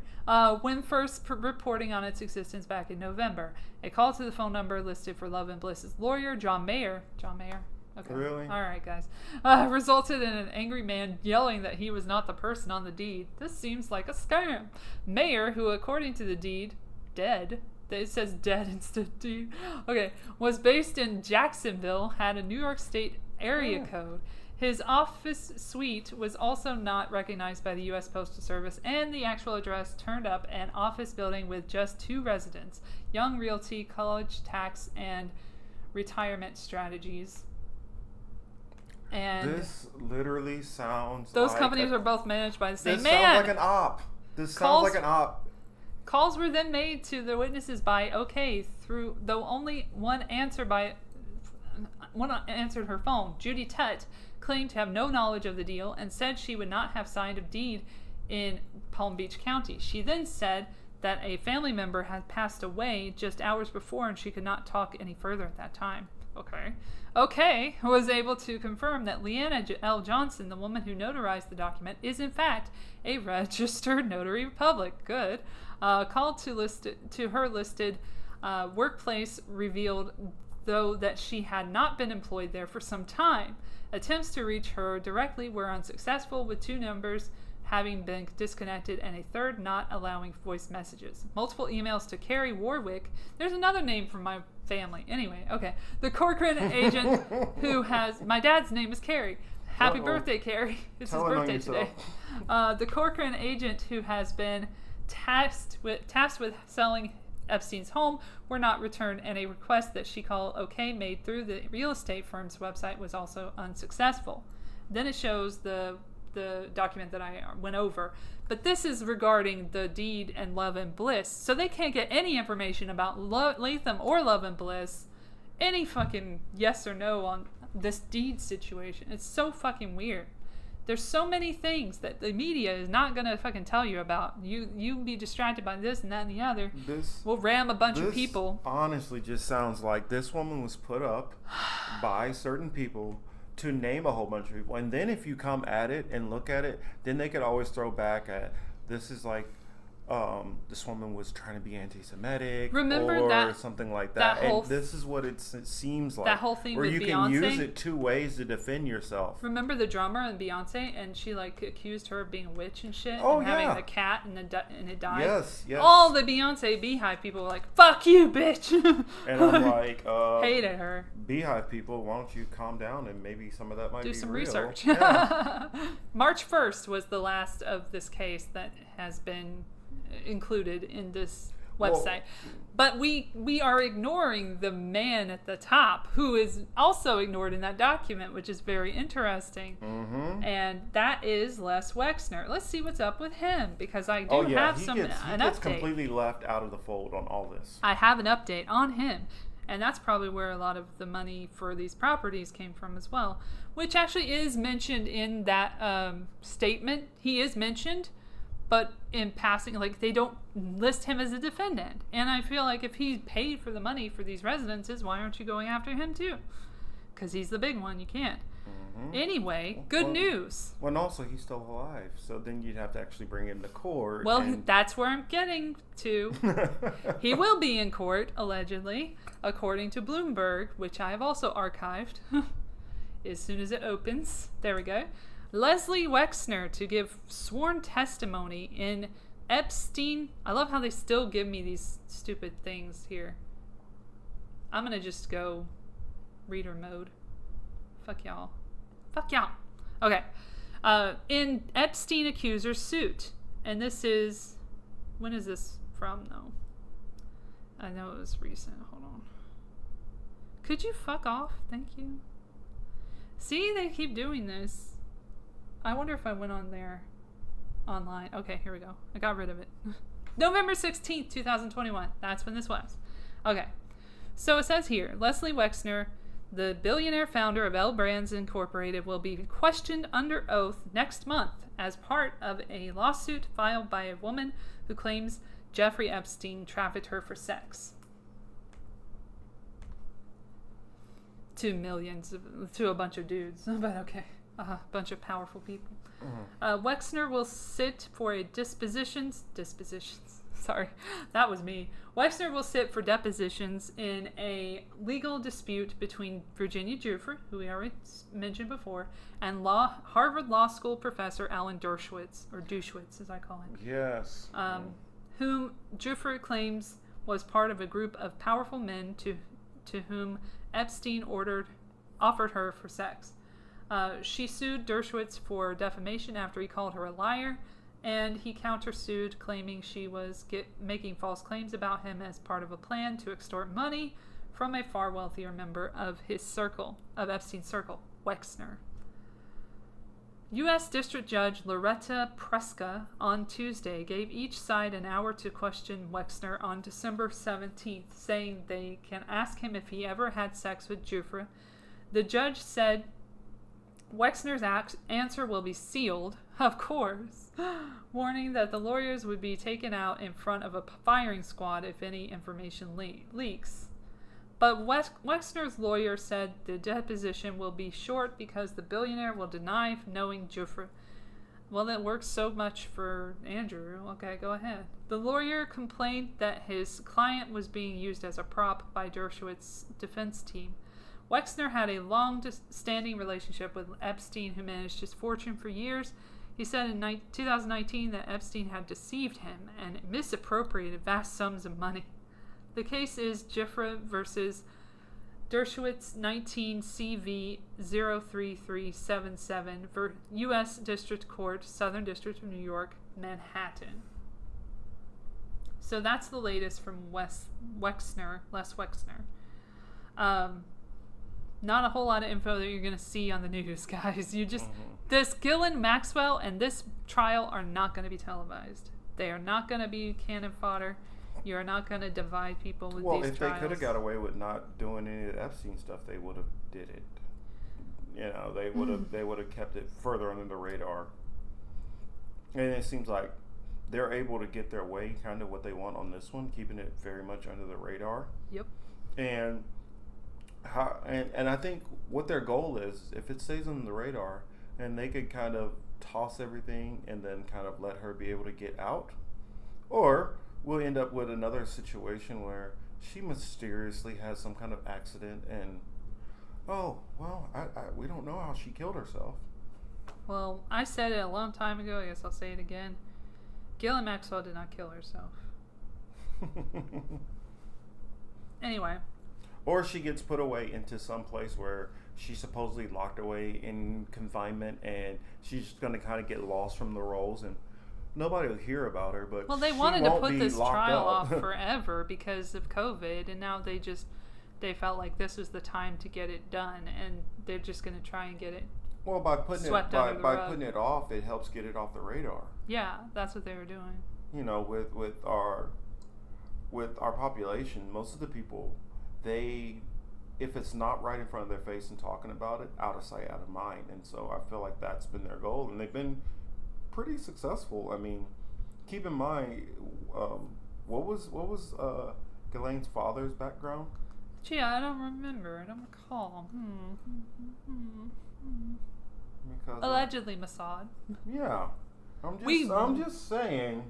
When first reporting on its existence back in November. A call to the phone number listed for Love and Bliss's lawyer, John Mayer. Okay. Really? All right, guys. Resulted in an angry man yelling that he was not the person on the deed. This seems like a scam. Mayer, who according to the deed, dead. It says dead instead of deed. Okay. Was based in Jacksonville, had a New York State area code. His office suite was also not recognized by the U.S. Postal Service, and the actual address turned up an office building with just 2 residents, Young Realty, College Tax, and Retirement Strategies. And this literally sounds those like companies are both managed by the same this man. Sounds like an op. This sounds like an op. Calls were then made to the witnesses by OK, though only one answered her phone. Judy Tutt claimed to have no knowledge of the deal and said she would not have signed a deed in Palm Beach County. She then said that a family member had passed away just hours before and she could not talk any further at that time. OK was able to confirm that Leanna L. Johnson, the woman who notarized the document, is in fact a registered notary public. Good. Called to her listed workplace revealed, though, that she had not been employed there for some time. Attempts to reach her directly were unsuccessful, with 2 numbers having been disconnected and a third not allowing voice messages. Multiple emails to Carrie Warwick. There's another name from my family. Anyway, okay. The Corcoran agent who has... My dad's name is Carrie. Happy birthday, Carrie. It's his birthday today. The Corcoran agent who has been tasked with selling Epstein's home were not returned, and a request that she called OK made through the real estate firm's website was also unsuccessful. Then it shows the document that I went over, but this is regarding the deed and Love and Bliss, so they can't get any information about Latham or Love and Bliss, any fucking yes or no on this deed situation. It's so fucking weird. There's so many things that the media is not going to fucking tell you about. You be distracted by this and that and the other. We'll ram a bunch of people. Honestly just sounds like this woman was put up by certain people to name a whole bunch of people. And then if you come at it and look at it, then they could always throw back at, this is like, this woman was trying to be anti-Semitic, or something like that. And this is what it seems like. That whole thing where with you Beyonce. can use it 2 ways to defend yourself. Remember the drummer and Beyonce, and she like accused her of being a witch and shit, and having a cat and it died. Yes. All the Beyonce Beehive people were like, "Fuck you, bitch!" And I'm like, hated her. Beehive people, why don't you calm down and maybe some of that might do be some real. research. Yeah. March 1st was the last of this case that has been included in this website. But we are ignoring the man at the top, who is also ignored in that document, which is very interesting. Mm-hmm. And that is Les Wexner. Let's see what's up with him, because I do have he an gets update. Completely left out of the fold on all this. I have an update on him. And that's probably where a lot of the money for these properties came from as well, which actually is mentioned in that statement. He is mentioned, but in passing, like, they don't list him as a defendant. And I feel like if he paid for the money for these residences, why aren't you going after him too? Because he's the big one. You can't. Anyway, good news. Well, and also he's still alive, so then you'd have to actually bring him to court. Well, that's where I'm getting to. He will be in court, allegedly, according to Bloomberg, which I have also archived as soon as it opens. There we go. Leslie Wexner to give sworn testimony in Epstein. I love how they still give me these stupid things here. I'm going to just go reader mode. Fuck y'all. Fuck y'all. Okay. In Epstein accuser's suit. And this is... When is this from, though? I know it was recent. Hold on. Could you fuck off? Thank you. See, they keep doing this. I wonder if I went on there online. Okay, here we go. I got rid of it. November 16th, 2021. That's when this was. Okay. So it says here, Leslie Wexner, the billionaire founder of Elle Brands Incorporated, will be questioned under oath next month as part of a lawsuit filed by a woman who claims Jeffrey Epstein trafficked her for sex. To a bunch of dudes, but okay. A bunch of powerful people. Wexner will sit for a dispositions. Sorry, that was me. Wexner will sit for depositions in a legal dispute between Virginia Giuffre, who we already mentioned before, and Harvard Law School professor Alan Dershowitz, or Dershowitz as I call him. Yes. Whom Giuffre claims was part of a group of powerful men to whom Epstein offered her for sex. She sued Dershowitz for defamation after he called her a liar, and he countersued, claiming she was making false claims about him as part of a plan to extort money from a far wealthier member of Epstein's circle, Wexner. U.S. District Judge Loretta Preska on Tuesday gave each side an hour to question Wexner on December 17th, saying they can ask him if he ever had sex with Giuffre. The judge said Wexner's answer will be sealed, of course, warning that the lawyers would be taken out in front of a firing squad if any information leaks. But Wexner's lawyer said the deposition will be short because the billionaire will deny knowing Giuffre. Well, that works so much for Andrew. Okay, go ahead. The lawyer complained that his client was being used as a prop by Dershowitz's defense team. Wexner had a long-standing relationship with Epstein, who managed his fortune for years. He said in 2019 that Epstein had deceived him and misappropriated vast sums of money. The case is Giuffre versus Dershowitz 19 CV 03377 for U.S. District Court, Southern District of New York, Manhattan. So that's the latest from Les Wexner. Not a whole lot of info that you're going to see on the news, guys. This Ghislaine Maxwell and this trial are not going to be televised. They are not going to be cannon fodder. You're not going to divide people with these trials. Well, if they could have got away with not doing any of the Epstein stuff, they would have did it. You know, they would have kept it further under the radar. And it seems like they're able to get their way, kind of what they want on this one, keeping it very much under the radar. Yep. And I think what their goal is, if it stays on the radar, and they could kind of toss everything and then kind of let her be able to get out, or we'll end up with another situation where she mysteriously has some kind of accident and, we don't know how she killed herself. Well, I said it a long time ago. I guess I'll say it again. Ghislaine Maxwell did not kill herself. Anyway. Or she gets put away into some place where she's supposedly locked away in confinement, and she's just going to kind of get lost from the rolls, and nobody will hear about her. But they wanted to put this trial off forever because of COVID, and now they felt like this was the time to get it done, and they're just going to try and get it. Well, by putting it off, it helps get it off the radar. Yeah, that's what they were doing. You know, with our population, most of the people, if it's not right in front of their face and talking about it, out of sight, out of mind. And so I feel like that's been their goal, and they've been pretty successful. I mean, keep in mind, what was Ghislaine's father's background? Gee, I don't remember. I don't recall. Allegedly Mossad. Yeah. I'm just saying.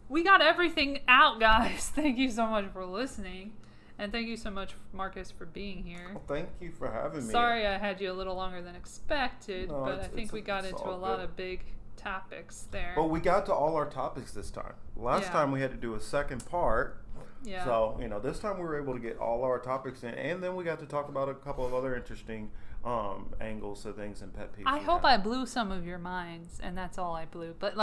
We got everything out, guys. Thank you so much for listening. And thank you so much, Marcus, for being here. Well, thank you for having me. Sorry I had you a little longer than expected, but I think we got into a lot of big topics there. But we got to all our topics this time. Last time we had to do a second part. Yeah. So, this time we were able to get all our topics in, and then we got to talk about a couple of other interesting angles of things and pet peeves. I hope I blew some of your minds, and that's all I blew. But,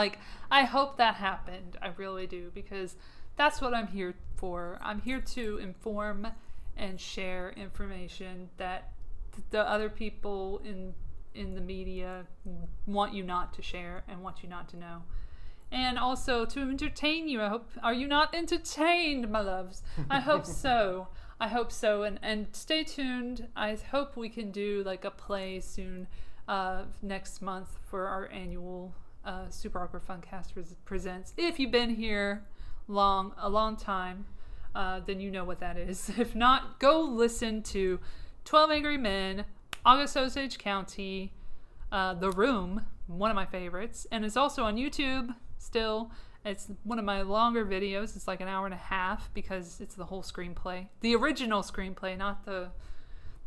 I hope that happened. I really do, because that's what I'm here for. I'm here to inform and share information that the other people in the media want you not to share and want you not to know. And also to entertain you. Are you not entertained, my loves? I hope so. I hope so. And stay tuned. I hope we can do a play soon next month for our annual Super Awkward Funcast Presents. If you've been here a long time, then you know what that is. If not, go listen to 12 Angry Men, August Osage County, The Room, one of my favorites. And it's also on YouTube. Still, it's one of my longer videos. It's like an hour and a half because it's the whole screenplay. The original screenplay, not the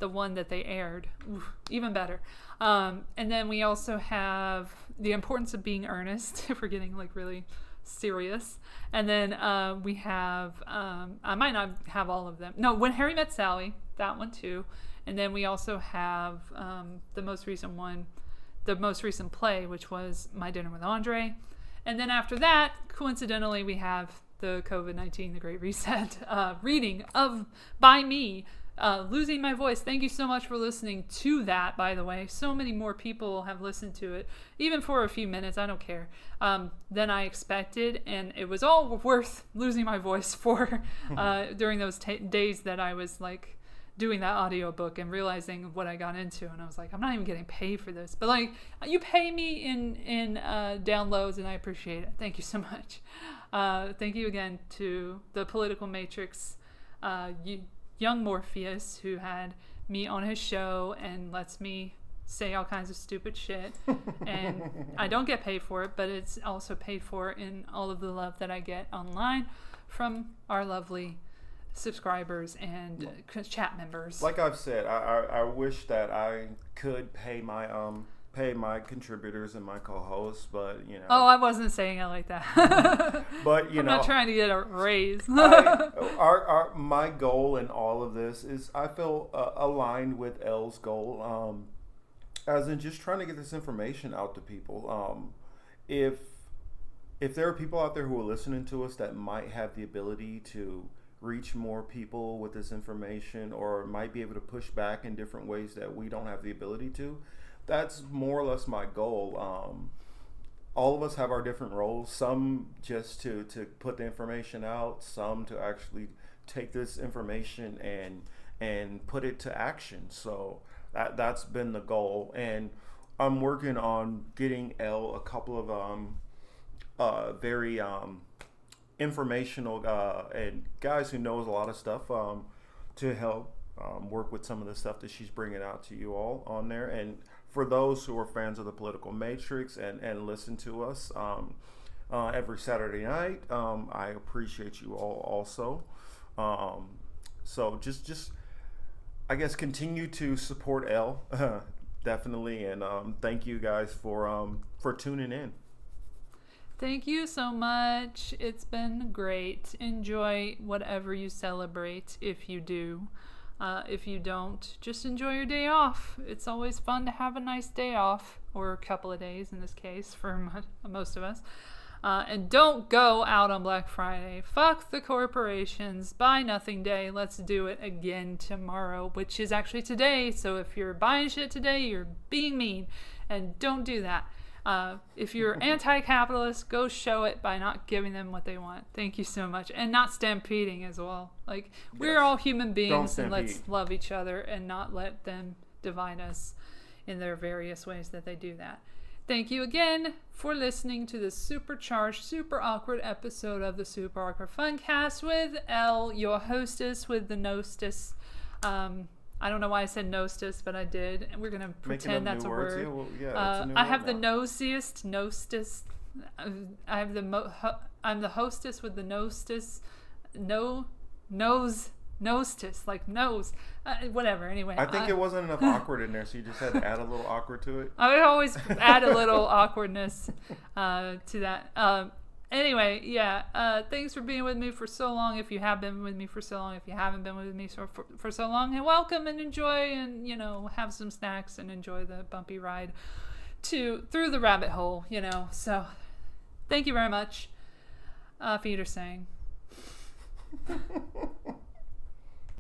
one that they aired. Oof, even better. And then we also have The Importance of Being Earnest, if we're getting really serious. And then we have, I might not have all of them. No, When Harry Met Sally, that one too. And then we also have the most recent play, which was My Dinner with Andre. And then after that, coincidentally, we have the COVID-19, The Great Reset reading by me, Losing My Voice. Thank you so much for listening to that, by the way. So many more people have listened to it, even for a few minutes, I don't care, than I expected. And it was all worth losing my voice for during those days that I was doing that audiobook and realizing what I got into, and I was like, I'm not even getting paid for this, but you pay me in downloads, and I appreciate it. Thank you so much. Thank you again to the Political Matrix, young Morpheus, who had me on his show and lets me say all kinds of stupid shit, and I don't get paid for it, but it's also paid for in all of the love that I get online from our lovely subscribers and chat members. Like I've said, I wish that I could pay my contributors and my co-hosts, but Oh, I wasn't saying it like that. But I'm not trying to get a raise. My goal in all of this is I feel aligned with Elle's goal, as in just trying to get this information out to people. If there are people out there who are listening to us that might have the ability to reach more people with this information, or might be able to push back in different ways that we don't have the ability to, that's more or less my goal. All of us have our different roles, some just to put the information out, some to actually take this information and put it to action. So that's been the goal, and I'm working on getting Elle a couple of very informational and guys who knows a lot of stuff to help work with some of the stuff that she's bringing out to you all on there. And for those who are fans of the Political Matrix and listen to us every Saturday night, I appreciate you all also. So just I guess continue to support Elle, definitely, and thank you guys for tuning in. Thank you so much. It's been great. Enjoy whatever you celebrate, if you do. If you don't, just enjoy your day off. It's always fun to have a nice day off, or a couple of days in this case for most of us. And don't go out on Black Friday. Fuck the corporations. Buy Nothing Day. Let's do it again tomorrow, which is actually today. So if you're buying shit today, you're being mean. And don't do that. If you're anti-capitalist, go show it by not giving them what they want. Thank you so much. And not stampeding as well. We're all human beings, and let's love each other and not let them divide us in their various ways that they do that. Thank you again for listening to this supercharged, super awkward episode of the Super Awkward Funcast with Elle, your hostess with the nostess. I don't know why I said nostess, but I did. And we're going to pretend that's a word. Yeah, well, yeah, it's a new I have word the now. nosiest, nostess. I have I'm the hostess with the nostess. Nostess, like nose. Whatever, anyway. I think it wasn't enough awkward in there, so you just had to add a little awkward to it. I would always add a little awkwardness to that. Anyway, yeah. Thanks for being with me for so long. If you have been with me for so long, if you haven't been with me for so long, and welcome and enjoy, and have some snacks and enjoy the bumpy ride through the rabbit hole. So thank you very much. Auf Wiedersehen.